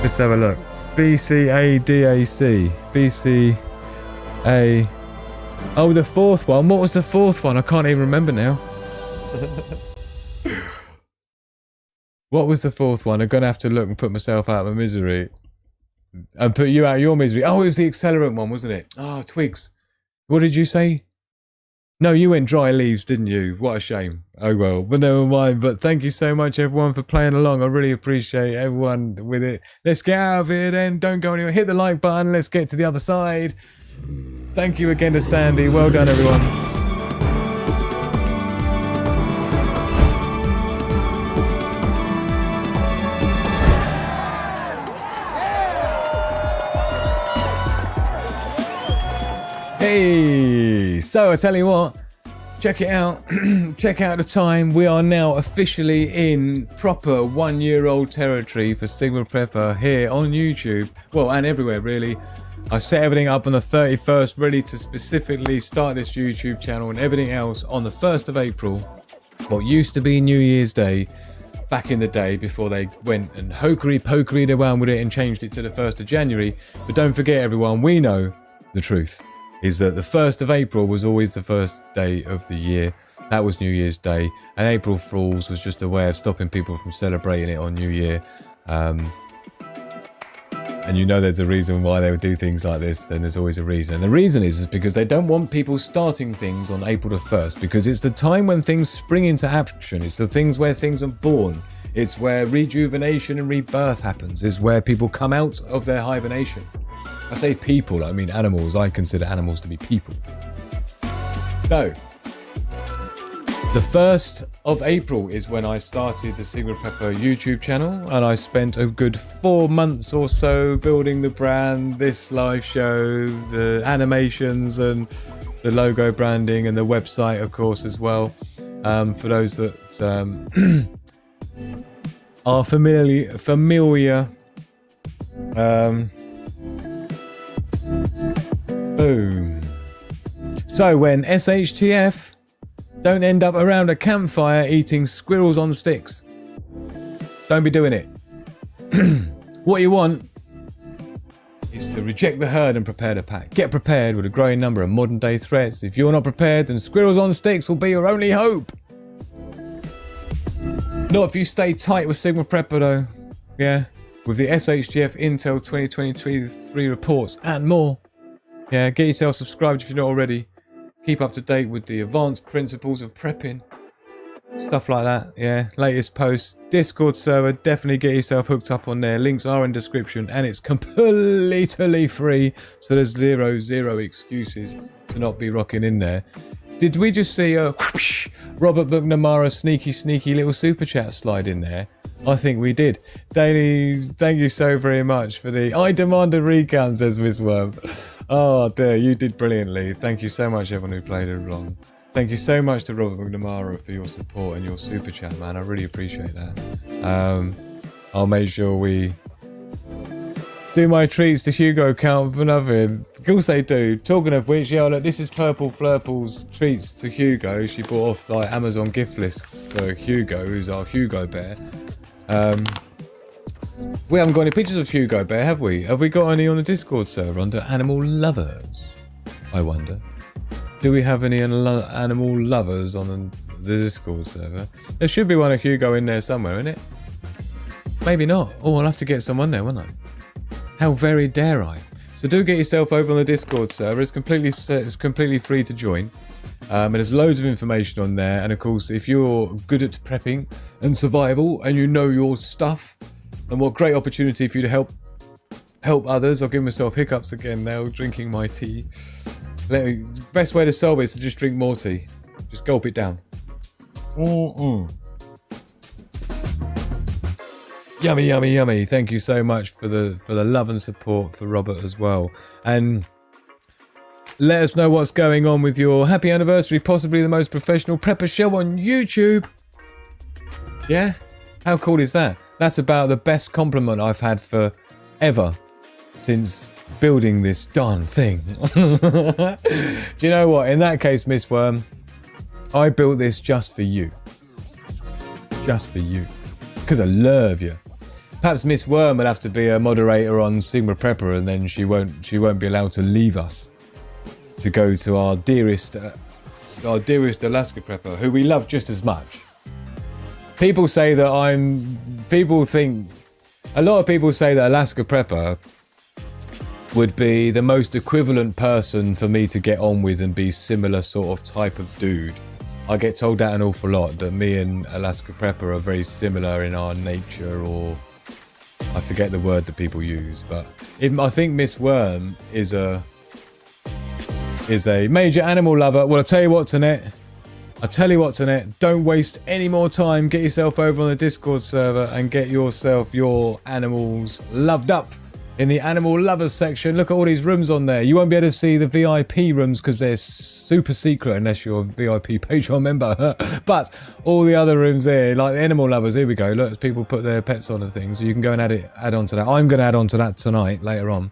Let's have a look. BCADAC. BCA. Oh, the fourth one. What was the fourth one? I can't even remember now. What was the fourth one? I'm going to have to look and put myself out of my misery. And put you out of your misery. Oh, it was the accelerant one, wasn't it? Oh, twigs. What did you say? No, you went dry leaves, didn't you? What a shame. Oh, well, but never mind. But thank you so much, everyone, for playing along. I really appreciate everyone with it. Let's get out of here then. Don't go anywhere. Hit the like button. Let's get to the other side. Thank you again to Sandy. Well done, everyone. Hey, so I tell you what, check it out. Check out the time. We are now officially in proper 1-year-old territory for Sigma Prepper here on YouTube. Well, and everywhere really. I set everything up on the 31st, ready to specifically start this YouTube channel and everything else on the 1st of April. What used to be New Year's Day back in the day before they went and hokery-pokeryed around with it and changed it to the 1st of January. But don't forget, everyone, we know the truth is that the 1st of April was always the first day of the year. That was New Year's Day, and April Fools was just a way of stopping people from celebrating it on New Year. And you know there's a reason why they would do things like this, then there's always a reason. And the reason is because they don't want people starting things on April the 1st, because it's the time when things spring into action. It's the things where things are born. It's where rejuvenation and rebirth happens. It's where people come out of their hibernation. I say people, I mean animals. I consider animals to be people. So, the 1st of April is when I started the Sigma Prepper YouTube channel, and I spent a good 4 months or so building the brand, this live show, the animations and the logo branding and the website, of course, as well. For those that are familiar. Boom. So when SHTF don't end up around a campfire eating squirrels on sticks, don't be doing it. What you want is to reject the herd and prepare the pack. Get prepared with a growing number of modern day threats. If you're not prepared, then squirrels on sticks will be your only hope. Not if you stay tight with Sigma Prepper though. Yeah, with the SHTF Intel 2023 reports and more. Yeah, get yourself subscribed if you're not already. Keep up to date with the advanced principles of prepping. Stuff like that, yeah. Latest posts. Discord server, definitely get yourself hooked up on there. Links are in description and it's completely free. So there's zero excuses to not be rocking in there. Did we just see a Robert McNamara sneaky little super chat slide in there? I think we did. Dailies, thank you so very much for the... I demand a recount, says Miss Worm. Oh dear, you did brilliantly. Thank you so much, everyone who played along. Thank you so much to Robert McNamara for your support and your super chat, man. I really appreciate that. I'll make sure we do my treats to Hugo count for nothing. Of course they do. Talking of which, yeah, look, this is Purple Flurple's treats to Hugo. She bought off like Amazon gift list for Hugo, who's our Hugo bear. We haven't got any pictures of Hugo Bear, have we? Have we got any on the Discord server under Animal Lovers? I wonder. Do we have any animal lovers on the Discord server? There should be one of Hugo in there somewhere, isn't it? Maybe not. Oh, I'll have to get someone there, won't I? How very dare I? So do get yourself over on the Discord server. It's completely free to join. And there's loads of information on there. And of course, if you're good at prepping and survival and you know your stuff, and what great opportunity for you to help others. I'll give myself hiccups again now, drinking my tea. Best way to solve it is to just drink more tea. Just gulp it down. Yummy. Thank you so much for the love and support for Robert as well. And let us know what's going on with your happy anniversary, possibly the most professional prepper show on YouTube. Yeah? How cool is that? That's about the best compliment I've had for ever since building this darn thing. Do you know what? In that case, Miss Worm, I built this just for you. Just for you. Because I love you. Perhaps Miss Worm will have to be a moderator on Sigma Prepper, and then she won't be allowed to leave us to go to our dearest Alaska Prepper, who we love just as much. People say that a lot of people say that Alaska Prepper would be the most equivalent person for me to get on with and be similar sort of type of dude. I get told that an awful lot, that me and Alaska Prepper are very similar in our nature, or I forget the word that people use, but I think Miss Worm is a major animal lover. Well, I'll tell you what, Tonette, don't waste any more time. Get yourself over on the Discord server and get yourself your animals loved up in the animal lovers section. Look at all these rooms on there. You won't be able to see the VIP rooms because they're super secret unless you're a VIP Patreon member. But all the other rooms there, like the animal lovers, here we go. Look, people put their pets on and things. So you can go and add on to that. I'm going to add on to that tonight, later on.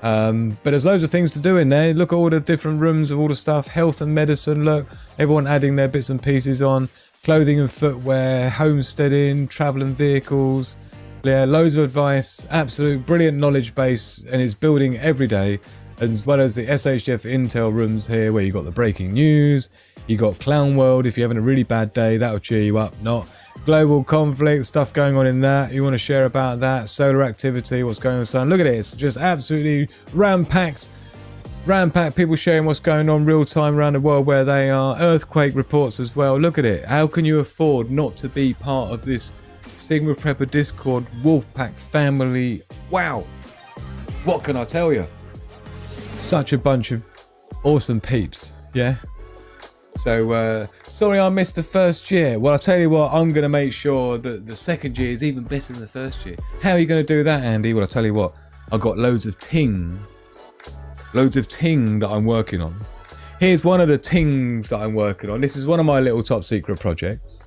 But there's loads of things to do in there. Look at all the different rooms of all the stuff. Health and medicine. Look, everyone adding their bits and pieces on. Clothing and footwear, homesteading, travel and vehicles. Yeah, loads of advice, absolute brilliant knowledge base, and it's building every day, as well as the SHTF Intel rooms here, where you got the breaking news, you got Clown World. If you're having a really bad day, that'll cheer you up. Not global conflict, stuff going on in that, you want to share about that, solar activity, what's going on in the sun. Look at it, it's just absolutely ram-packed, people sharing what's going on real time around the world where they are, earthquake reports as well. Look at it, how can you afford not to be part of this Sigma Prepper Discord Wolfpack family? Wow, what can I tell you? Such a bunch of awesome peeps, yeah? So, sorry I missed the first year. Well, I'll tell you what, I'm going to make sure that the second year is even better than the first year. How are you going to do that, Andy? Well, I'll tell you what, I've got loads of ting that I'm working on. Here's one of the tings that I'm working on. This is one of my little top secret projects.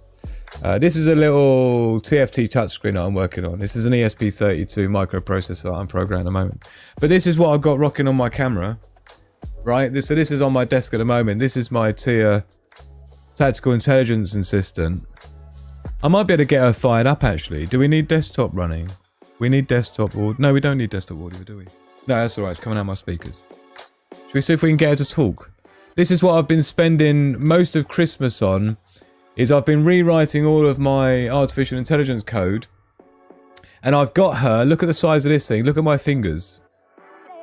This is a little TFT touchscreen that I'm working on. This is an ESP32 microprocessor I'm programming at the moment. But this is what I've got rocking on my camera, right? So this is on my desk at the moment. This is my TIA tactical intelligence assistant. I might be able to get her fired up, actually. Do we need desktop running? We need desktop audio. No, we don't need desktop audio, do we? No, that's all right. It's coming out of my speakers. Should we see if we can get her to talk? This is what I've been spending most of Christmas on. I've been rewriting all of my artificial intelligence code, and I've got her. Look at the size of this thing. Look at my fingers.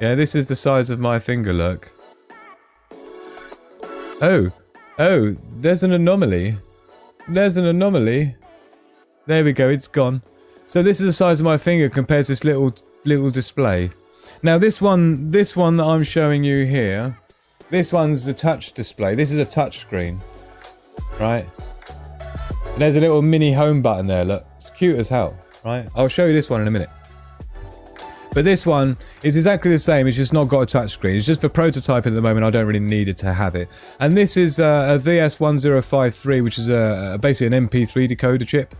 Yeah, this is the size of my finger. Look. Oh, there's an anomaly. There we go. It's gone. So this is the size of my finger compared to this little display. Now this one that I'm showing you here, this one's the touch display. This is a touch screen, right? And there's a little mini home button there. Look, it's cute as hell, right? I'll show you this one in a minute. But this one is exactly the same. It's just not got a touch screen. It's just for prototyping at the moment. I don't really need it to have it. And this is a VS1053, which is basically an MP3 decoder chip.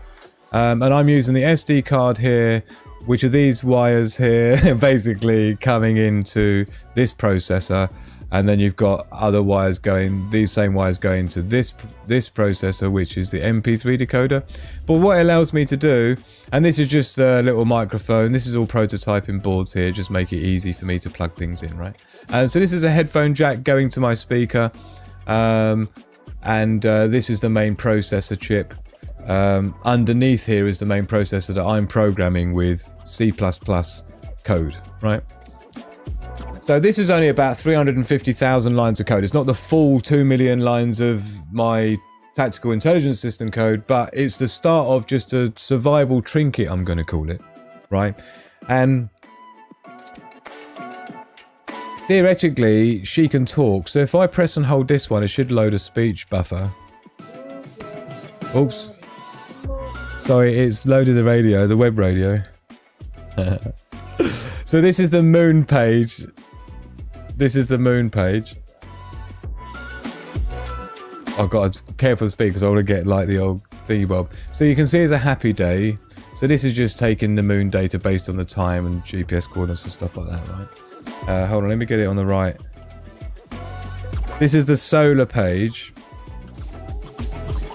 And I'm using the SD card here, which are these wires here, basically coming into this processor. And then you've got other wires going, these same wires going to this processor, which is the MP3 decoder. But what it allows me to do, and this is just a little microphone, this is all prototyping boards here, just make it easy for me to plug things in, right? And so this is a headphone jack going to my speaker, and this is the main processor chip. Underneath here is the main processor that I'm programming with C++ code, right? So this is only about 350,000 lines of code. It's not the full 2 million lines of my tactical intelligence system code, but it's the start of just a survival trinket, I'm going to call it, right? And theoretically, she can talk. So if I press and hold this one, it should load a speech buffer. Oops. Sorry, it's loaded the radio, the web radio. So this is the moon page. This is the moon page. I've got to be careful to speak because I want to get like the old thingy bob. So you can see it's a happy day. So this is just taking the moon data based on the time and GPS coordinates and stuff like that, right? Hold on, let me get it on the right. This is the solar page.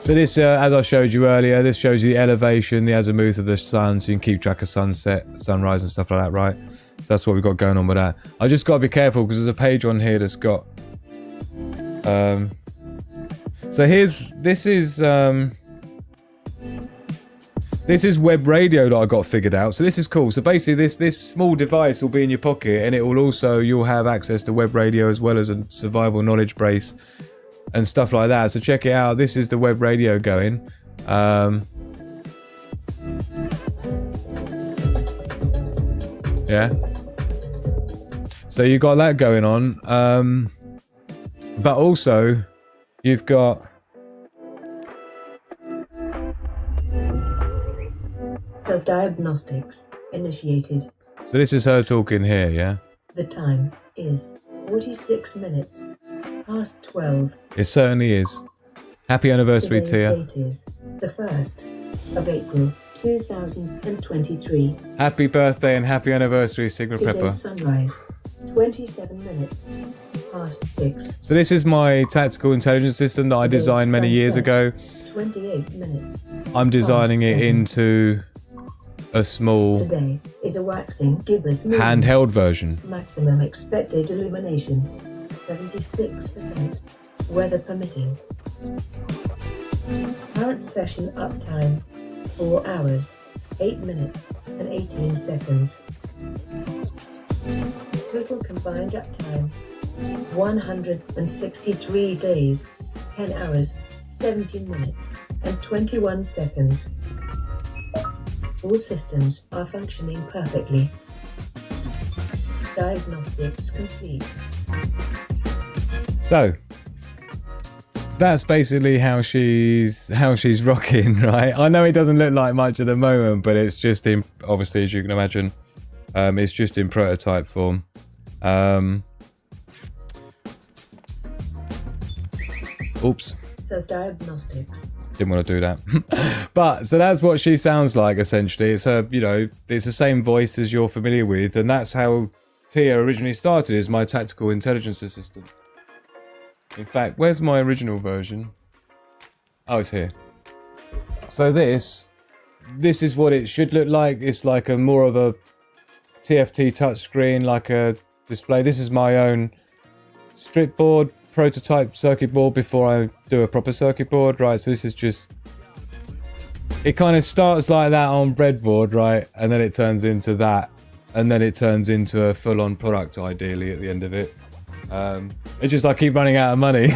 So this, as I showed you earlier, this shows you the elevation, the azimuth of the sun, so you can keep track of sunset, sunrise and stuff like that, right? So that's what we've got going on with that. I just got to be careful because there's a page on here that's got... so this is web radio that I got figured out. So this is cool. So basically this small device will be in your pocket, and it will also, you'll have access to web radio as well as a survival knowledge base and stuff like that. So check it out. This is the web radio going. Yeah. So you got that going on. But also you've got self-diagnostics initiated. So this is her talking here, yeah? The time is 46 minutes past 12. It certainly is. Happy anniversary, Tia. Today's date is the 1st of April 2023. Happy birthday and happy anniversary, Sigma Prepper. Today's sunrise 27 minutes past 6. So this is my tactical intelligence system that I designed many years ago. 28 minutes. I'm designing it into a small Today is a waxing gibbous moon. handheld version. Maximum expected illumination 76%. Weather permitting. Current session uptime 4 hours, 8 minutes and 18 seconds. Total combined uptime 163 days, 10 hours, 17 minutes and 21 seconds. All systems are functioning perfectly. Diagnostics complete. So that's basically how she's rocking, right? I know it doesn't look like much at the moment, but it's just in, obviously, as you can imagine, it's just in prototype form. Oops. Self-diagnostics. Didn't want to do that. But so that's what she sounds like, essentially. It's her, you know, it's the same voice as you're familiar with, and that's how Tia originally started, as my tactical intelligence assistant. In fact, where's my original version? Oh, it's here. So this is what it should look like. It's like a more of a TFT touchscreen, like a display. This is my own strip board, prototype circuit board before I do a proper circuit board, right? So this is just, it kind of starts like that on breadboard, right? And then it turns into that, and then it turns into a full-on product, ideally, at the end of it. It's just I keep running out of money.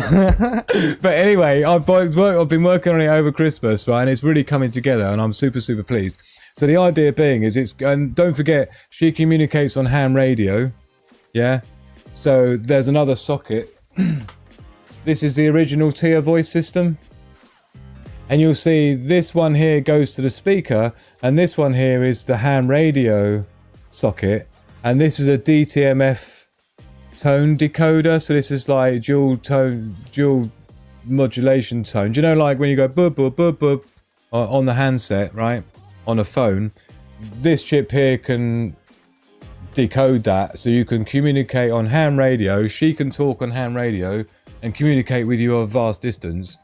But anyway, I've been working on it over Christmas, right? And it's really coming together, and I'm super, super pleased. So the idea being is and don't forget, she communicates on ham radio, yeah? So there's another socket. This is the original Tia voice system. And you'll see this one here goes to the speaker, and this one here is the ham radio socket. And this is a DTMF tone decoder. So this is like dual modulation tone. Do you know, like when you go boop, boop, boop, boop on the handset, right? On a phone, this chip here can decode that, so you can communicate on ham radio. She can talk on ham radio and communicate with you at a vast distance,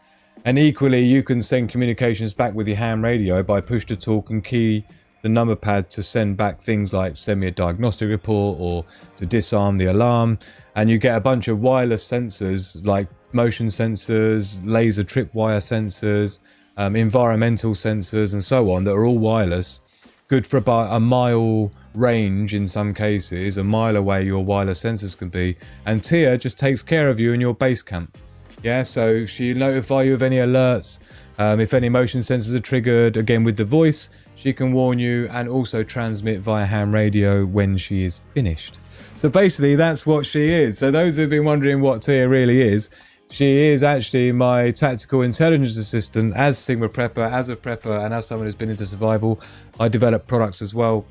and equally you can send communications back with your ham radio by push to talk and key the number pad to send back things like send me a diagnostic report or to disarm the alarm. And you get a bunch of wireless sensors like motion sensors, laser tripwire sensors, environmental sensors and so on, that are all wireless, good for about a mile range in some cases. A mile away your wireless sensors can be, and Tia just takes care of you in your base camp. Yeah, so she'll notify you of any alerts, if any motion sensors are triggered. Again, with the voice, she can warn you and also transmit via ham radio when she is finished. So basically that's what she is. So those who've been wondering what Tia really is, she is actually my tactical intelligence assistant. As Sigma Prepper, as a prepper, and as someone who's been into survival, I develop products as well,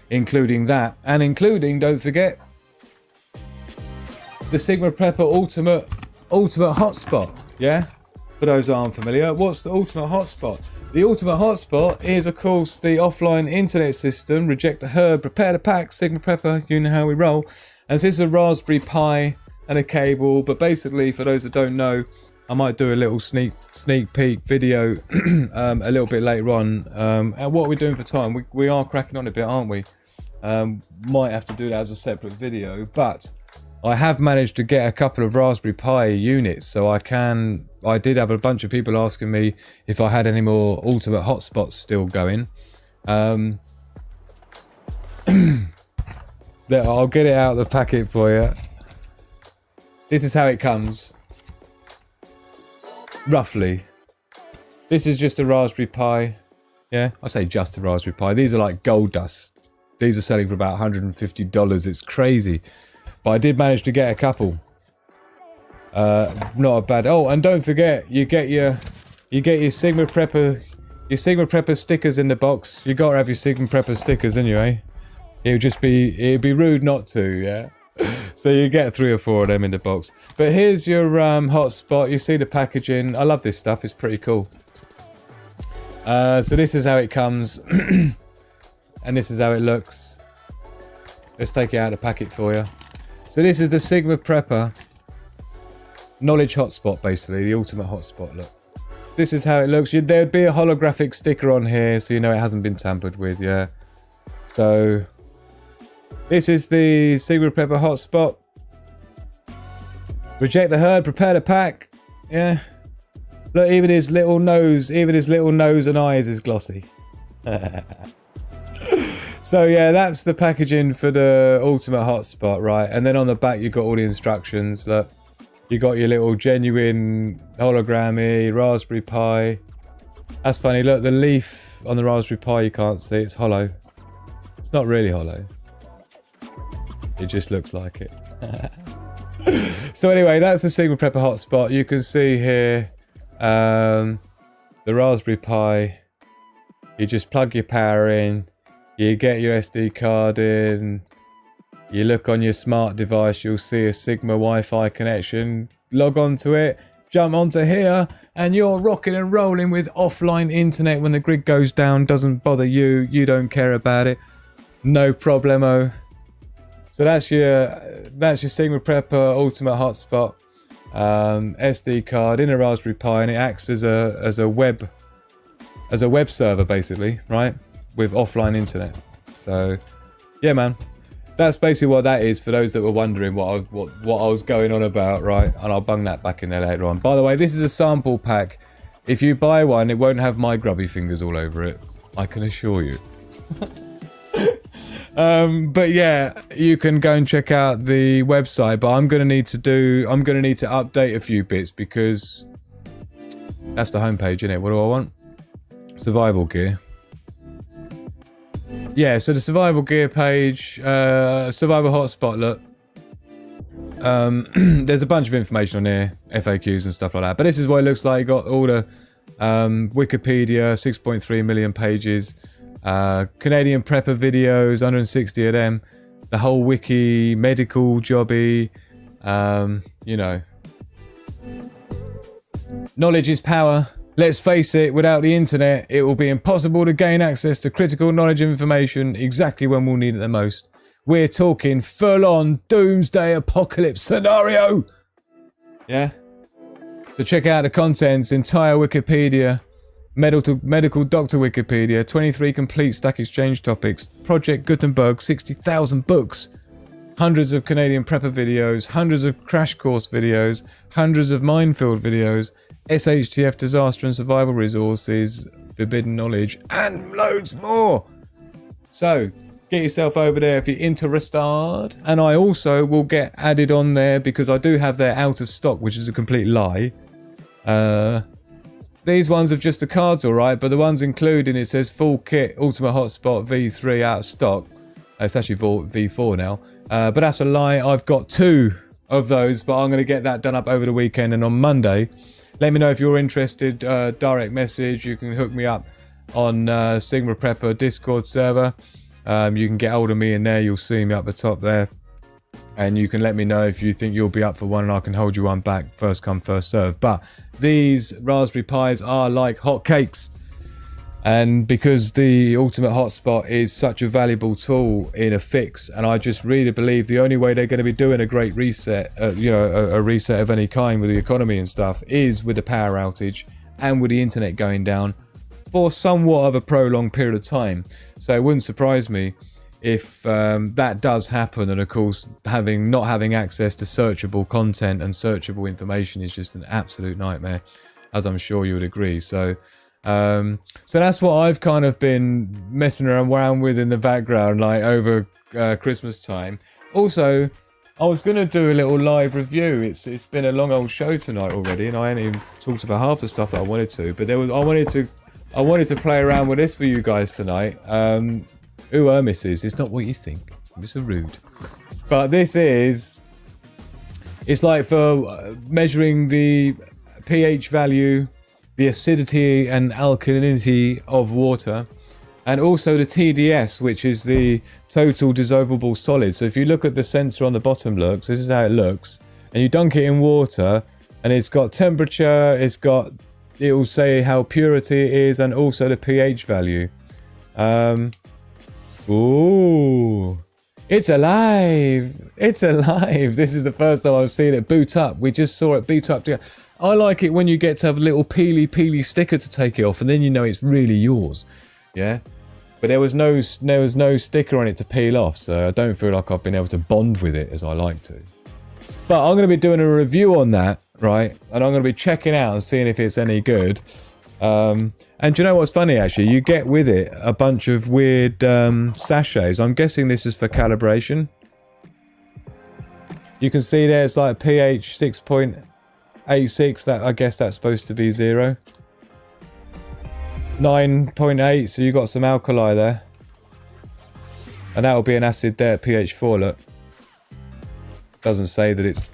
including that, and including, don't forget, the Sigma Prepper ultimate hotspot. Yeah, for those who aren't familiar, what's the ultimate hotspot? The ultimate hotspot is, of course, the offline internet system. Reject the herd, prepare the pack, Sigma Prepper, you know how we roll. And this is a Raspberry Pi and a cable, but basically, for those that don't know, I might do a little sneak peek video a little bit later on. And what are we doing for time? We are cracking on a bit, aren't we? Might have to do that as a separate video, but I have managed to get a couple of Raspberry Pi units, so I did have a bunch of people asking me if I had any more ultimate hotspots still going. I'll get it out of the packet for you. This is how it comes. Roughly. This is just a Raspberry Pi. Yeah, I say just a Raspberry Pi. These are like gold dust. These are selling for about $150. It's crazy. But I did manage to get a couple. Not a bad. Oh, and don't forget, you get your Sigma Prepper stickers in the box. You gotta have your Sigma Prepper stickers anyway. It'd be rude not to, yeah. So you get 3 or 4 of them in the box. But here's your hotspot. You see the packaging. I love this stuff. It's pretty cool. So this is how it comes, and this is how it looks. Let's take it out of the packet for you. So this is the Sigma Prepper knowledge hotspot, basically the ultimate hotspot. Look, this is how it looks. There'd be a holographic sticker on here, so you know it hasn't been tampered with. Yeah. So this is the Sigma Prepper hotspot. Reject the herd, prepare the pack. Yeah. Look, even his little nose and eyes is glossy. So yeah, that's the packaging for the ultimate hotspot, right? And then on the back, you've got all the instructions. Look, you got your little genuine hologrammy Raspberry Pi. That's funny. Look, the leaf on the Raspberry Pi, you can't see. It's hollow. It's not really hollow. It just looks like it. So anyway, that's the Sigma Prepper hotspot. You can see here the Raspberry Pi. You just plug your power in. You get your SD card in. You look on your smart device. You'll see a Sigma Wi-Fi connection. Log onto it. Jump onto here. And you're rocking and rolling with offline internet when the grid goes down. Doesn't bother you. You don't care about it. No problemo. So that's your Sigma Prepper ultimate hotspot, SD card in a Raspberry Pi, and it acts as a web server basically, right, with offline internet. So yeah, man, that's basically what that is for those that were wondering what I was going on about, right? And I'll bung that back in there later on. By the way, this is a sample pack. If you buy one, it won't have my grubby fingers all over it. I can assure you. But yeah, you can go and check out the website, but I'm gonna need to update a few bits because that's the homepage, isn't it? What do I want? Survival gear. Yeah, so the survival gear page, survival hotspot, look. There's a bunch of information on here, FAQs and stuff like that. But this is what it looks like. You got all the Wikipedia, 6.3 million pages. Canadian prepper videos, 160 of them, the whole wiki, medical jobby, you know. Knowledge is power. Let's face it, without the internet, it will be impossible to gain access to critical knowledge information exactly when we'll need it the most. We're talking full-on doomsday apocalypse scenario. Yeah? So check out the contents, entire Wikipedia. Medical Doctor Wikipedia, 23 complete Stack Exchange topics, Project Gutenberg, 60,000 books, hundreds of Canadian prepper videos, hundreds of crash course videos, hundreds of minefield videos, SHTF disaster and survival resources, forbidden knowledge, and loads more. So get yourself over there if you're interested. And I also will get added on there because I do have their out of stock, which is a complete lie. These ones have just the cards, all right, but the ones including, it says full kit, Ultimate Hotspot V3 out of stock. It's actually V4 now, but that's a lie. I've got 2 of those, but I'm going to get that done up over the weekend. And on Monday, let me know if you're interested. Direct message. You can hook me up on Sigma Prepper Discord server. You can get hold of me in there. You'll see me up the top there. And you can let me know if you think you'll be up for one, and I can hold you one back. First come, first serve. But these Raspberry Pis are like hotcakes. And because the ultimate hotspot is such a valuable tool in a fix, and I just really believe the only way they're going to be doing a great reset, a reset of any kind with the economy and stuff, is with the power outage and with the internet going down for somewhat of a prolonged period of time. So it wouldn't surprise me if that does happen. And of course, not having access to searchable content and searchable information is just an absolute nightmare, as I'm sure you would agree. So that's what I've kind of been messing around with in the background, like over Christmas time. Also, I was going to do a little live review. It's been a long old show tonight already, and I ain't even talked about half the stuff that I wanted to. But I wanted to play around with this for you guys tonight. Misses. It's not what you think. It's so rude. But it's like for measuring the pH value, the acidity and alkalinity of water, and also the TDS, which is the total dissolvable solid. So if you look at the sensor on the bottom, this is how it looks, and you dunk it in water, and it's got temperature, it will say how purity it is, and also the pH value. Ooh, it's alive. It's alive. This is the first time I've seen it boot up. We just saw it boot up together. I like it when you get to have a little peely sticker to take it off, and then you know it's really yours. Yeah, but there was no sticker on it to peel off, so I don't feel like I've been able to bond with it as I like to. But I'm going to be doing a review on that, right? And I'm going to be checking out and seeing if it's any good. And do you know what's funny, actually? You get with it a bunch of weird sachets. I'm guessing this is for calibration. You can see there it's like pH 6.86. That, I guess that's supposed to be 0. 9.8, so you got some alkali there. And that'll be an acid there at pH 4, look. Doesn't say that it's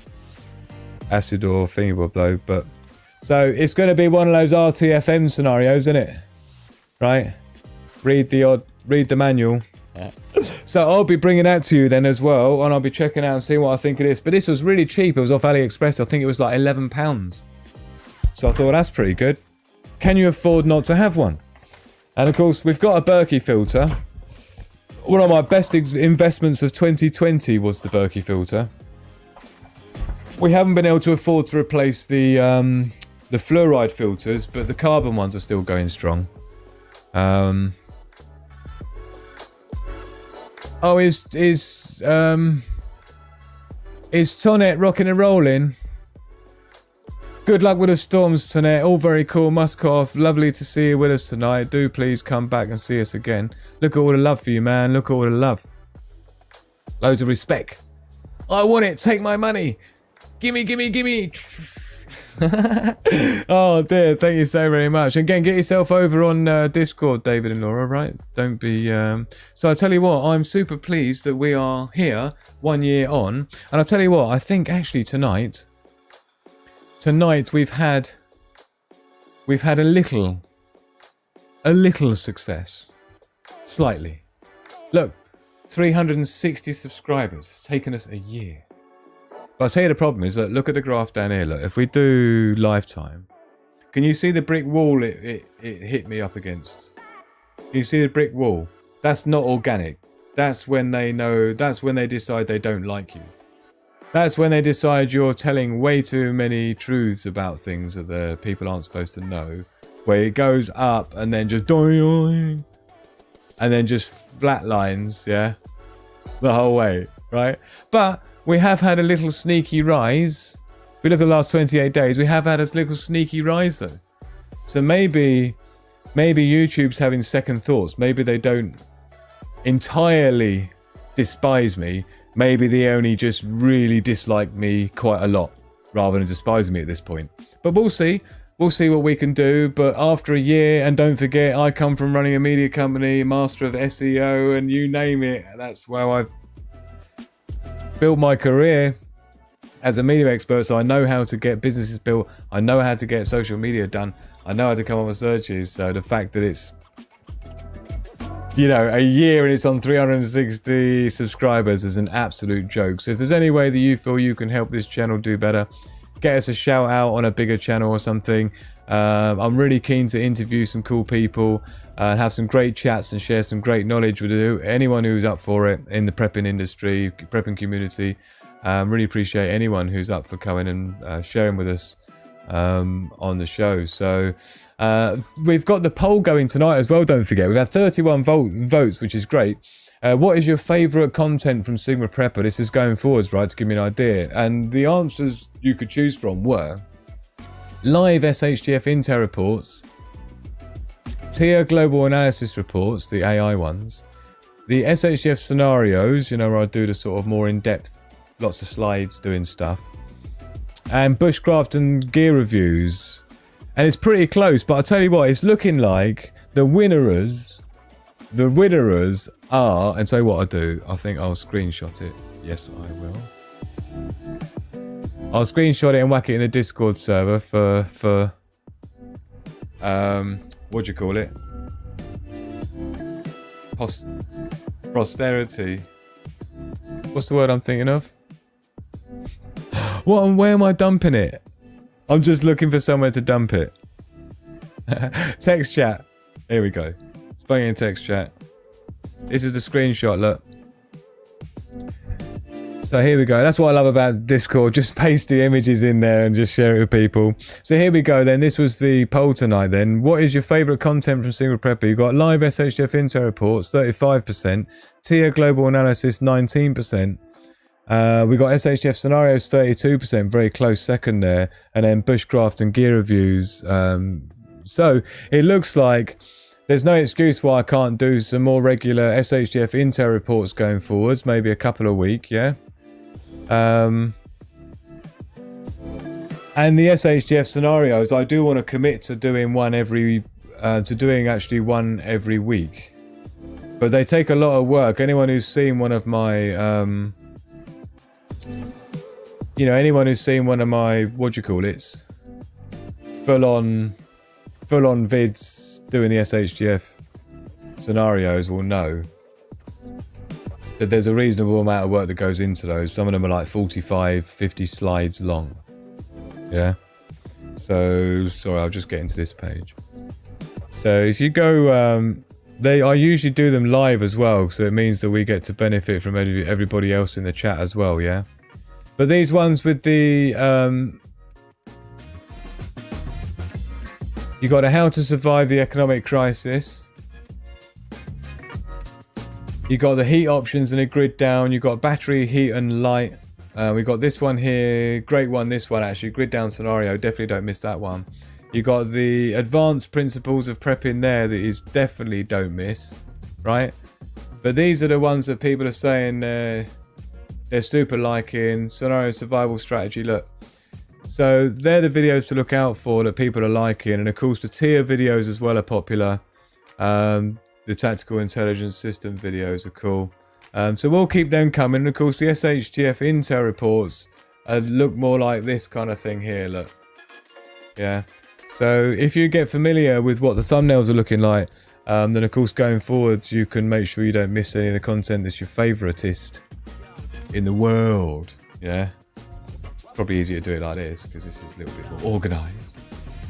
acid or thingy though, but... So it's going to be one of those RTFM scenarios, isn't it? Right? Read the manual. Yeah. So I'll be bringing that to you then as well, and I'll be checking out and seeing what I think of this. But this was really cheap. It was off AliExpress. I think it was like £11. So I thought, well, that's pretty good. Can you afford not to have one? And of course, we've got a Berkey filter. One of my best investments of 2020 was the Berkey filter. We haven't been able to afford to replace the fluoride filters, but the carbon ones are still going strong. Is Tonette rocking and rolling? Good luck with the storms, Tonette. All very cool. Muskoff, lovely to see you with us tonight. Do please come back and see us again. Look at all the love for you, man. Look at all the love. Loads of respect. I want it. Take my money. Gimme, gimme, gimme. Oh dear, thank you so very much. Again, get yourself over on Discord, David and Laura, right? Don't be so I tell you what, I'm super pleased that we are here 1 year on. And I tell you what, I think actually tonight we've had a little success. Slightly. Look, 360 subscribers. It's taken us a year. But I'll tell you the problem is, look at the graph down here. Look, if we do lifetime, can you see the brick wall it hit me up against? Can you see the brick wall? That's not organic. That's when they know, that's when they decide they don't like you. That's when they decide you're telling way too many truths about things that the people aren't supposed to know. Where it goes up and then just and then just flatlines, yeah, the whole way, right? But we have had a little sneaky rise. If we look at the last 28 days, we have had a little sneaky rise though. So maybe YouTube's having second thoughts. Maybe they don't entirely despise me. Maybe they only just really dislike me quite a lot rather than despising me at this point. But we'll see. We'll see what we can do. But after a year, and don't forget, I come from running a media company, master of SEO, and you name it. That's where I've built my career as a media expert. So I know how to get businesses built. I know how to get social media done. I know how to come up with searches. So the fact that it's, you know, a year and it's on 360 subscribers is an absolute joke. So if there's any way that you feel you can help this channel do better, get us a shout out on a bigger channel or something. I'm really keen to interview some cool people. and have some great chats and share some great knowledge with anyone who's up for it in the prepping industry, prepping community. Really appreciate anyone who's up for coming and sharing with us on the show. So we've got the poll going tonight as well, don't forget. We've had 31 votes, which is great. What is your favourite content from Sigma Prepper? This is going forwards, right, to give me an idea. And the answers you could choose from were live SHTF Intel reports, TIA global analysis reports, the AI ones, the SHTF scenarios, you know, where I do the sort of more in-depth, lots of slides doing stuff, and bushcraft and gear reviews. And it's pretty close, but I'll tell you what, it's looking like the winners are, and tell you what I'll do, I think I'll screenshot it. Yes, I will. I'll screenshot it and whack it in the Discord server for what do you call it? Posterity. What's the word I'm thinking of? Where am I dumping it? I'm just looking for somewhere to dump it. Text chat. Here we go. It's playing in text chat. This is the screenshot, look. So here we go. That's what I love about Discord. Just paste the images in there and just share it with people. So here we go then. This was the poll tonight then. What is your favourite content from Sigma Prepper? You've got live SHTF Intel reports, 35%. TIA Global Analysis, 19%. We got SHTF Scenarios, 32%. Very close second there. And then Bushcraft and Gear Reviews. So it looks like there's no excuse why I can't do some more regular SHTF Intel reports going forwards. Maybe a couple a week, yeah? And the SHTF scenarios, I do want to commit to doing one every week, but they take a lot of work. Anyone who's seen one of my, anyone who's seen one of my, what do you call it, full on vids doing the SHTF scenarios will know that there's a reasonable amount of work that goes into those. Some of them are like 45, 50 slides long. Yeah. So, sorry, I'll just get into this page. So if you go, I usually do them live as well. So it means that we get to benefit from everybody else in the chat as well. Yeah. But these ones with the, you got a how to survive the economic crisis. You got the heat options and a grid down. You got battery, heat and light. We got this one here. Great one, this one actually. Grid down scenario. Definitely don't miss that one. You got the advanced principles of prepping there that is definitely don't miss. Right? But these are the ones that people are saying they're super liking. Scenario survival strategy. Look. So they're the videos to look out for that people are liking. And of course the tier videos as well are popular. The tactical intelligence system videos are cool. So we'll keep them coming. And of course, the SHTF Intel reports look more like this kind of thing here. Look. Yeah. So if you get familiar with what the thumbnails are looking like, then of course, going forwards, you can make sure you don't miss any of the content that's your favoritist in the world. Yeah. It's probably easier to do it like this because this is a little bit more organized.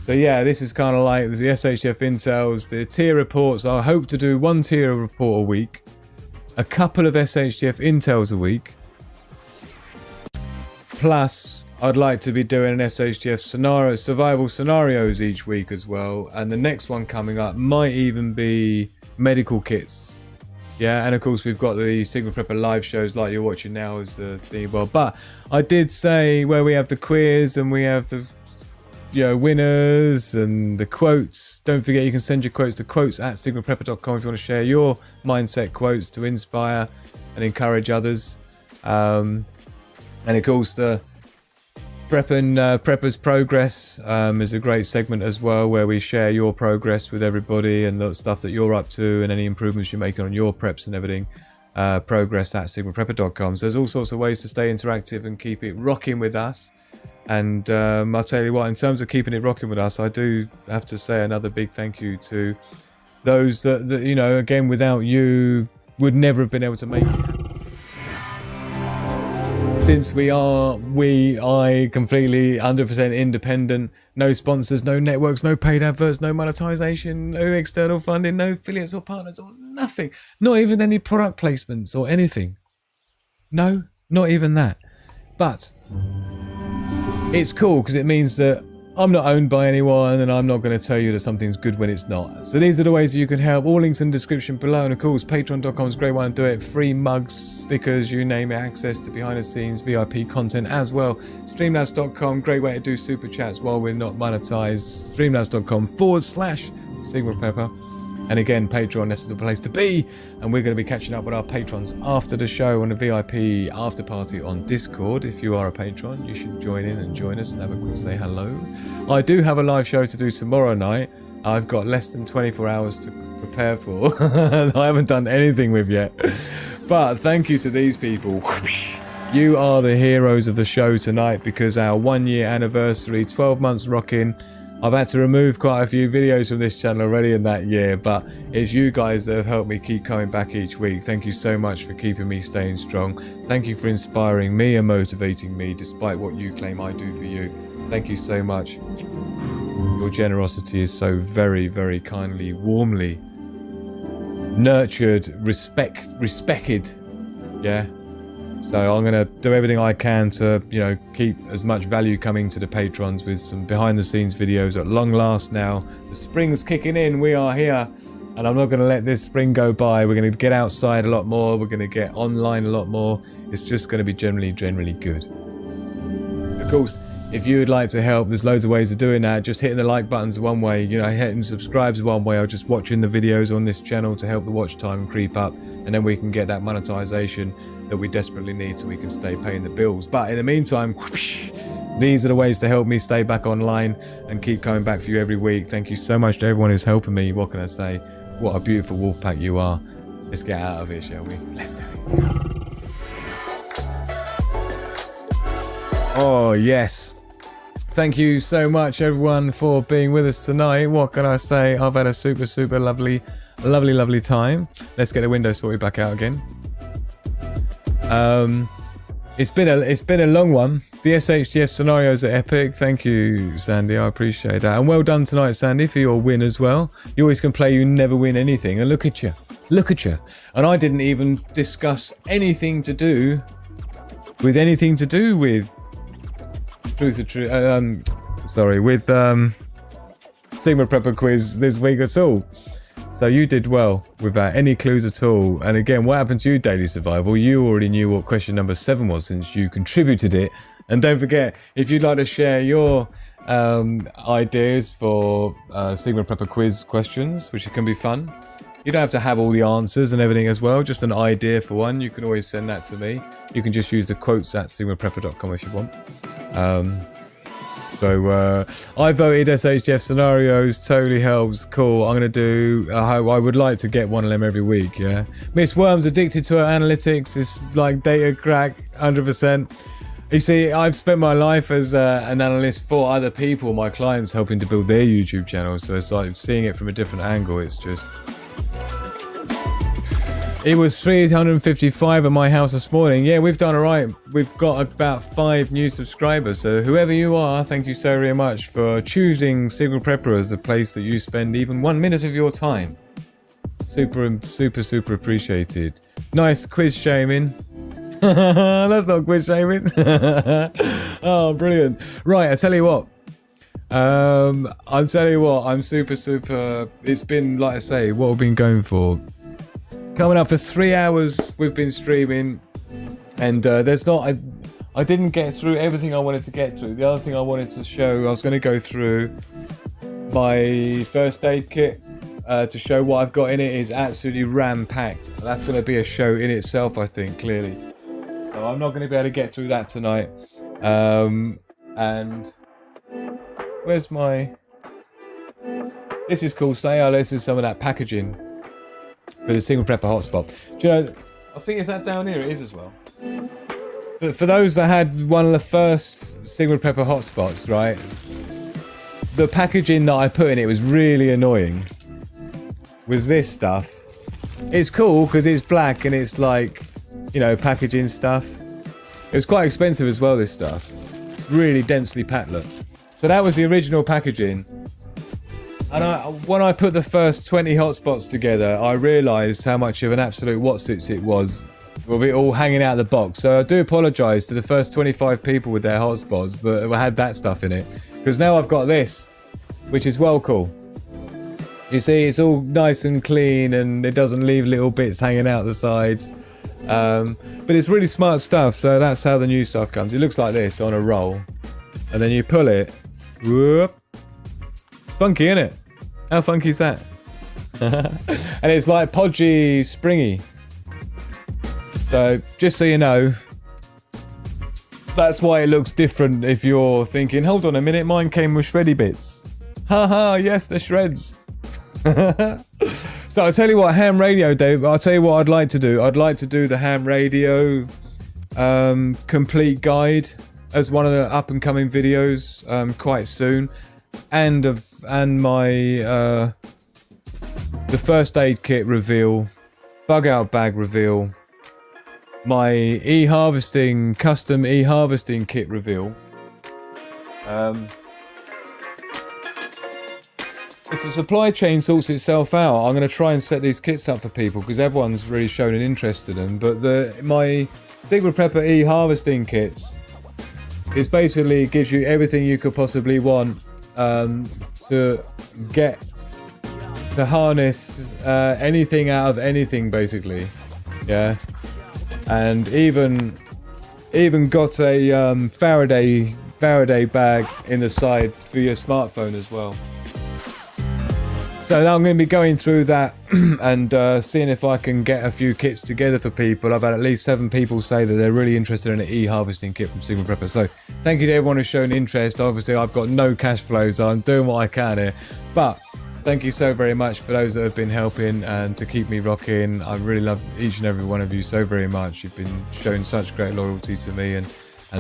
So yeah, this is kind of like the SHTF Intels, the tier reports. I hope to do one tier report a week, a couple of SHTF Intels a week. Plus, I'd like to be doing an SHTF survival scenarios each week as well. And the next one coming up might even be medical kits. Yeah, and of course we've got the Sigma Prepper live shows like you're watching now as the thing. Well, but I did say where we have the quiz and we have the winners and the quotes. Don't forget you can send your quotes to quotes@sigmaprepper.com if you want to share your mindset quotes to inspire and encourage others. And of course the Preppers Progress is a great segment as well where we share your progress with everybody and the stuff that you're up to and any improvements you're making on your preps and everything. Progress@sigmaprepper.com. So there's all sorts of ways to stay interactive and keep it rocking with us. And I'll tell you what, in terms of keeping it rocking with us, I do have to say another big thank you to those that again, without you, would never have been able to make it. since I completely 100% independent, no sponsors, no networks, no paid adverts, no monetization, no external funding, no affiliates or partners or nothing, not even any product placements or anything. No, not even that. But it's cool because it means that I'm not owned by anyone, and I'm not going to tell you that something's good when it's not. So these are the ways that you can help. All links in the description below, and of course patreon.com is a great one to do it. Free mugs, stickers, you name it, access to behind the scenes VIP content as well. Streamlabs.com, great way to do super chats while we're not monetized. Streamlabs.com/Sigma Prepper. And again, Patreon, this is the place to be. And we're going to be catching up with our patrons after the show on a VIP after party on Discord. If you are a patron, you should join in and join us and have a quick say hello. I do have a live show to do tomorrow night. I've got less than 24 hours to prepare for. I haven't done anything with yet. But thank you to these people. You are the heroes of the show tonight, because our 1 year anniversary, 12 months rocking. I've had to remove quite a few videos from this channel already in that year, but it's you guys that have helped me keep coming back each week. Thank you so much for keeping me staying strong. Thank you for inspiring me and motivating me despite what you claim I do for you. Thank you so much. Your generosity is so very, very kindly, warmly nurtured, respected. Yeah. So I'm going to do everything I can to, keep as much value coming to the patrons with some behind the scenes videos at long last now. The spring's kicking in. We are here. And I'm not going to let this spring go by. We're going to get outside a lot more. We're going to get online a lot more. It's just going to be generally good. Of course, if you would like to help, there's loads of ways of doing that. Just hitting the like button's one way. Hitting subscribe's one way. Or just watching the videos on this channel to help the watch time creep up. And then we can get that monetization that we desperately need so we can stay paying the bills. But in the meantime, these are the ways to help me stay back online and keep coming back for you every week. Thank you so much to everyone who's helping me. What can I say? What a beautiful wolf pack you are. Let's get out of here, shall we? Let's do it. Oh, yes. Thank you so much, everyone, for being with us tonight. What can I say? I've had a super lovely time. Let's get the window sorted back out again. It's been a long one. The SHTF scenarios are epic. Thank you, Sandy. I appreciate that. And well done tonight, Sandy, for your win as well. You always can play, you never win anything. And look at you. And I didn't even discuss anything to do with Sigma Prepper quiz this week at all. So you did well without any clues at all. And again, what happened to you, Daily Survival? You already knew what question number 7 was since you contributed it. And don't forget, if you'd like to share your ideas for Sigma Prepper quiz questions, which can be fun. You don't have to have all the answers and everything as well. Just an idea for one. You can always send that to me. You can just use the quotes at sigmaprepper.com if you want. So I voted SHTF scenarios, totally helps, cool. I'm going to do, I would like to get one of them every week, yeah. Miss Worm's addicted to her analytics, it's like data crack, 100%. You see, I've spent my life as an analyst for other people, my clients, helping to build their YouTube channels, so it's like seeing it from a different angle, it's just... It was 355 at my house this morning. Yeah, we've done all right. We've got about 5 new subscribers. So whoever you are, thank you so very much for choosing Sigma Prepper as the place that you spend even 1 minute of your time. Super appreciated. Nice quiz shaming. That's not quiz shaming. Oh, brilliant. Right, I tell you what. I'm super. It's been, like I say, what we've been going for. Coming up for 3 hours we've been streaming, and I didn't get through everything I wanted to get through. The other thing I wanted to show, I was going to go through my first aid kit to show what I've got in it. Is absolutely ram-packed. That's going to be a show in itself, I think, clearly. So I'm not going to be able to get through that tonight. And where's my... This is cool. This is some of that packaging for the Sigma Prepper hotspot. Do you know, I think it's that down here, it is as well. But for those that had one of the first Sigma Prepper hotspots, right, the packaging that I put in it was really annoying. Was this stuff. It's cool because it's black and it's like, packaging stuff. It was quite expensive as well, this stuff. Really densely packed, look. So that was the original packaging. And when I put the first 20 hotspots together, I realised how much of an absolute whatsits it was. With it all hanging out of the box. So I do apologise to the first 25 people with their hotspots that had that stuff in it. Because now I've got this, which is well cool. You see, it's all nice and clean and it doesn't leave little bits hanging out the sides. But it's really smart stuff, so that's how the new stuff comes. It looks like this on a roll. And then you pull it. Whoop. Funky, isn't it? How funky is that? And it's like podgy, springy. So, just so you know, that's why it looks different if you're thinking, hold on a minute, mine came with shreddy bits. Haha, yes, the shreds. So I'll tell you what, ham radio, Dave, I'll tell you what I'd like to do. I'd like to do the ham radio complete guide as one of the up and coming videos quite soon. And my the first aid kit reveal, bug out bag reveal, my custom e-harvesting kit reveal. If the supply chain sorts itself out, I'm going to try and set these kits up for people because everyone's really shown an interest in them. But my Sigma Prepper e-harvesting kits is basically gives you everything you could possibly want to harness anything out of anything, basically. Yeah, and even got a Faraday bag in the side for your smartphone as well. So now I'm going to be going through that and seeing if I can get a few kits together for people. I've had at least 7 people say that they're really interested in an e-harvesting kit from Sigma Prepper. So thank you to everyone who's shown interest. Obviously, I've got no cash flow, so I'm doing what I can here. But thank you so very much for those that have been helping and to keep me rocking. I really love each and every one of you so very much. You've been showing such great loyalty to me and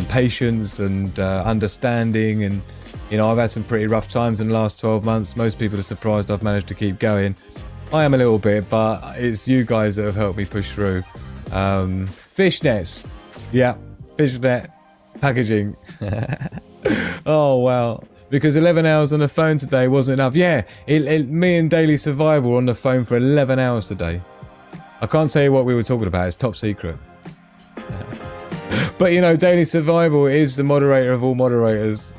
patience and understanding. And you know, I've had some pretty rough times in the last 12 months. Most people are surprised I've managed to keep going. I am a little bit, but it's you guys that have helped me push through. Fishnets. Yeah, fishnet packaging. Oh, wow. Because 11 hours on the phone today wasn't enough. Yeah, me and Daily Survival were on the phone for 11 hours today. I can't tell you what we were talking about. It's top secret. But, you know, Daily Survival is the moderator of all moderators.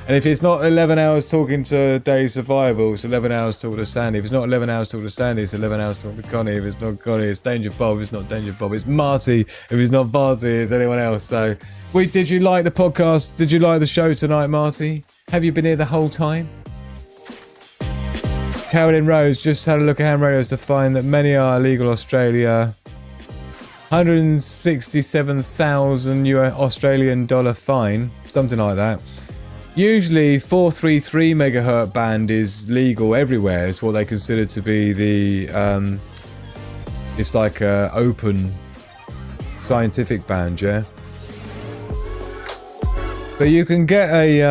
And if it's not 11 hours talking to Daily Survival, it's 11 hours talking to Sandy. If it's not 11 hours talking to Sandy, it's 11 hours talking to Connie. If it's not Connie, it's Danger Bob. If it's not Danger Bob, it's Marty. If it's not Marty, it's anyone else. So, did you like the podcast? Did you like the show tonight, Marty? Have you been here the whole time? Carolyn Rose just had a look at ham radios to find that many are illegal in Australia. 167,000 Australian dollar fine, something like that. Usually 433 megahertz band is legal everywhere. It's what they consider to be the it's like a open scientific band, yeah. But you can get a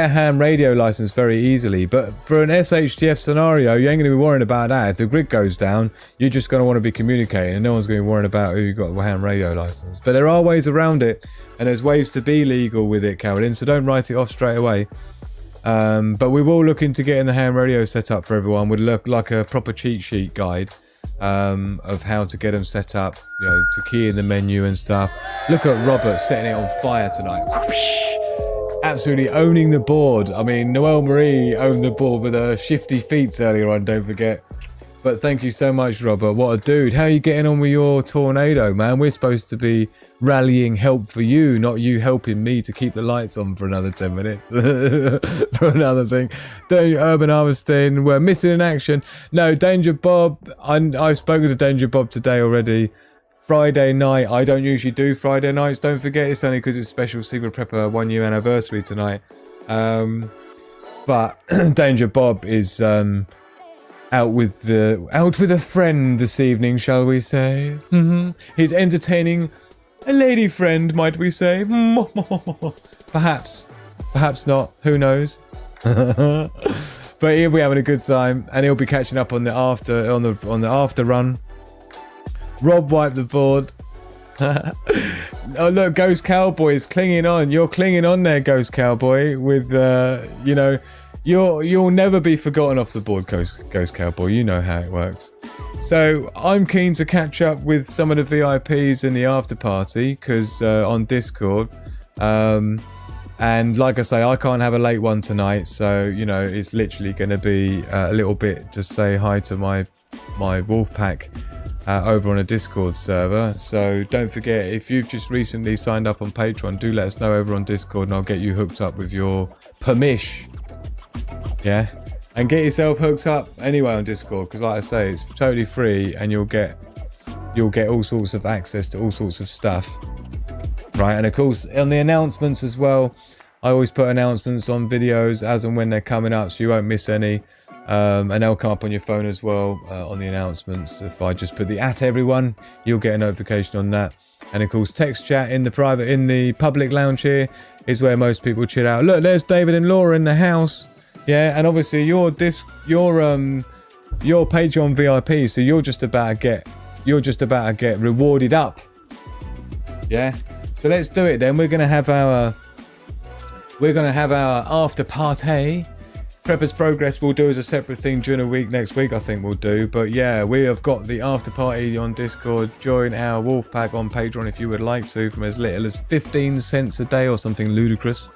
ham radio license very easily. But for an SHTF scenario, you ain't going to be worrying about that. If the grid goes down, you're just going to want to be communicating, and no one's going to be worrying about who you got a ham radio license. But there are ways around it. And there's ways to be legal with it, Carolyn, so don't write it off straight away. But we will look into getting the ham radio set up for everyone. We'd look like a proper cheat sheet guide of how to get them set up, you know, to key in the menu and stuff. Look at Robert setting it on fire tonight. Absolutely owning the board. I mean, Noelle Marie owned the board with her shifty feet earlier on, don't forget. But thank you so much, Robert. What a dude. How are you getting on with your tornado, man? We're supposed to be rallying help for you, not you helping me to keep the lights on for another 10 minutes. For another thing. Urban harvesting. We're missing in action. No, Danger Bob. I've spoken to Danger Bob today already. Friday night. I don't usually do Friday nights. Don't forget, it's only because it's special Sigma Prepper 1 year anniversary tonight. But Danger Bob is... out with a friend this evening, shall we say? He's entertaining a lady friend, might we say? Perhaps not. Who knows? But he'll be having a good time, and he'll be catching up on the after run. Rob wiped the board. Oh look, Ghost Cowboy is clinging on. You're clinging on there, Ghost Cowboy. With you know, you'll never be forgotten off the board, Ghost Cowboy. You know how it works. So I'm keen to catch up with some of the VIPs in the after party because on Discord. And like I say, I can't have a late one tonight, so you know it's literally going to be a little bit to say hi to my Wolfpack over on a Discord server. So don't forget, if you've just recently signed up on Patreon, do let us know over on Discord, and I'll get you hooked up with your permish. Yeah, and get yourself hooked up anyway on Discord, because like I say, it's totally free, and you'll get all sorts of access to all sorts of stuff. Right, and of course on the announcements as well, I always put announcements on videos as and when they're coming up, so you won't miss any, and they'll come up on your phone as well on the announcements. If I just put the @everyone, you'll get a notification on that. And of course text chat in the public lounge here is where most people chill out. Look, there's David and Laura in the house. Yeah, and obviously you're Patreon VIP, so you're just about to get rewarded up. Yeah. So let's do it then. We're gonna have our after party. Preppers Progress we'll do as a separate thing during a week next week, I think we'll do. But yeah, we have got the after party on Discord. Join our Wolfpack on Patreon if you would like to, from as little as 15 cents a day or something ludicrous.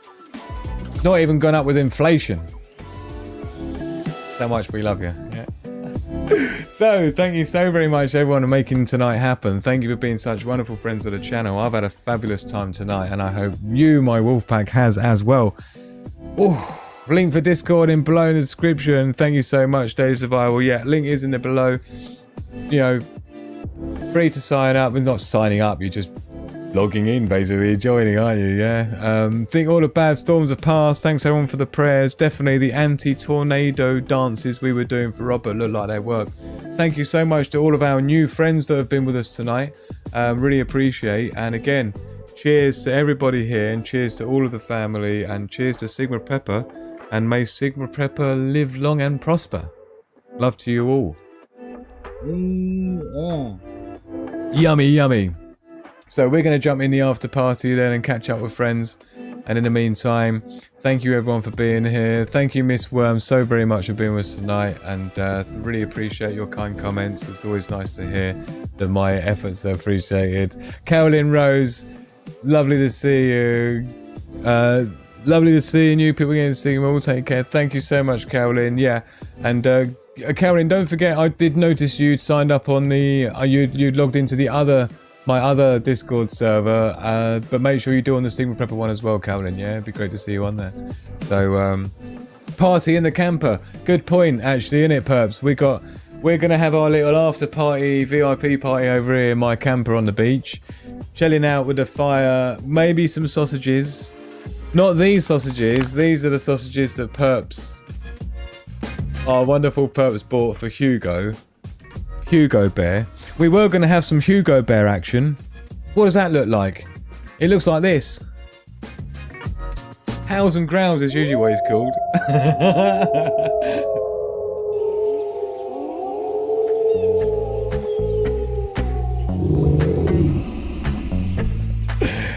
Not even gone up with inflation. So much we love you. Yeah. So thank you so very much everyone for making tonight happen. Thank you for being such wonderful friends of the channel. I've had a fabulous time tonight, and I hope you, my Wolfpack, has as well. Ooh, link for Discord in below in the description. Thank you so much, Day Survival. Yeah, link is in the below. You know, free to sign up. And not signing up, you're just logging in, basically joining, aren't you? Yeah. Think all the bad storms are past. Thanks everyone for the prayers. Definitely the anti-tornado dances we were doing for Robert look like they work. Thank you so much to all of our new friends that have been with us tonight. Really appreciate. And again, cheers to everybody here, and cheers to all of the family, and cheers to Sigma Prepper, and may Sigma Prepper live long and prosper. Love to you all. Yummy, yummy. So we're going to jump in the after party then and catch up with friends. And in the meantime, thank you everyone for being here. Thank you, Miss Worm, so very much for being with us tonight. And really appreciate your kind comments. It's always nice to hear that my efforts are appreciated. Carolyn Rose, lovely to see you. Lovely to see new people getting to see you all. Take care. Thank you so much, Carolyn. Yeah. And Carolyn, don't forget, I did notice you'd signed up on the... you'd logged into my other Discord server, but make sure you do on the Sigma Prepper one as well, Carolyn. Yeah, it'd be great to see you on there. So, party in the camper. Good point, actually, isn't it, Perps? We're gonna have our little after party, VIP party over here in my camper on the beach, chilling out with a fire, maybe some sausages. Not these sausages. These are the sausages that Perps, our wonderful Perps, bought for Hugo Bear. We were going to have some Hugo Bear action. What does that look like? It looks like this. Howls and Growls is usually what it's called.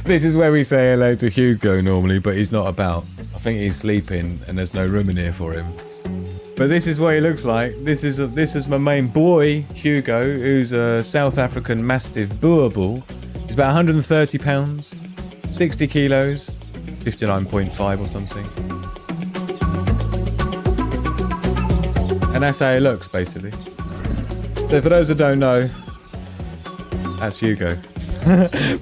This is where we say hello to Hugo normally, but he's not about. I think he's sleeping and there's no room in here for him. But this is what he looks like. This is my main boy, Hugo, who's a South African Mastiff Boer Bull. He's about 130 pounds, 60 kilos, 59.5 or something. And that's how he looks, basically. So for those that don't know, that's Hugo.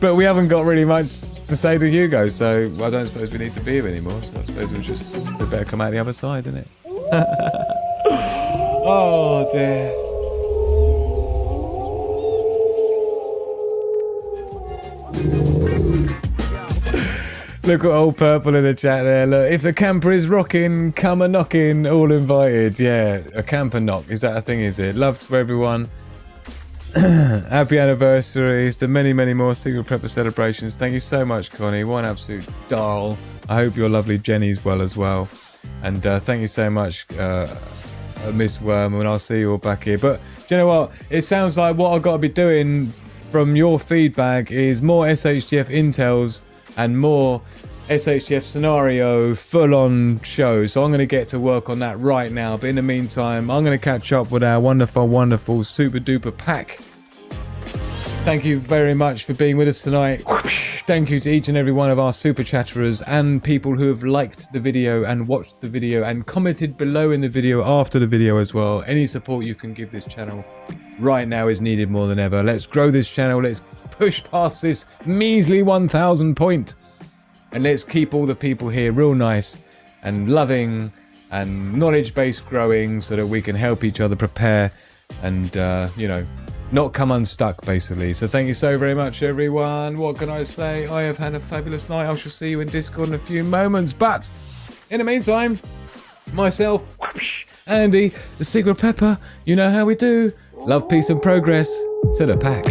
But we haven't got really much to say to Hugo, so I don't suppose we need to be here anymore. So I suppose we better come out the other side, innit? Oh dear. Look at old Purple in the chat there. Look, if the camper is rocking, come a knocking, all invited. Yeah, a camper knock. Is that a thing, is it? Love to everyone. Happy anniversaries to many, many more Sigma Prepper celebrations. Thank you so much, Connie. What an absolute doll. I hope your lovely Jenny's well as well. And thank you so much, Miss Worm, and I'll see you all back here. But do you know what? It sounds like what I've got to be doing from your feedback is more SHTF Intels and more SHTF scenario full-on show. So I'm going to get to work on that right now. But in the meantime, I'm going to catch up with our wonderful super duper pack. Thank you very much for being with us tonight. Thank you to each and every one of our super chatterers and people who have liked the video and watched the video and commented below in the video after the video as well. Any support you can give this channel right now is needed more than ever. Let's grow this channel. Let's push past this measly 1,000 point. And let's keep all the people here real nice and loving and knowledge-based growing so that we can help each other prepare and, you know, not come unstuck, basically. So thank you so very much, everyone. What can I say? I have had a fabulous night. I shall see you in Discord in a few moments. But in the meantime, myself, Andy, the Sigma Pepper, you know how we do. Love, peace, and progress to the pack.